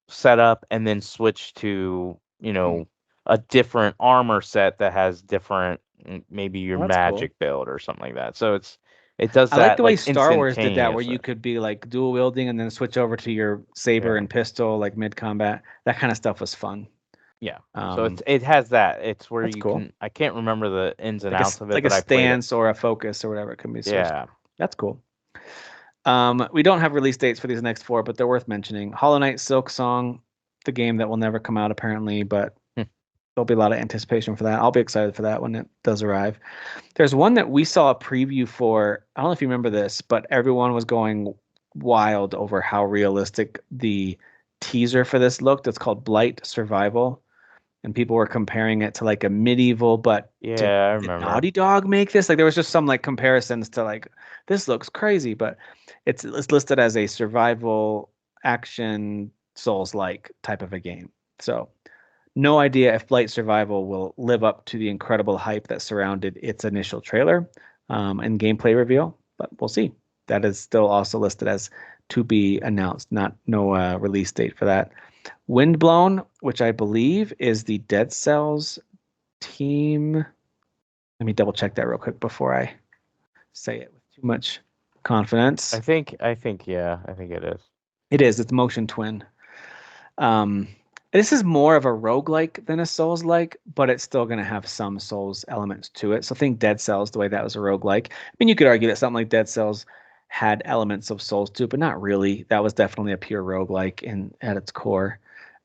setup and then switch to, Hmm. a different armor set that has different maybe your Well, that's cool. magic build or something like that. So it does I like that the way like Star Wars did that, where instantaneously. you could be like dual wielding and then switch over to your saber Yeah. and pistol like mid combat. That kind of stuff was fun. Yeah. So Um, it has that. It's where that's you cool. can, I can't remember the ins and outs of it, Like a but I played it. stance or a focus or whatever it can be switched. Yeah. That's cool. We don't have release dates for these next four, but they're worth mentioning. Hollow Knight Silk Song, the game that will never come out apparently, but Hmm. there'll be a lot of anticipation for that. I'll be excited for that when it does arrive. There's one that we saw a preview for. I don't know if you remember this, but everyone was going wild over how realistic the teaser for this looked. It's called Blight Survival, and people were comparing it to like a medieval, but Yeah, I did remember. Naughty Dog make this? Like there was just some like comparisons to like this looks crazy, but it's listed as a survival action Souls-like type of a game. So no idea if Blight Survival will live up to the incredible hype that surrounded its initial trailer and gameplay reveal, but we'll see. That is still also listed as to be announced. Not no release date for that. Windblown, which I believe is the Dead Cells team. Let me double check that real quick before I say it with too much confidence. Yeah, I think it is. It is. It's Motion Twin. Um, this is more of a roguelike than a Souls-like, but it's still going to have some Souls elements to it. So think Dead Cells, the way that was a roguelike. I mean, you could argue that something like Dead Cells had elements of Souls too, but not really. That was definitely a pure roguelike in at its core.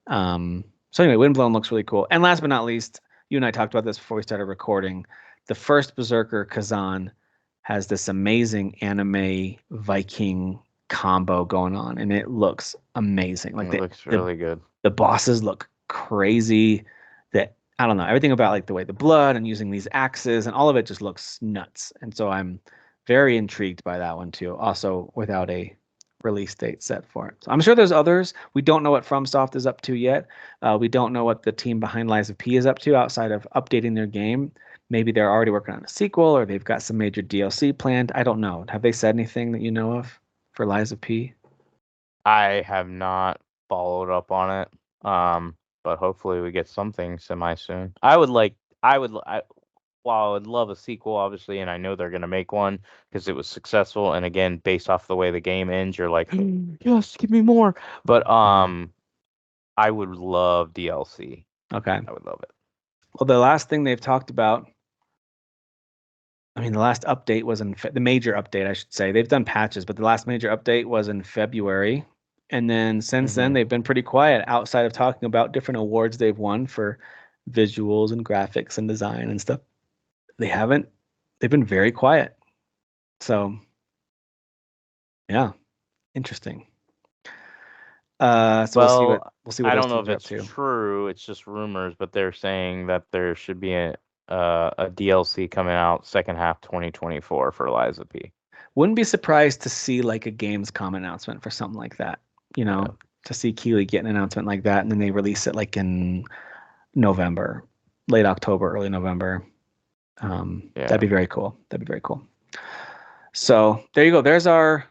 So anyway, Windblown looks really cool. And last but not least, you and I talked about this before we started recording. The first Berserker Kazan has this amazing anime Viking combo going on, and it looks amazing. Like It looks really good. the bosses look crazy. That I don't know, everything about like the way the blood and using these axes and all of it just looks nuts. And so I'm very intrigued by that one too. Also without a release date set for it. So I'm sure there's others. We don't know what FromSoft is up to yet. We don't know what the team behind Lies of P is up to outside of updating their game. Maybe they're already working on a sequel or they've got some major DLC planned. I don't know. Have they said anything that you know of for Lies of P? I have not followed up on it. But hopefully we get something semi soon. While I would love a sequel, obviously, and I know they're gonna make one because it was successful. And again, based off the way the game ends, you're like, yes, give me more. But I would love DLC. Okay. I would love it. Well, the last thing they've talked about, I mean, the last update was the major update, I should say. They've done patches, but the last major update was in February. And then since then, they've been pretty quiet outside of talking about different awards they've won for visuals and graphics and design and stuff. They've been very quiet. So, yeah, interesting. So we'll see what I those don't know teams if are up it's to. true. It's just rumors, but they're saying that there should be a DLC coming out second half 2024 for Liza P. Wouldn't be surprised to see like a Gamescom announcement for something like that. You know, Yeah. to see Keighley get an announcement like that, and then they release it like in November, late October, early November. That'd be very cool. That'd be very cool. So there you go. There's our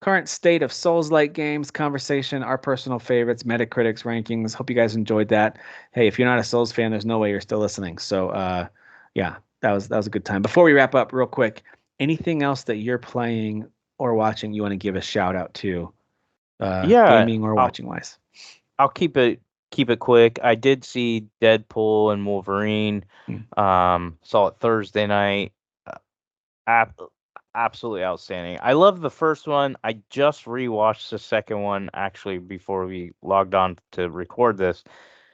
current state of Souls-like games conversation, our personal favorites, Metacritic's rankings. Hope you guys enjoyed that. Hey, if you're not a Souls fan, there's no way you're still listening. So yeah, that was a good time. Before we wrap up, real quick, anything else that you're playing or watching you want to give a shout out to, Yeah, gaming or watching wise? I'll keep it quick. I did see Deadpool and Wolverine. Saw it Thursday night. Ab- Absolutely outstanding. I love the first one. I just rewatched the second one actually before we logged on to record this.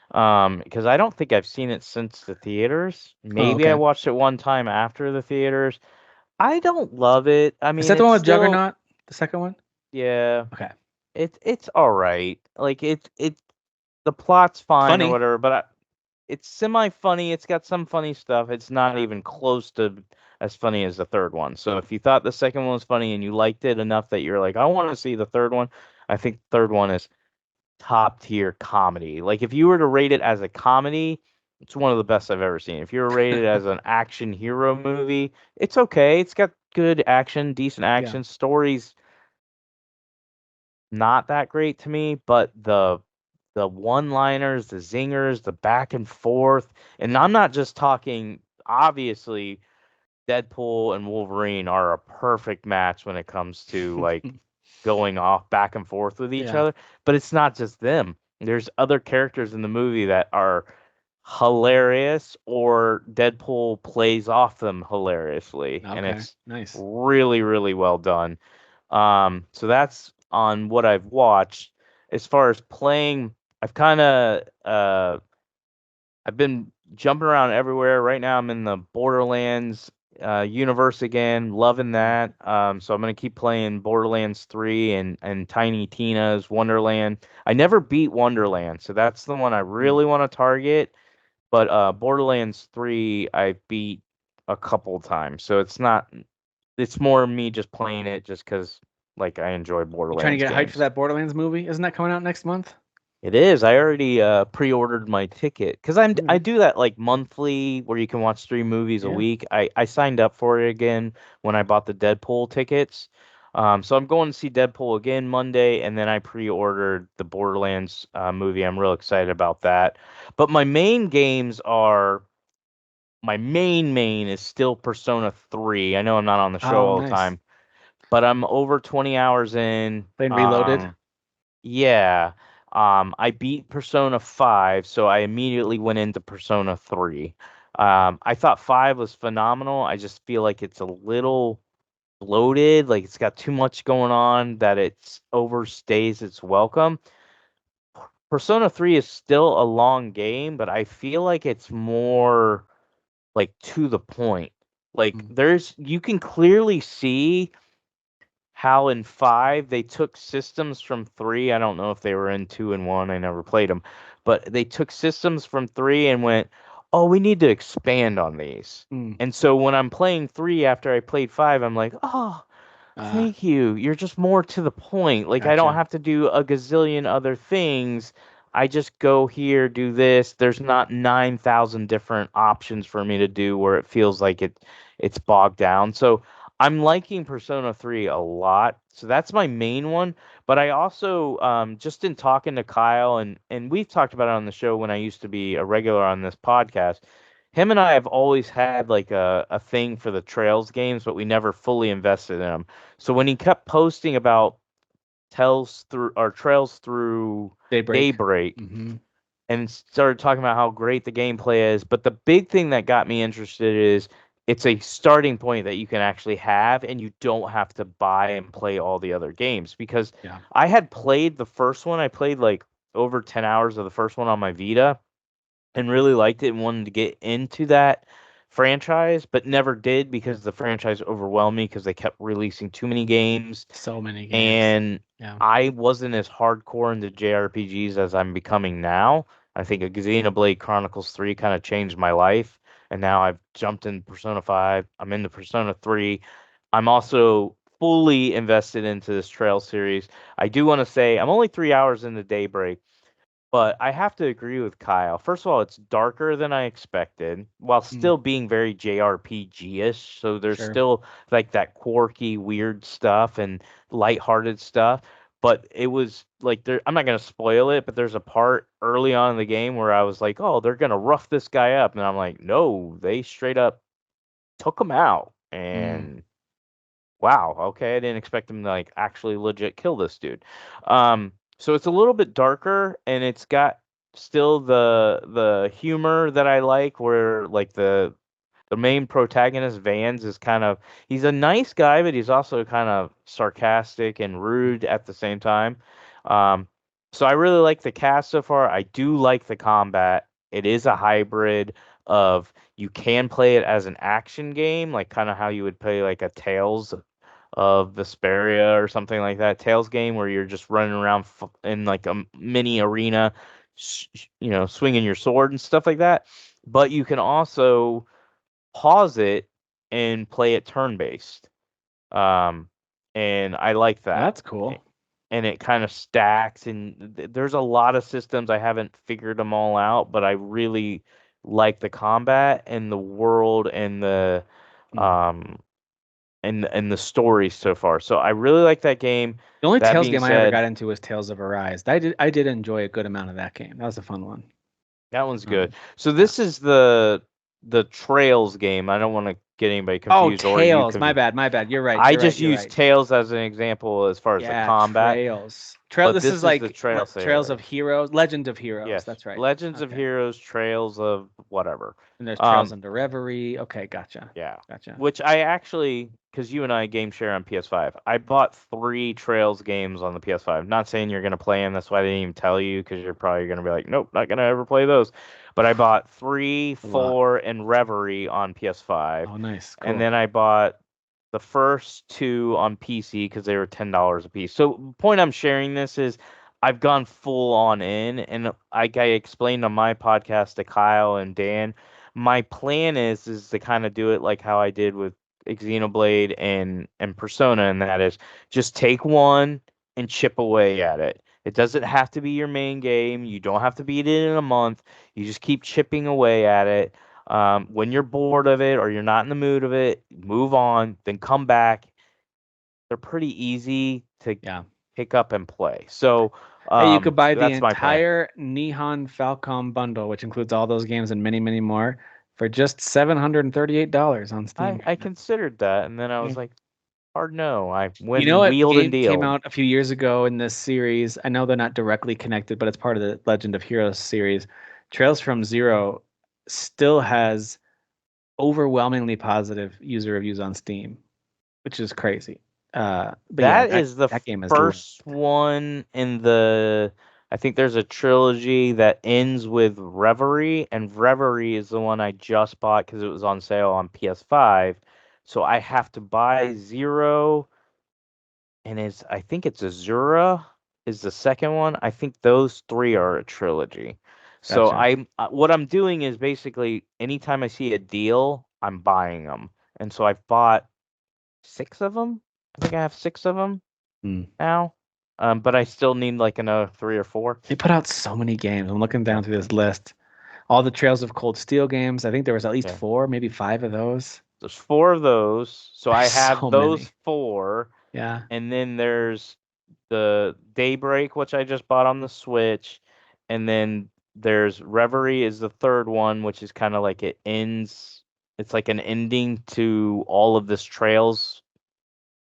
Because I don't think I've seen it since the theaters. Oh, Maybe I okay. watched it one time after the theaters. I don't love it. I Is mean, that the it's one with still, Juggernaut? The second one? yeah, Okay. it's all right. Like the plot's fine or Funny. whatever, but it's semi funny. It's got some funny stuff. It's not even close to as funny as the third one. So if you thought the second one was funny and you liked it enough that you're like, I want to see the third one, I think the third one is top tier comedy. Like if you were to rate it as a comedy, it's one of the best I've ever seen. If you were rated as an action hero movie, it's okay. It's got good action, decent Yeah. action. Stories not that great to me, but the one-liners, the zingers, the back and forth, and I'm not just talking obviously Deadpool and Wolverine are a perfect match when it comes to like going off back and forth with each Yeah. other, but it's not just them. There's other characters in the movie that are hilarious or Deadpool plays off them hilariously and Okay. it's Nice. really really well done. So that's on what I've watched. As far as playing, I've been jumping around everywhere. Right now I'm in the Borderlands universe again, loving that. So I'm gonna keep playing Borderlands 3 and Tiny Tina's Wonderland. I never beat Wonderland, so that's the one I Hmm. really want to target. But Borderlands 3 I beat a couple times. So it's more me just playing it just because like I enjoy You trying to Borderlands get hyped for games. that Borderlands movie? Isn't that coming out next month? It is. I already pre-ordered my ticket because All I right. do that like monthly where you can watch 3 movies a Yeah. week. I signed up for it again when I bought the Deadpool tickets. So I'm going to see Deadpool again Monday, and then I pre-ordered the Borderlands movie. I'm real excited about that. But my main is still Persona 3. I know I'm not on the show Oh, all the nice. time, but I'm over 20 hours in. Playing Reloaded. Yeah. I beat Persona 5, so I immediately went into Persona 3. I thought 5 was phenomenal. I just feel like it's a little bloated, like it's got too much going on that it overstays its welcome. Persona 3 is still a long game, but I feel like it's more like to the point. Like Mm. you can clearly see how in 5 they took systems from 3. I don't know if they were in 2 and 1. I never played them. But they took systems from 3 and went, "Oh, we need to expand on these." Mm. And so when I'm playing 3 after I played 5, I'm like, "Oh, Uh, thank you. You're just more to the point. Like I don't gotcha. have to do a gazillion other things. I just go here, do this. There's not 9,000 different options for me to do where it feels like it's bogged down." So I'm liking Persona 3 a lot. So that's my main one. But I also just in talking to Kyle and we've talked about it on the show when I used to be a regular on this podcast. Him and I have always had like a thing for the Trails games, but we never fully invested in them. So when he kept posting about Trails through Daybreak. Daybreak Hmm. and started talking about how great the gameplay is, but the big thing that got me interested is it's a starting point that you can actually have and you don't have to buy and play all the other games because Yeah. I had played the first one. I played like over 10 hours of the first one on my Vita and really liked it and wanted to get into that franchise, but never did because the franchise overwhelmed me because they kept releasing too many games So many games. and Yeah. I wasn't as hardcore into JRPGs as I'm becoming now. I think Xenoblade Chronicles 3 kind of changed my life, and now I've jumped in Persona 5. I'm into Persona 3. I'm also fully invested into this Trail series. I do want to say I'm only 3 hours into Daybreak, but I have to agree with Kyle. First of all, it's darker than I expected, while Mm. still being very JRPG-ish. So there's Sure. still like that quirky, weird stuff and lighthearted stuff. But it was like I'm not gonna spoil it, but there's a part early on in the game where I was like, "Oh, they're gonna rough this guy up," and I'm like, "No, they straight up took him out." Mm. And wow, okay, I didn't expect him to like actually legit kill this dude. So it's a little bit darker and it's got still the humor that I like where like the main protagonist Vans is kind of he's a nice guy, but he's also kind of sarcastic and Mm. rude at the same time. Um, so I really like the cast so far. I do like the combat. It is a hybrid of you can play it as an action game, like kind of how you would play like a Tales of Vesperia or something like that. Tales game where you're just running around in like a mini arena, swinging your sword and stuff like that. But you can also pause it and play it turn based. Um, and I like that. That's cool. And it kind of stacks, and there's a lot of systems. I haven't figured them all out, but I really like the combat and the world and Mm. um and the story so far. So I really like that game. The only That Tales being game I ever said, got into was Tales of Arise. I did enjoy a good amount of that game. That was a fun one. that one's good. Um, So yeah. this is the Trails game. I don't want to get anybody Oh, confused or you Tails. My confused. bad. My bad. You're right. I You're right. just You're use right. Tails as an example as far as the Yeah, combat, Trails. Trail. but This is this is the like Trail Trails of series. Heroes, Legend of Heroes. Yes, That's right. Legends of Okay. Heroes, Trails of whatever. And there's Trails Um, under Reverie. Okay, gotcha. Yeah. Gotcha. Which I actually, because you and I game share on PS5, I bought 3 Trails games on the PS5. Not saying you're going to play them. That's why I didn't even tell you, because you're probably going to be like, nope, not going to ever play those. But I bought 3, A lot. 4, and Reverie on PS5. Oh, nice. And Cool. then I bought the first 2 on PC because they were $10 a piece. So, the point I'm sharing this is I've gone full on in, and like I explained on my podcast to Kyle and Dan, my plan is to kind of do it like how I did with Xenoblade and Persona, and that is just take one and chip away at it. It doesn't have to be your main game. You don't have to beat it in a month. You just keep chipping away at it. When you're bored of it or you're not in the mood of it, move on, then come back. they're pretty easy to Yeah. pick up and play. So Hey, you could buy the that's my plan. entire Nihon Falcom bundle, which includes all those games and many, many more, for just $738 on Steam I right now. considered that, and then I Yeah. was like, hard no. I You went know and what wheeled and game came dealed. out a few years ago in this series? I know they're not directly connected, but it's part of the Legend of Heroes series. Trails from Zero still has overwhelmingly positive user reviews on Steam, which is crazy. But yeah, That is the that game is lit. first one in the. I think there's a trilogy that ends with Reverie, and Reverie is the one I just bought because it was on sale on PS5. So I have to buy Zero, and I think it's Azura is the second one. I think those three are a trilogy. So Gotcha. what I'm doing is basically anytime I see a deal, I'm buying them, and so I've bought six of them. I think I have six of them Hmm. now. But I still need like another three or four. They put out so many games. I'm looking Yeah, down through this list. All the Trails of Cold Steel games. I think there was at least yeah. four, maybe five of those. There's four of those. So I There's have so those many. four. Yeah. And then there's the Daybreak, which I just bought on the Switch. And then there's Reverie is the third one, which is kind of like it ends. It's like an ending to all of this Trails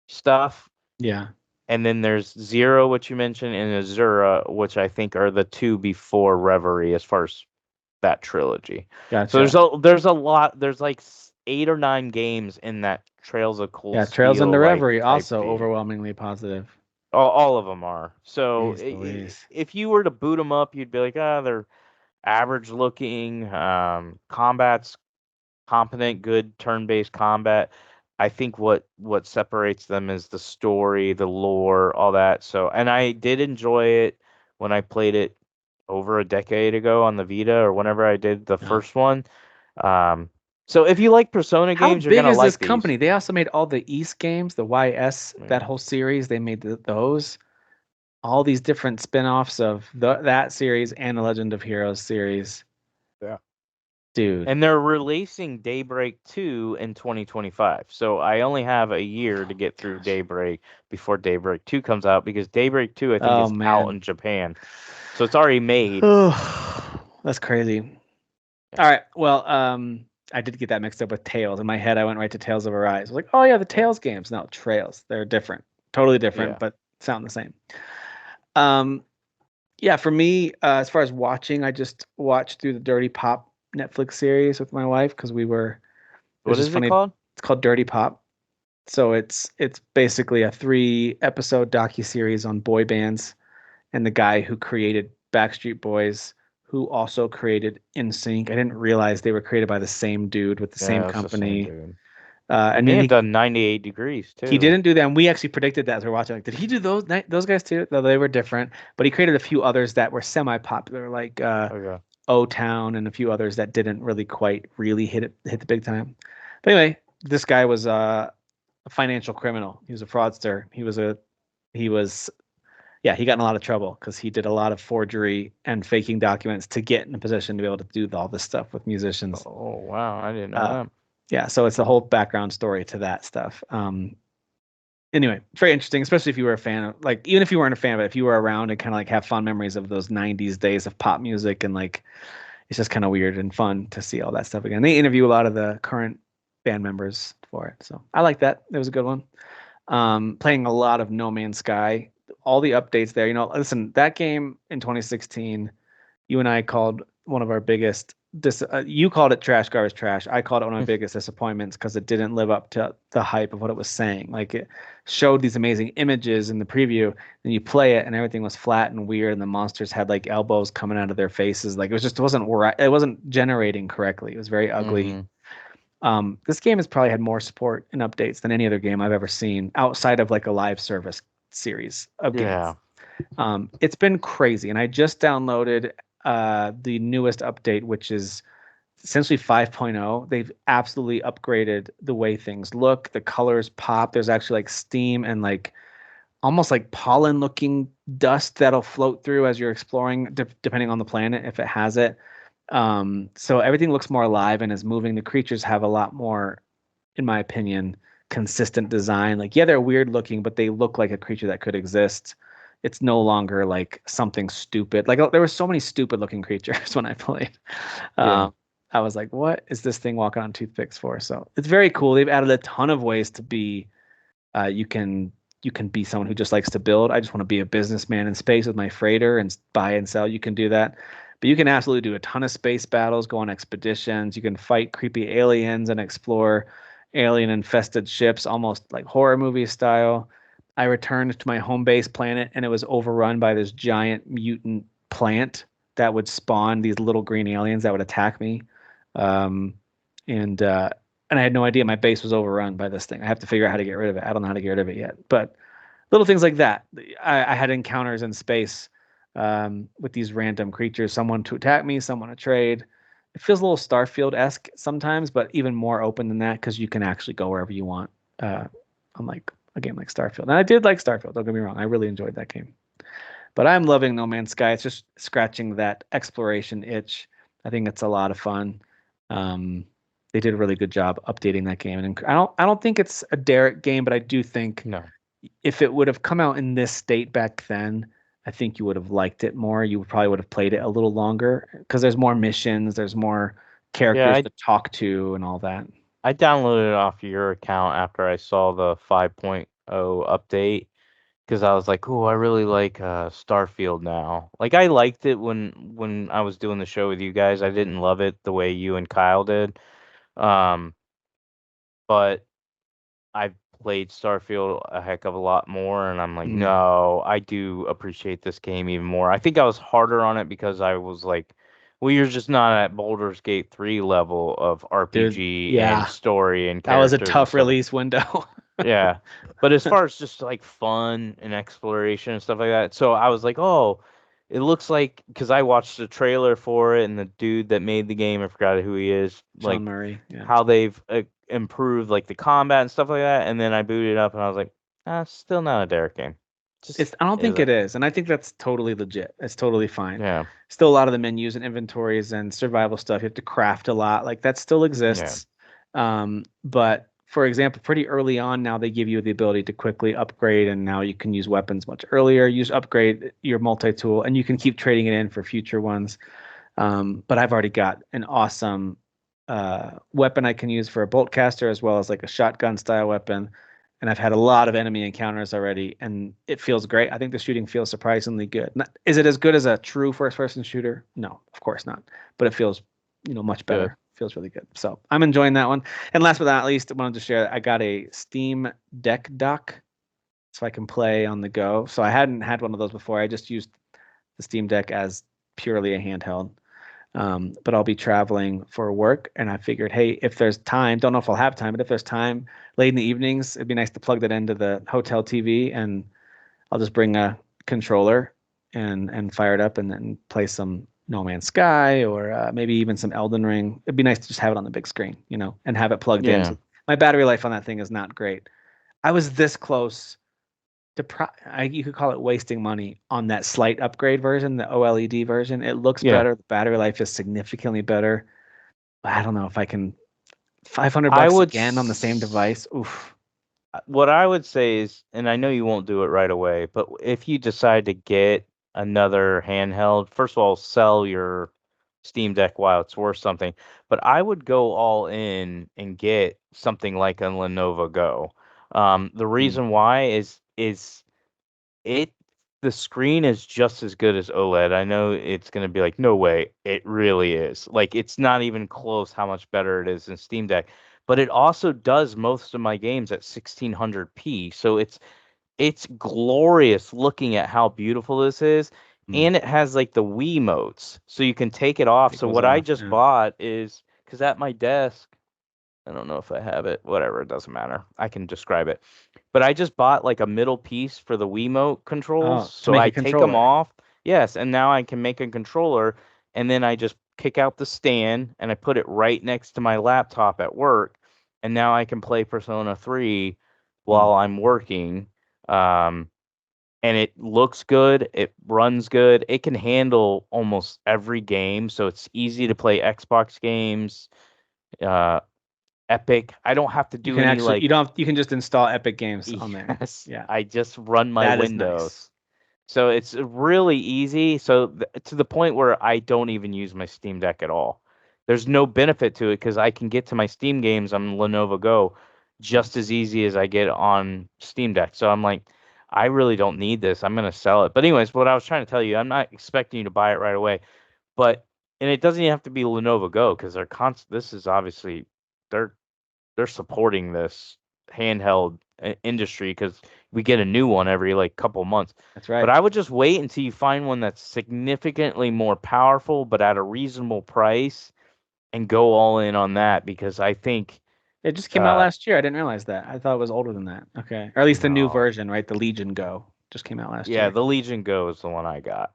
stuff. Yeah. And then there's Zero, which you mentioned, and Azura, which I think are the two before Reverie as far as that trilogy. So Gotcha. there's a lot. There's like eight or nine games in that Trails of Cold Yeah. Trails Steel into like Reverie type also deal. overwhelmingly positive. All of them are. So Jeez Louise. if you were to boot them up, you'd be like, ah, they're average looking. Combat's competent, good turn-based combat. I think what separates them is the story, the lore, all that. So, and I did enjoy it when I played it over a decade ago on the Vita or whenever I did the Yeah. first one. Um, so if you like Persona How games, you're big gonna is this like these. company? They also made all the East games, the YS, that Yeah. whole series. They made those. All these different spin-offs of that series and the Legend of Heroes series. Yeah. Dude. And they're releasing Daybreak 2 in 2025. So I only have a year to get through Gosh. Daybreak before Daybreak 2 comes out because Daybreak 2 I think Oh is out man. in Japan. So it's already made. Oh, that's crazy. Yeah. All right. Well, I did get that mixed up with Tails. In my head, I went right to Tales of Arise. I was like, oh yeah, the Yeah. Tails games. No, Trails. They're different. Totally different, Yeah. but sound the same. Um, yeah, for me, as far as watching, I just watched through the Dirty Pop Netflix series with my wife because it was What just is it funny. called? It's called Dirty Pop. So it's basically a 3 episode docu-series on boy bands and the guy who created Backstreet Boys, who also created NSYNC. I didn't realize they were created by the same dude with the same Yeah, it's the same company. dude. He And may then have done 98 degrees he too. didn't do that, and we actually predicted that as we are watching. Like, did he do those guys too? Though they were different, but he created a few others that were semi-popular, like Okay. O Town and a few others that didn't really quite really hit the big time. But anyway, this guy was a financial criminal. He was a fraudster. He was yeah, he got in a lot of trouble because he did a lot of forgery and faking documents to get in a position to be able to do all this stuff with musicians. Oh wow, I didn't know Uh, that. yeah, so it's the whole background story to that stuff. Anyway, it's very interesting, especially if you were a fan of, like, even if you weren't a fan of it, if you were around and kind of like have fond memories of those 90s days of pop music, and like it's just kind of weird and fun to see all that stuff again. They interview a lot of the current band members for it. So I like that. It was a good one. Playing a lot of No Man's Sky, all the updates there. Listen, that game in 2016, you and I called one of our biggest. You called it trash, garbage, trash. I called it one of my biggest disappointments because it didn't live up to the hype of what it was saying. Like, it showed these amazing images in the preview, and you play it, and everything was flat and weird, and the monsters had like elbows coming out of their faces. Like, it wasn't right. It wasn't generating correctly. It was very ugly. Mm-hmm. This game has probably had more support and updates than any other game I've ever seen outside of like a live service series of Yeah. games. It's been crazy, and I just downloaded the newest update, which is essentially 5.0. They've absolutely upgraded the way things look. The colors pop. There's actually like steam and like almost like pollen looking dust that'll float through as you're exploring, depending on the planet if it has it. So everything looks more alive and is moving. The creatures have a lot more, in my opinion, consistent design. Like, yeah, they're weird looking, but they look like a creature that could exist. It's no longer like something stupid. Like there were so many stupid looking creatures when I played. Yeah. Um, I was like, what is this thing walking on toothpicks for? So it's very cool. They've added a ton of ways to be. You can be someone who just likes to build. I just want to be a businessman in space with my freighter and buy and sell. You can do that. But you can absolutely do a ton of space battles, go on expeditions. You can fight creepy aliens and explore alien infested ships, almost like horror movie style. I returned to my home base planet and it was overrun by this giant mutant plant that would spawn these little green aliens that would attack me. Um, and and I had no idea my base was overrun by this thing. I have to figure out how to get rid of it. I don't know how to get rid of it yet, but little things like that. I had encounters in space with these random creatures, someone to attack me, someone to trade. It feels a little Starfield-esque sometimes, but even more open than that because you can actually go wherever you want. Unlike a game like Starfield. And I did like Starfield, don't get me wrong. I really enjoyed that game. But I'm loving No Man's Sky. It's just scratching that exploration itch. I think it's a lot of fun. Um, they did a really good job updating that game, and I don't think it's a Derek game, but I do think No. if it would have come out in this state back then, I think you would have liked it more. You probably would have played it a little longer because there's more missions, there's more Yeah, characters to talk to, and all that. I downloaded it off your account after I saw the 5.0 update because I was like, "Oh, I really like Starfield now." Like I liked it when I was doing the show with you guys. I didn't love it the way you and Kyle did. Um, but I've played Starfield a heck of a lot more, and I'm like, Mm. no, I do appreciate this game even more. I think I was harder on it because I was like, well, you're just not at Baldur's Gate 3 level of Dude, RPG and yeah, story and that was a characters and tough stuff. release window. Yeah. But as far as just like fun and exploration and stuff like that, so I was like, oh, it looks like because I watched the trailer for it and the dude that made the game, I forgot who he is, Sean like Murray, yeah. how they've improved like the combat and stuff like that. And then I booted it up and I was like, still not a Derek game. Just I don't think isn't. it is, and I think that's totally legit. It's totally fine. Yeah. Still a lot of the menus and inventories and survival stuff. You have to craft a lot. Like that still Yeah. exists. But for example, pretty early on now they give you the ability to quickly upgrade, and now you can use weapons much earlier. Use upgrade your multi-tool, and you can keep trading it in for future ones. But I've already got an awesome weapon I can use for a bolt caster as well as like a shotgun style weapon. And I've had a lot of enemy encounters already, and it feels great. I think the shooting feels surprisingly good. Is it as good as a true first-person shooter? No, of course not. But it feels, much Good. better. Feels really good. So I'm enjoying that one. And last but not least, I wanted to share I got a Steam Deck dock so I can play on the go. So I hadn't had one of those before. I just used the Steam Deck as purely a handheld. But I'll be traveling for work, and I figured, hey, if there's time, don't know if I'll have time, but if there's time late in the evenings, it'd be nice to plug that into the hotel TV, and I'll just bring a controller and fire it up, and then play some No Man's Sky or maybe even some Elden Ring. It'd be nice to just have it on the big screen, and have it plugged in. Yeah. So my battery life on that thing is not great. I was this close to you could call it wasting money on that slight upgrade version, the OLED version. It looks Yeah. better. The battery life is significantly better. I don't know if I can. 500 I bucks would. again on the same device. Oof. What I would say is, and I know you won't do it right away, but if you decide to get another handheld, first of all, sell your Steam Deck while it's worth something. But I would go all in and get something like a Lenovo Go. The Mm. reason why is it the screen is just as good as OLED. I know it's going to be like, no way, it really is. Like it's not even close how much better it is than Steam Deck. But it also does most of my games at 1600p. So it's glorious looking at how beautiful this is. Mm. And it has like the Wii modes. So you can take it off. It So goes what I off. just Yeah. bought is because at my desk, I don't know if I have it, whatever, it doesn't matter. I can describe it. But I just bought like a middle piece for the Wiimote controls. Oh, to So make I a take them controller. off. Yes, and now I can make a controller and then I just kick out the stand and I put it right next to my laptop at work. And now I can play Persona 3 Mm. while I'm working. Um, and it looks good, it runs good, it can handle almost every game, so it's easy to play Xbox games. Uh, Epic. I don't have to You do can any actually like you can just install Epic Games on there. yes, Yeah, I just run my that is nice. Windows. So it's really easy. So to the point where I don't even use my Steam Deck at all. There's no benefit to it because I can get to my Steam games on Lenovo Go just as easy as I get on Steam Deck. So I'm like, I really don't need this. I'm gonna sell it. But anyways, what I was trying to tell you, I'm not expecting you to buy it right away. But and it doesn't even have to be Lenovo Go because this is obviously they're they're supporting this handheld industry because we get a new one every like couple months. That's But right. I would just wait until you find one that's significantly more powerful but at a reasonable price and go all in on that because I think It just came out uh last year. I didn't realize that. I thought it was older than that. Okay, or at least the new no. version, right? The Legion Go just came out last Yeah, year. the Legion Go is the one I got.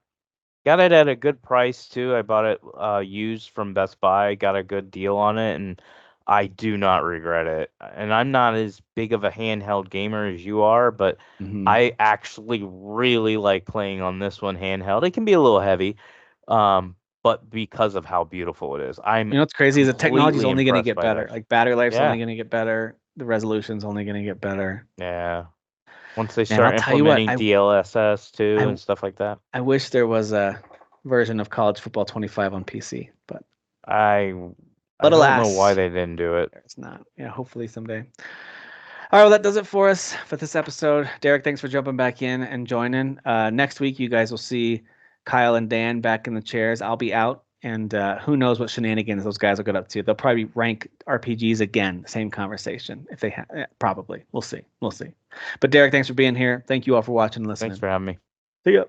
Got it at a good price too. I bought it used from Best Buy, got a good deal on it, and I do not regret it. And I'm not as big of a handheld gamer as you are, but Hmm. I actually really like playing on this one handheld. It can be a little heavy, but because of how beautiful it is, I'm You know what's crazy is the technology is completely only going to impressed get by better. this. Like battery life's only Yeah, going to get better. The resolution's only going to get better. yeah. Once they Man, I'll start tell you what. implementing DLSS too I and stuff like that, I wish there was a version of College Football 25 on PC, I I but don't know why alas, they didn't do it. there's not. Yeah, hopefully someday. All right, well, that does it for us for this episode. Derek, thanks for jumping back in and joining. Next week, you guys will see Kyle and Dan back in the chairs. I'll be out, and who knows what shenanigans those guys will get up to. They'll probably rank RPGs again. Same conversation if they probably. We'll see. We'll see. But Derek, thanks for being here. Thank you all for watching and Thanks listening. for having me. See ya.